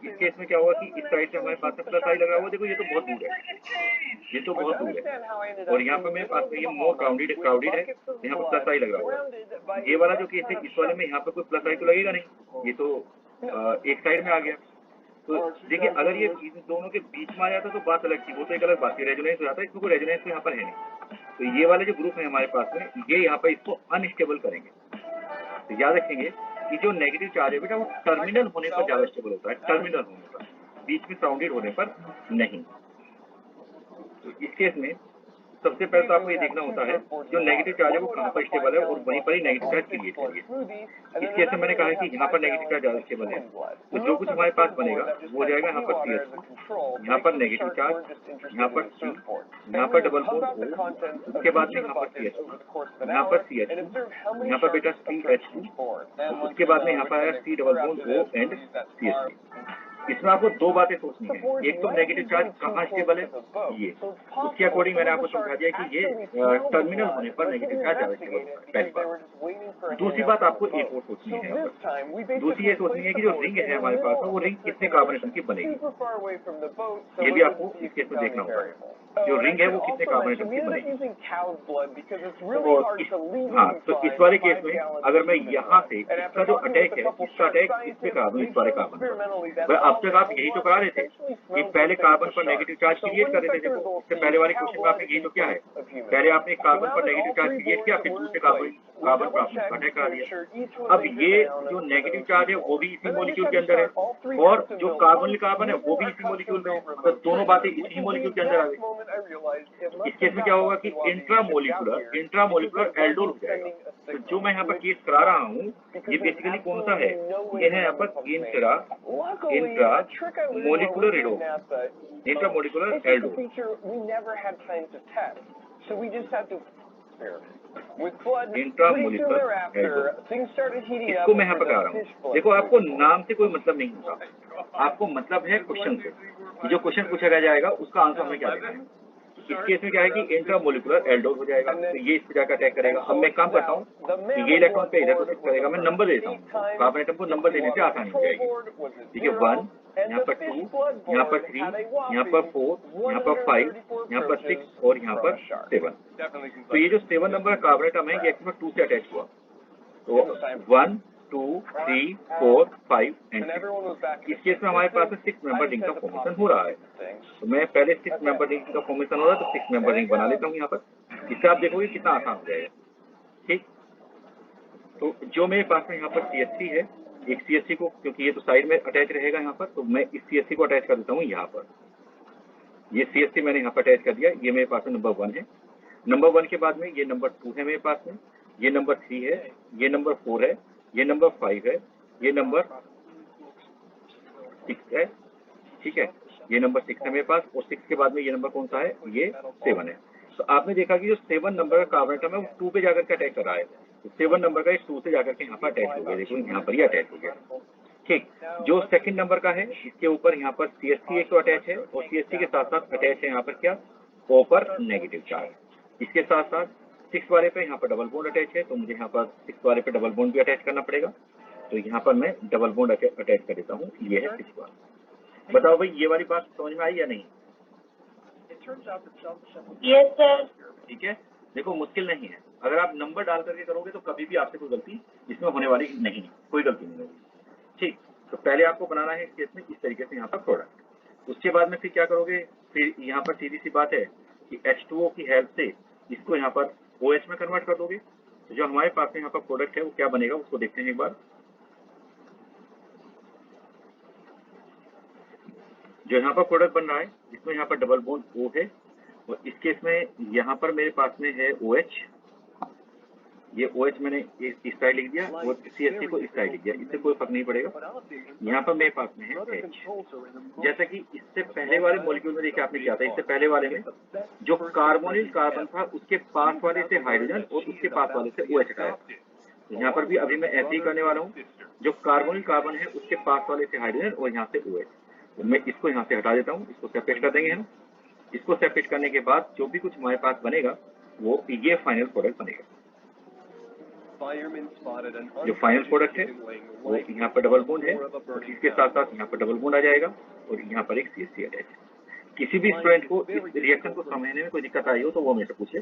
इस केस में क्या हुआ कि इस साइड से हमारे पास प्लस आई लग रहा हुआ, देखो ये तो बहुत दूर है, ये तो बहुत दूर है और यहाँ पर मेरे पास ये मोर क्राउडेड है, यहाँ पर प्लस आई लग रहा हुआ। ये वाला जो केस है इस वाले में यहाँ पर कोई प्लस आई तो लगेगा नहीं, ये तो एक साइड में आ गया। तो देखिए अगर ये इन दोनों के बीच में आ जाता तो बात अलग थी, वो तो एक अलग बात थी, रेजोनेंस हो जाता है, इसमें कोई रेजोनेंस तो यहाँ पर है नहीं। तो ये वाले जो ग्रुप है हमारे पास में, ये यहाँ पर इसको अनस्टेबल करेंगे। तो याद रखेंगे कि जो नेगेटिव चार्ज है बेटा वो टर्मिनल होने पर ज्यादा स्टेबल होता है, टर्मिनल होने पर, बीच में साउंडेड होने पर नहीं। तो इस केस में सबसे पहले तो आपको ये देखना होता है जो नेगेटिव चार्ज है वो कहाँ पर स्टेबल है और वहीं पर ही नेगेटिव चार्ज क्रिएट करिए। इस केस में मैंने कहा है कि यहाँ पर नेगेटिव चार्ज ज्यादा स्टेबल है, तो जो कुछ हमारे पास बनेगा वो हो जाएगा यहाँ पर CH2, यहाँ पर नेगेटिव चार्ज, यहाँ पर C, यहाँ पर डबल बॉन्ड O, उसके बाद में यहाँ पर CH2, यहाँ पर CH2, यहाँ पर बेटा CH2, उसके बाद में यहाँ पर आया C double bond O and CH3। इसमें आपको दो बातें सोचनी है, एक तो नेगेटिव चार्ज कहाँ स्टेबल है, ये उसके अकॉर्डिंग मैंने आपको समझा दिया कि ये टर्मिनल होने पर नेगेटिव चार्ज ज्यादा स्टेबल होता है, पहली बात। दूसरी बात आपको एक और सोचनी है, दूसरी ये सोचनी है कि जो रिंग है हमारे पास वो रिंग कितने कार्बन एटम की बनेगी, ये भी आपको इस केस में देखना होगा। जो रिंग है वो कितने कार्बन एटम की बनेगी। हाँ, तो इस वाले केस में अगर मैं यहाँ से इसका जो अटैक है इसका अटैक इस पे करा दूँ, इस वाले कार्बन पर, अब तक आप यही तो करा रहे थे कि पहले कार्बन पर नेगेटिव चार्ज क्रिएट कर रहे थे। देखो इससे पहले वाले क्वेश्चन में आपने यही तो क्या है, पहले आपने कार्बन पर नेगेटिव चार्ज क्रिएट किया, फिर दूसरे कार्बन पर आपने अटैक करा दिया। अब ये जो नेगेटिव चार्ज है वो भी इसी मॉलिक्यूल के अंदर है और जो कार्बन है वो भी इसी मॉलिक्यूल में है, तो दोनों बातें इसी मॉलिक्यूल के अंदर आ गई। इस केस में क्या होगा कि इंट्रामोलिकुलर एल्डोल हो जाएगा। तो जो मैं यहाँ पर केस करा रहा हूँ ये बेसिकली कौन सा है, ये है यहाँ पर इंट्रामोलिकुलर एल्डोल। इंट्रामोलिकुलर एल्डोल, इसको मैं यहाँ पर करा रहा हूँ। देखो आपको नाम से कोई मतलब नहीं होता, आपको मतलब है क्वेश्चन से, जो क्वेश्चन पूछा जाएगा उसका आंसर हमें क्या देना है। इस केस में क्या है कि इंट्रामोलिकुलर एल्डोल हो जाएगा, तो ये इस पे जाकर अटैक करेगा। अब मैं काम करता हूँ कि ये इलेक्ट्रॉन पे इधर को शिफ्ट करेगा, मैं नंबर देता हूँ, कार्बन एटम को नंबर देने से आसानी हो जाएगी। ठीक है, 1, यहाँ पर 2, यहाँ पर 3, यहाँ पर 4, यहाँ पर 5, यहाँ पर 6 और यहाँ पर 7। तो ये जो 7 नंबर कार्बन एटम है ये एक्चुअली 2 से अटैच हुआ, तो 1, 2, 3, 4, 5 एंड 6। इस केस में हमारे पास 6 मेंबर रिंग का फॉर्मेशन हो रहा है, तो मैं पहले 6 मेंबर रिंग का फॉर्मेशन हो रहा है तो 6 मेंबर रिंग बना लेता हूँ यहाँ पर। इससे आप देखोगे कितना आसान हो जाएगा। ठीक, तो जो मेरे पास में यहाँ पर CH3 है, एक CH3 को, क्योंकि ये तो साइड में अटैच रहेगा यहाँ पर, तो मैं इस CH3 को अटैच कर देता हूँ यहाँ पर। ये CH3 मैंने यहाँ पर अटैच कर दिया, ये मेरे पास में नंबर 1 है। नंबर 1 के बाद में ये नंबर 2 है मेरे पास में, ये नंबर 3 है, ये नंबर 4 है, ये नंबर 5 है, ये नंबर 6 है। ठीक है, ये नंबर 6 है मेरे पास, और 6 के बाद में ये नंबर कौन सा है, ये 7 है। तो आपने देखा कि जो 7 नंबर का कार्बन एटम है वो 2 पे जाकर के अटैक कर रहा है, तो 7 नंबर का इस 2 से जाकर के यहाँ पर अटैच हो गया। देखो यहाँ पर ही अटैच हो गया। ठीक, जो सेकंड नंबर का है इसके ऊपर यहाँ पर CH3 एक तो अटैच है, और CH3 के साथ साथ अटैच है यहाँ पर क्या, O पर नेगेटिव चार्ज। इसके साथ साथ 6 वाले पे यहाँ पर डबल बॉन्ड अटैच है, तो मुझे यहाँ पर 6 वाले पे डबल बॉन्ड भी अटैच करना पड़ेगा, तो यहाँ पर मैं डबल बॉन्ड अटैच कर देता हूँ। ये है 6 वाला। बताओ भाई ये वाली बात समझ में आई या नहीं? Yes sir. ठीक है, देखो मुश्किल नहीं है, अगर आप नंबर डाल करके करोगे तो कभी भी आपसे कोई गलती इसमें होने वाली नहीं, कोई गलती नहीं होगी। ठीक, तो पहले आपको बनाना है इस केस में इस तरीके से यहाँ पर प्रोडक्ट, उसके बाद में फिर क्या करोगे, फिर यहाँ पर सीधी सी बात है कि H2O की हेल्प से इसको यहाँ पर OH में कन्वर्ट कर दोगे। तो जो हमारे पास में यहाँ पर प्रोडक्ट है वो क्या बनेगा उसको देखते हैं एक बार। जो यहाँ पर प्रोडक्ट बन रहा है जिसमें यहाँ पर डबल बॉन्ड O है, और इस केस में यहाँ पर मेरे पास में है OH, ये OH मैंने इस साइड लिख दिया और CH3 को इस साइड लिख दिया, इससे कोई फर्क नहीं पड़ेगा। यहाँ पर मेरे पास में है H। जैसा कि इससे पहले वाले मॉलिक्यूल में देखिए आपने क्या था, इससे पहले वाले में जो कार्बोनिल कार्बन था उसके पास वाले से हाइड्रोजन और उसके पास वाले से OH हटाया। यहाँ पर भी अभी मैं ऐसे ही करने वाला हूँ, जो कार्बोनिल कार्बन है उसके पास वाले से हाइड्रोजन और यहाँ से OH। तो मैं इसको यहाँ से हटा देता हूँ, इसको सेपरेट कर देंगे हम। इसको सेपरेट करने के बाद जो भी कुछ हमारे पास बनेगा वो ये फाइनल प्रोडक्ट बनेगा। जो फाइनल प्रोडक्ट है वो यहाँ पर डबल बॉन्ड है और इसके साथ साथ यहाँ पर डबल बॉन्ड आ जाएगा और यहाँ पर एक CH3 अटैच है। किसी भी स्टूडेंट को इस रिएक्शन को समझने में कोई दिक्कत आई हो तो वो मेरे से पूछे,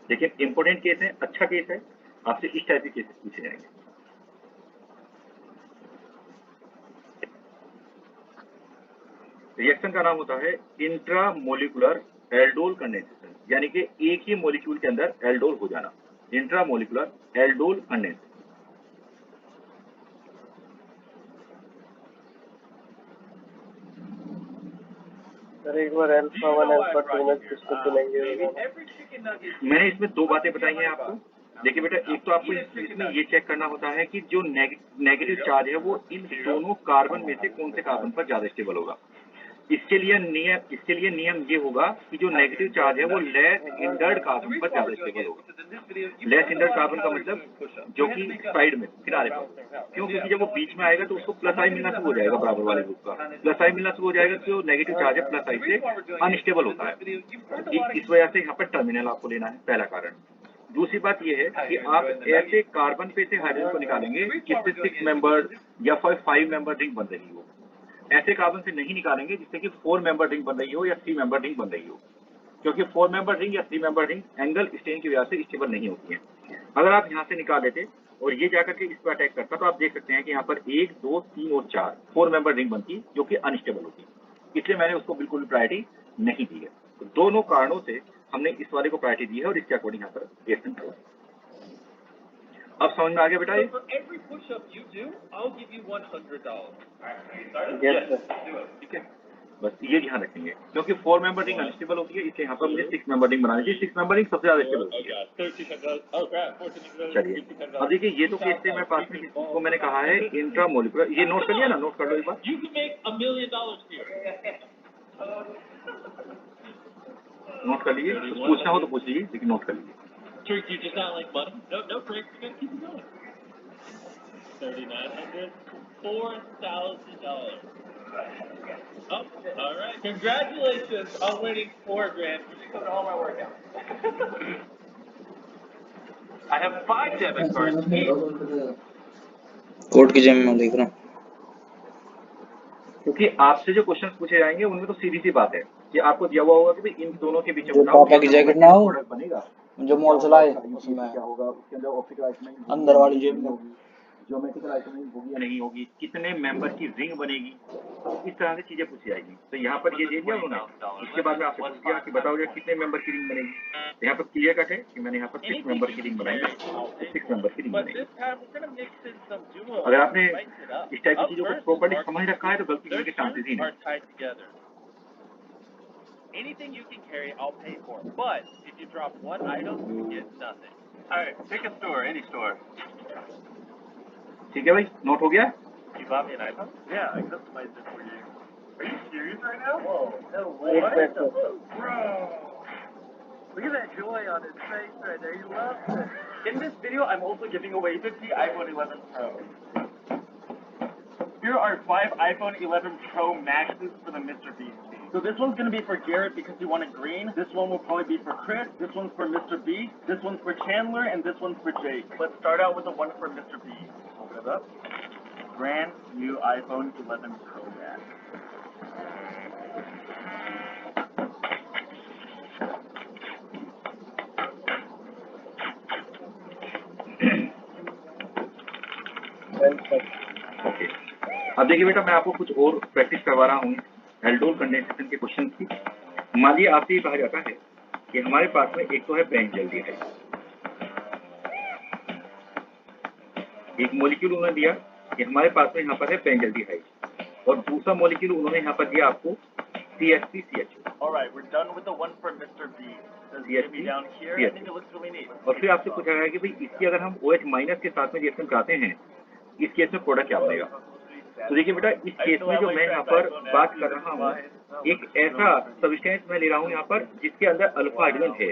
लेकिन इंपॉर्टेंट केस है, अच्छा केस है, आपसे इस टाइप के केसेस पूछे जाएंगे। रिएक्शन का नाम होता है इंट्रामोलिकुलर एल्डोल कंडेंसेशन, यानी कि एक ही मॉलिक्यूल के अंदर एल्डोल हो जाना, इंट्रामोलिकुलर एल्डोल कंडेंसेशन। सर एक बार अल्फा 1 अल्फा 2 में किसको चुनेंगे? मैंने इसमें दो बातें बताई हैं आपको। देखिए बेटा, एक तो आपको इसमें ये चेक करना होता है कि जो नेगेटिव चार्ज है वो इन दोनों कार्बन में से कौन से कार्बन पर ज्यादा स्टेबल होगा। इसके लिए नियम ये होगा कि जो नेगेटिव चार्ज है वो लेस हिंडर्ड कार्बन पर ज्यादा स्टेबल होगा। लेस हिंडर्ड कार्बन का मतलब जो कि साइड में किनारे पर, क्यों? क्योंकि जब वो बीच में आएगा तो उसको प्लस आई मिलना शुरू हो जाएगा, बराबर वाले ग्रुप का प्लस आई मिलना शुरू हो जाएगा, तो नेगेटिव चार्ज है प्लस आई से अनस्टेबल होता है। इस वजह से यहाँ पर टर्मिनल आपको लेना है, पहला कारण। दूसरी बात यह है कि आप ऐसे कार्बन पे से हाइड्रोजन को निकालेंगे जिससे 6 मेंबर या 5 मेंबर रिंग बन रही हो। ऐसे कार्बन से नहीं निकालेंगे जिससे कि 4 मेंबर रिंग बन रही हो या 3 मेंबर रिंग बन रही हो, क्योंकि 4 मेंबर रिंग या 3 मेंबर रिंग एंगल स्ट्रेन की वजह से स्टेबल नहीं होती है। अगर आप यहाँ से निकाल लेते और ये जाकर के इस पर अटैक करता तो आप देख सकते हैं कि यहाँ पर 1, 2, 3 और 4 मेंबर रिंग बनती जो कि अनस्टेबल होती, इसलिए मैंने उसको बिल्कुल भी प्रायोरिटी नहीं दी है। तो दोनों कारणों से हमने इस वाले को प्रायोरिटी दी है और इसके अकॉर्डिंग यहाँ पर रिएक्शन करो। अब समझ में आ गया बेटा? ये ठीक है, बस ये ध्यान रखेंगे, क्योंकि 4 मेंबर रिंग अनस्टेबल होती है, इसलिए यहाँ पर मुझे 6 मेंबर रिंग बनानी चाहिए। 6 मेंबर रिंग सबसे ज्यादा स्टेबल होती है। चलिए अब देखिए, ये तो केस थे मेरे पास में, जिसको मैंने कहा है इंट्रामोलिकुलर। ये नोट कर लिया ना? नोट कर लो एक बार। नोट कर लीजिए, कुछ पूछना हो तो पूछ लीजिए, लेकिन नोट कर लीजिए। You just not like money? No breaks. You gotta keep it going. $3,900, $4,000. Oh, all right. Congratulations on winning $4,000. You covered all my workouts. I have 5 debit cards. Court की जेब में देख रहा हूँ, क्योंकि आपसे जो क्वेश्चन पूछे जाएंगे उनमें तो सीधी सी बात है कि आपको दिया हुआ होगा कि भाई इन दोनों के बीच में पापा की जैकेट ना हो बनेगा जो मॉल से लाए उसमें क्या होगा, उसके अंदर ऑप्टिकल आइसमेंट अंदर वाली जेब में होगी, ज्योमेट्रिकल आइसमेंट होगी या नहीं होगी, कितने मेंबर की रिंग बनेगी, इस तरह से चीजें पूछी जाएगी। तो यहाँ पर ये दे दिया उन्होंने, उसके बाद में आपसे पूछ दिया कि बताओ कितने मेंबर की रिंग बनेगी। यहाँ पर क्लियर कट है कि मैंने यहाँ पर 6 मेंबर की रिंग बनाई है, तो 6 मेंबर की रिंग बनेगी। अगर आपने इस टाइप की चीजों को प्रॉपर्ली समझ रखा है तो गलती करने के चांसेस ही नहीं। Anything you can carry, I'll pay for. But if you drop one item, you get nothing. All right, pick a store, any store. ठीक है भाई, नोट हो गया? You bought me an iPhone? Yeah, I customized it for you. Are you serious right now? Whoa, no way. Bro, look at that joy on his face right there. He loves it. In this video, I'm also giving away 50 iPhone 11 Pro. Here are 5 iPhone 11 Pro Maxes for the Mr. Beast team. So this one's going to be for Garrett because he wanted green. This one will probably be for Chris. This one's for Mr. Beast. This one's for Chandler. And this one's for Jake. Let's start out with the one for Mr. Beast. Open it up. Brand new iPhone 11 Pro Max. Okay, अब देखिए बेटा, मैं आपको कुछ और practice करवा रहा हूँ एल्डोल कंडेंसेशन के क्वेश्चन की। मान लीजिए आपसे ये कहा जाता है कि हमारे पास में एक तो है बेंजल्डिहाइड, एक मॉलिक्यूल उन्होंने दिया कि हमारे पास में यहाँ पर है बेंजल्डिहाइड, और दूसरा मॉलिक्यूल उन्होंने यहाँ पर दिया आपको CH3CH. Alright, we're done with the one for Mr. B. Does Yes, Jimmy down here? yes. I think it looks really neat. और फिर आपसे पूछा गया कि भाई इसकी अगर हम OH माइनस के साथ में रिएक्शन कराते हैं, इस केस में प्रोडक्ट क्या बनेगा? तो देखिए बेटा, इस केस में जो मैं यहाँ पर बात कर रहा हूँ, एक ऐसा सब्सटेंस मैं ले रहा हूँ यहाँ पर जिसके अंदर अल्फा हाइड्रोजन है।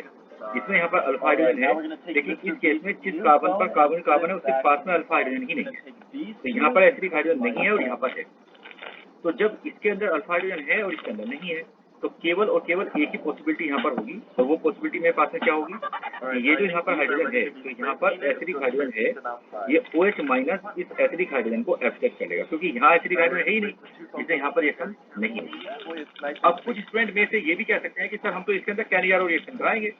इसमें यहाँ पर अल्फा हाइड्रोजन है, लेकिन इस केस में जिस कार्बन पर कार्बन है उसके पास में अल्फा हाइड्रोजन ही नहीं है। तो यहाँ पर एसिडिक हाइड्रोजन नहीं है और यहाँ पर है। तो जब इसके अंदर अल्फा हाइड्रोजन है और इसके अंदर नहीं है, तो केवल और केवल एक ही पॉसिबिलिटी यहाँ पर होगी, और वो पॉसिबिलिटी मेरे पास में क्या होगी? ये जो यहाँ पर हाइड्रोजन है, तो यहाँ पर एसिडिक हाइड्रोजन है, ये OH माइनस इस एसिडिक हाइड्रोजन को एब्सट्रैक्ट करेगा, क्योंकि यहाँ एसिडिक हाइड्रोजन है ही नहीं, इसलिए यहाँ पर रिएक्शन नहीं है। अब कुछ स्टूडेंट में से ये भी कह सकते हैं कि सर हम तो इसके अंदर कैनिजारो रिएक्शन कराएंगे,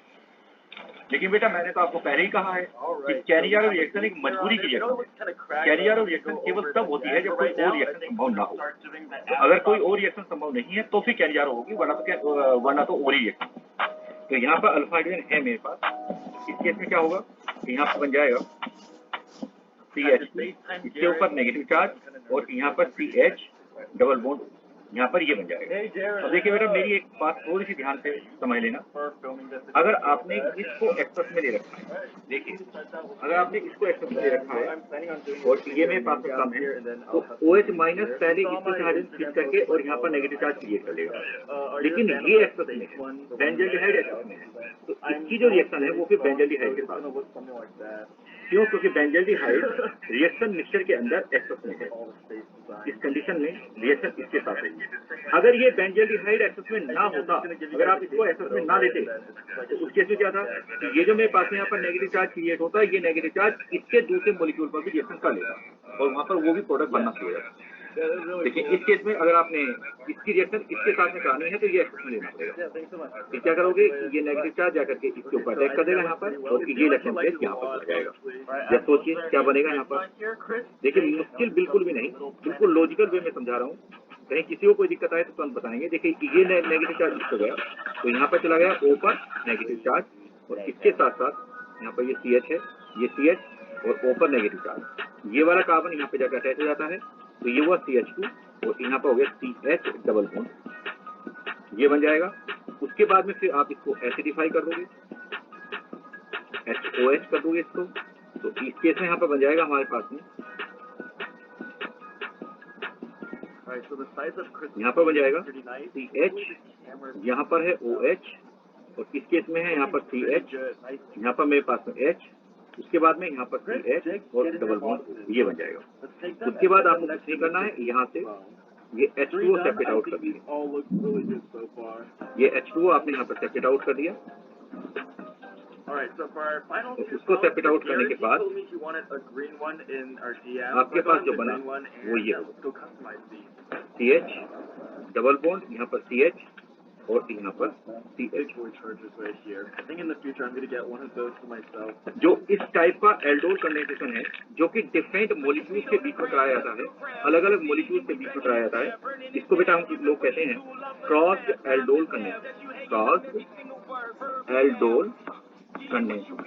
लेकिन बेटा मैंने तो आपको पहले ही कहा है कि कैनिजारो रिएक्शन एक मजबूरी की रिएक्शन है। कैनिजारो रिएक्शन केवल तब होती है जब कोई और रिएक्शन संभव ना हो। अगर कोई और रिएक्शन संभव नहीं है तो फिर कैनिजारो होगी, वरना तो और ही रिएक्शन। तो यहाँ पर अल्फा हाइड्रोजन है मेरे पास, इस केस में क्या होगा? यहाँ पर बन जाएगा CH, इसके ऊपर नेगेटिव चार्ज और यहाँ पर CH डबल बॉन्ड, यहाँ पर ये बन जाएगा। अब देखिए बेटा, मेरी एक बात थोड़ी सी ध्यान से समझ लेना। अगर आपने इसको एक्सेस में ले रखा है, देखिए अगर आपने इसको एक्सेस में ले रखा है और ये मेरे पास में कम है, तो OH माइनस पहले इसको हाइड्रोजन स्विच करके और यहाँ पर नेगेटिव चार्ज क्रिएट कर लेगा। लेकिन ये एक्सेस में है, बेंजल्डिहाइड एक्सेस में है, तो इसकी जो रिएक्शन है वो फिर बेंजल्डिहाइड के साथ। क्यों? क्योंकि बेंजल्डिहाइड रिएक्शन मिक्सचर के अंदर एक्सेस में है। इस कंडीशन में रिएक्शन इसके साथ है। अगर ये बेंजल्डिहाइड एक्सेस में ना होता, अगर आप इसको एक्सेस में ना लेते, तो उस केस में क्या था कि ये जो मेरे पास में यहाँ पर नेगेटिव चार्ज क्रिएट होता है, ये नेगेटिव चार्ज इसके दूसरे मॉलिक्यूल पर भी रिएक्शन कर लेता और वहाँ पर वो भी प्रोडक्ट बनना शुरू हो जाता। देखिए इस केस में अगर आपने इसकी रिएक्शन इसके साथ में करानी है तो ये एक्सेस में लेना पड़ेगा। फिर क्या करोगे? ये नेगेटिव चार्ज जाकर के इसके ऊपर अटैक कर देगा यहाँ पर, और ये इलेक्ट्रॉन प्लेट यहाँ पर पड़ जाएगा। जब सोचिए क्या बनेगा यहाँ पर। देखिए मुश्किल बिल्कुल भी नहीं, बिल्कुल लॉजिकल वे में समझा रहा हूँ। कहीं किसी को कोई दिक्कत आए तो तुरंत बताएंगे। देखिए ये नेगेटिव चार्ज इसको गया, तो यहाँ पर चला गया O पर नेगेटिव चार्ज, और इसके साथ साथ यहाँ पर ये CH है, ये CH और O पर नेगेटिव चार्ज। ये वाला कार्बन यहाँ पे जाकर अटैच हो जाता है, तो ये हुआ CH2 और यहाँ पर हो गया CH डबल बॉन्ड, ये बन जाएगा। उसके बाद में फिर आप इसको एसिडिफाई कर दोगे, HOH कर दोगे इसको, तो इस केस में यहाँ पर बन जाएगा हमारे पास में, यहाँ पर बन जाएगा CH, यहाँ पर है OH और इस केस में है यहाँ पर CH, यहाँ पर मेरे पास में H, उसके बाद में यहाँ पर CH और डबल बॉन्ड, ये बन जाएगा। उसके बाद आपको कुछ नहीं करना है, यहाँ से ये H2O सेपरेट आउट कर दिया, ये H2O आपने यहाँ पर सेपरेट आउट कर दिया। उसको सेपरेट आउट करने के बाद आपके पास जो बना वो ये CH डबल बॉन्ड, यहाँ पर CH और यहाँ पर CH। जो इस टाइप का एल्डोल कंडेंसेशन है, जो कि डिफरेंट मॉलिक्यूल्स के बीच में कराया जाता है, अलग अलग मॉलिक्यूल्स के बीच में कराया जाता है, इसको बेटा हम लोग कहते हैं crossed aldol condensation. Crossed aldol condensation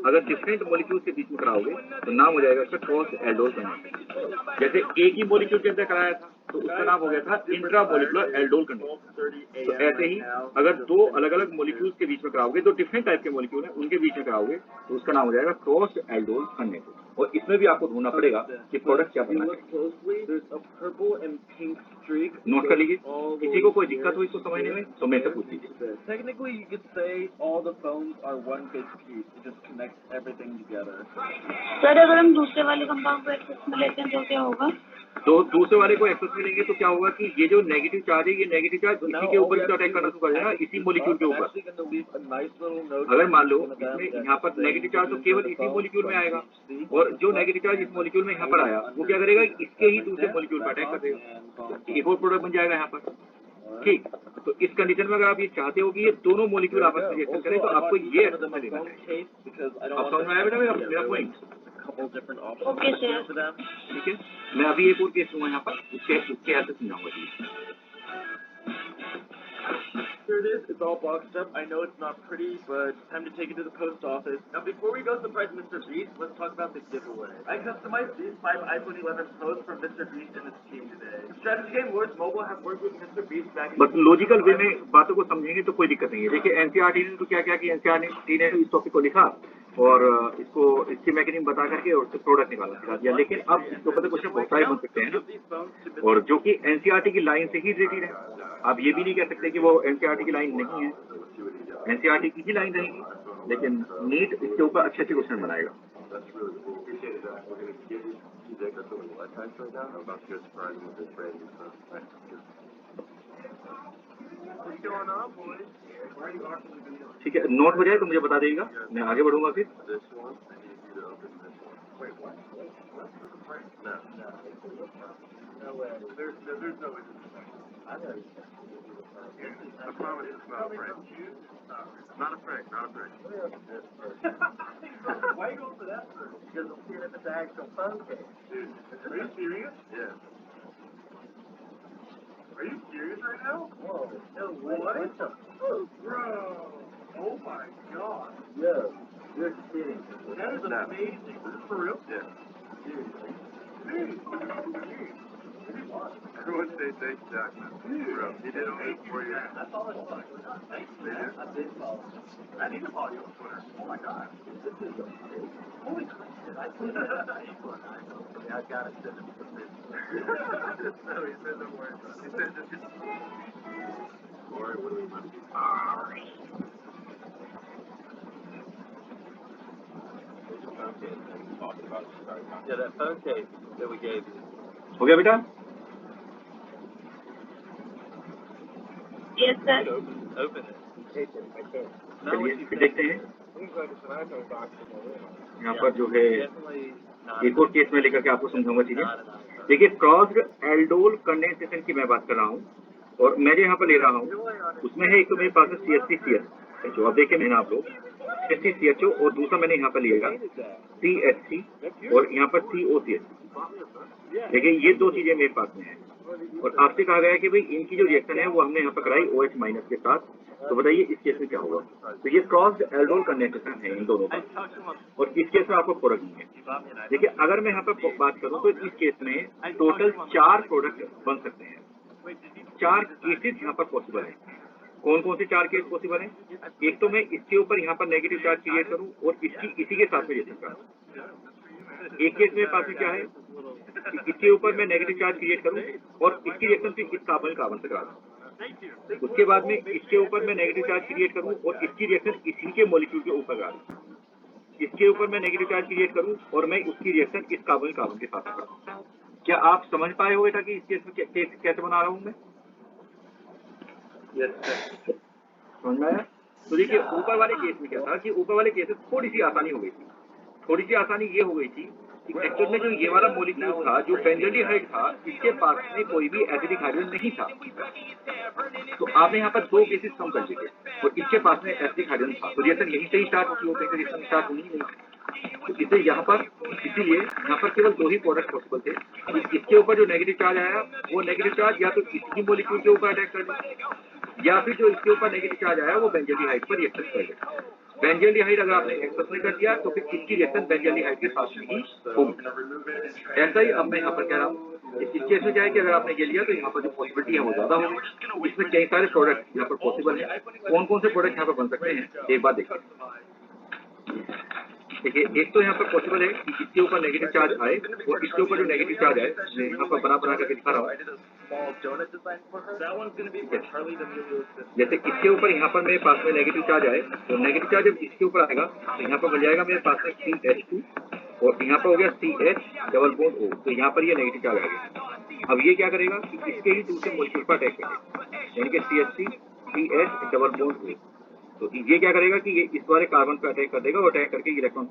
अगर डिफरेंट मॉलिक्यूल्स के बीच में कराओगे तो नाम हो जाएगा इसका क्रॉस एल्डोल कंडेंसेशन। जैसे एक ही मॉलिक्यूल के अंदर कराया था तो उसका नाम हो गया था इंट्रा मॉलिक्यूलर एल्डोल कंडेंसेशन। तो ऐसे ही अगर दो अलग अलग मॉलिक्यूल्स के बीच में कराओगे, दो डिफरेंट टाइप के मॉलिक्यूल हैं उनके बीच में कराओगे, तो उसका नाम हो जाएगा क्रॉस एल्डोल कंडेंसेशन। और इसमें भी आपको ढूंढना पड़ेगा कि प्रोडक्ट क्या बनना चाहिए। नोट कर लीजिए, किसी को कोई दिक्कत हो इसको समझने में तो मेरे से पूछ लीजिए। Technically, you could say all the phones are one big piece. It just connects everything together. Sir अगर हम दूसरे वाले कंपाउंड को एक्सेस में लेते हैं तो क्या होगा? तो दूसरे वाले को एक्सेस में लेंगे तो क्या होगा कि ये जो नेगेटिव चार्ज है, ये नेगेटिव चार्ज इसी के ऊपर अटैक करना शुरू कर देगा, इसी मॉलिक्यूल के ऊपर। अगर मान लो इसमें यहाँ पर नेगेटिव चार्ज तो केवल इसी मॉलिक्यूल में आएगा, और जो नेगेटिव चार्ज इस मॉलिक्यूल में यहाँ पर आया वो क्या करेगा, इसके ही दूसरे मॉलिक्यूल पर अटैक कर देगा, एक और प्रोडक्ट बन जाएगा यहाँ पर। ठीक, तो इस कंडीशन में अगर आप ये चाहते हो कि ये दोनों मॉलिक्यूल आपस में रिएक्शन करें तो आपको ये एक्सेस में लेना चाहिए। अब समझ में आया बेटा मेरा पॉइंट? ओके सर, ठीक है, मैं अभी एक और केस लूँगा यहाँ पर, उसके हेल्प से समझाऊंगा। Here it is. It's all boxed up. I know it's not pretty, but time to take it to the post office. Now, before we go surprise Mr. Beast, let's talk about the giveaway. I customized these 5 iPhone 11 Pros for Mr. Beast and his team today. The strategy game Lords Mobile have worked with Mr. Beast back in... बस logical वे में बातों को समझेंगे तो कोई दिक्कत नहीं है। देखिए एनसीईआरटी ने तो क्या किया कि एनसीईआरटी ने इस टॉपिक को लिखा और इसको इसकी मैकेनिज्म बता करके और उससे प्रोडक्ट निकालना सिखा दिया, लेकिन अब इसके ऊपर क्वेश्चन बहुत सारे बन सकते हैं ना, और जो कि एनसीईआरटी की लाइन से ही रिलेटेड है। आप ये भी नहीं कह सकते कि वो एनसीईआरटी की लाइन नहीं है, एनसीईआरटी की ही लाइन रहेगी, लेकिन नीट इसके ऊपर अच्छे अच्छे क्वेश्चन बनाएगा। ठीक है, नोट हो जाए तो मुझे बता देगा, मैं आगे बढ़ूंगा फिर। Not a prick. Why are you going for that first? Because I'm seeing if it's an actual phone case. Dude, are you serious? Yeah. Are you serious right now? Whoa. No way. What the? Bro. Oh my god. Yo, you're kidding. That is amazing. Is this for real? Yeah. Dude. Everyone say thanks, Jack. Bro, he did only 4 years. That's all it was. Thanks, man. I did follow. I need to follow you on Twitter. Oh my god. This is amazing. Holy crap. I put it on Facebook. I gotta send him some business. No, he said no worries. He said just Corey, what do we want to do? Yeah, that phone case that we gave you. हो गया बेटा? Yes, sir. Open it. चलिए देखते हैं। यहाँ पर जो है एक और केस में लेकर के आपको समझाऊंगा चीजें। देखिए क्रॉस्ड एल्डोल कंडेंसेशन की मैं बात कर रहा हूँ, और मैं जो यहाँ पर ले रहा हूँ उसमें है एक तो मेरे पास है CH3CH, अब देखे मैंने आप लोग CH3CHO, और दूसरा मैंने यहाँ पर लिएगा CH3 और यहाँ पर COCH। देखिए ये दो चीजें मेरे पास में है, और आपसे कहा गया है कि भाई इनकी जो रिएक्शन है वो हमने यहाँ पर कराई OH माइनस के साथ, तो बताइए इस केस में क्या होगा। तो ये क्रॉस्ड एल्डोल कंडेंसेशन है इन दोनों का, और इस केस में आपको प्रोडक्ट नहीं है। देखिए अगर मैं यहाँ पर बात करूँ तो इस केस में टोटल 4 प्रोडक्ट बन सकते हैं, 4 केसेस यहाँ पर पॉसिबल है। कौन कौन से 4 केस पॉसिबल हैं? एक तो मैं इसके ऊपर यहाँ पर नेगेटिव चार्ज क्रिएट करूँ और इसी के साथ में रिएक्शन करूँ। एक केस मेरे पास में क्या है कि इसके ऊपर मैं नेगेटिव चार्ज क्रिएट करूँ और इसकी रिएक्शन फिर इस कार्बन से करा दूँ। उसके बाद में इसके ऊपर मैं नेगेटिव चार्ज क्रिएट करूँ और इसकी रिएक्शन इसी के मॉलिक्यूल के ऊपर करा दूँ। इसके ऊपर मैं नेगेटिव चार्ज क्रिएट करूँ और मैं उसकी रिएक्शन इस कार्बन के साथ करूँ। क्या आप समझ पाए हो बेटा कि इस केस में कैसे बना रहा हूँ मैं? समझ में आया? तो देखिए ऊपर वाले केस में क्या था कि ऊपर वाले केस में थोड़ी सी आसानी हो गई थी। थोड़ी सी आसानी ये हो गई थी कि एक्चुअल में जो ये वाला मॉलिक्यूल था जो बेंजोल्डिहाइड था, इसके पास में कोई भी एसिडिक हाइड्रोजन नहीं था, तो आपने यहाँ पर 2 केसेस कम कर दिए और इसके पास में एसिडिक हाइड्रोजन था, तो रिएक्शन यहीं से ही स्टार्ट होती होते हैं, रिएक्शन स्टार्ट होनी ही नहीं। तो इससे यहाँ पर इसीलिए यहाँ पर केवल 2 ही प्रोडक्ट पॉसिबल थे। इसके ऊपर जो नेगेटिव चार्ज आया वो नेगेटिव चार्ज या तो इसकी मॉलिक्यूल के ऊपर अटैक कर दिया, या फिर जो इसके ऊपर नेगेटिव चार्ज आया वो बेंजोल्डिहाइड पर रिएक्शन करेगा। बेंजोल्डिहाइड अगर आपने एक्सेस में कर दिया तो फिर इसकी रिएक्शन बेंजोल्डिहाइड के साथ ही होगी। ऐसा ही अब मैं यहाँ पर कह रहा हूँ इस केस में क्या है कि अगर आपने ये लिया तो यहाँ पर जो पॉसिबिलिटी है वो ज्यादा होगी। इसमें कई सारे प्रोडक्ट यहाँ पर पॉसिबल है। कौन कौन से प्रोडक्ट यहाँ पर बन सकते हैं एक बार देखते हैं। देखिए एक तो यहाँ पर पॉसिबल है कि इसके ऊपर नेगेटिव चार्ज आए और इसके ऊपर जो नेगेटिव चार्ज आए मैं यहाँ पर बना करके दिखा रहा हूँ। जैसे इसके ऊपर यहाँ पर मेरे पास में नेगेटिव चार्ज आए, तो नेगेटिव चार्ज जब इसके ऊपर आएगा तो यहाँ पर बन जाएगा मेरे पास में CH2 और यहाँ पर हो गया CH डबल बॉन्ड O, तो यहाँ पर ये नेगेटिव चार्ज आ गया। अब ये क्या करेगा कि इसके ही दूसरे मॉलिक्यूल पर अटैक करेगा, यानी कि CH3 CH double bond O, तो ये क्या करेगा कि ये इस वाले कार्बन पर अटैक कर देगा और अटैक करके इलेक्ट्रॉन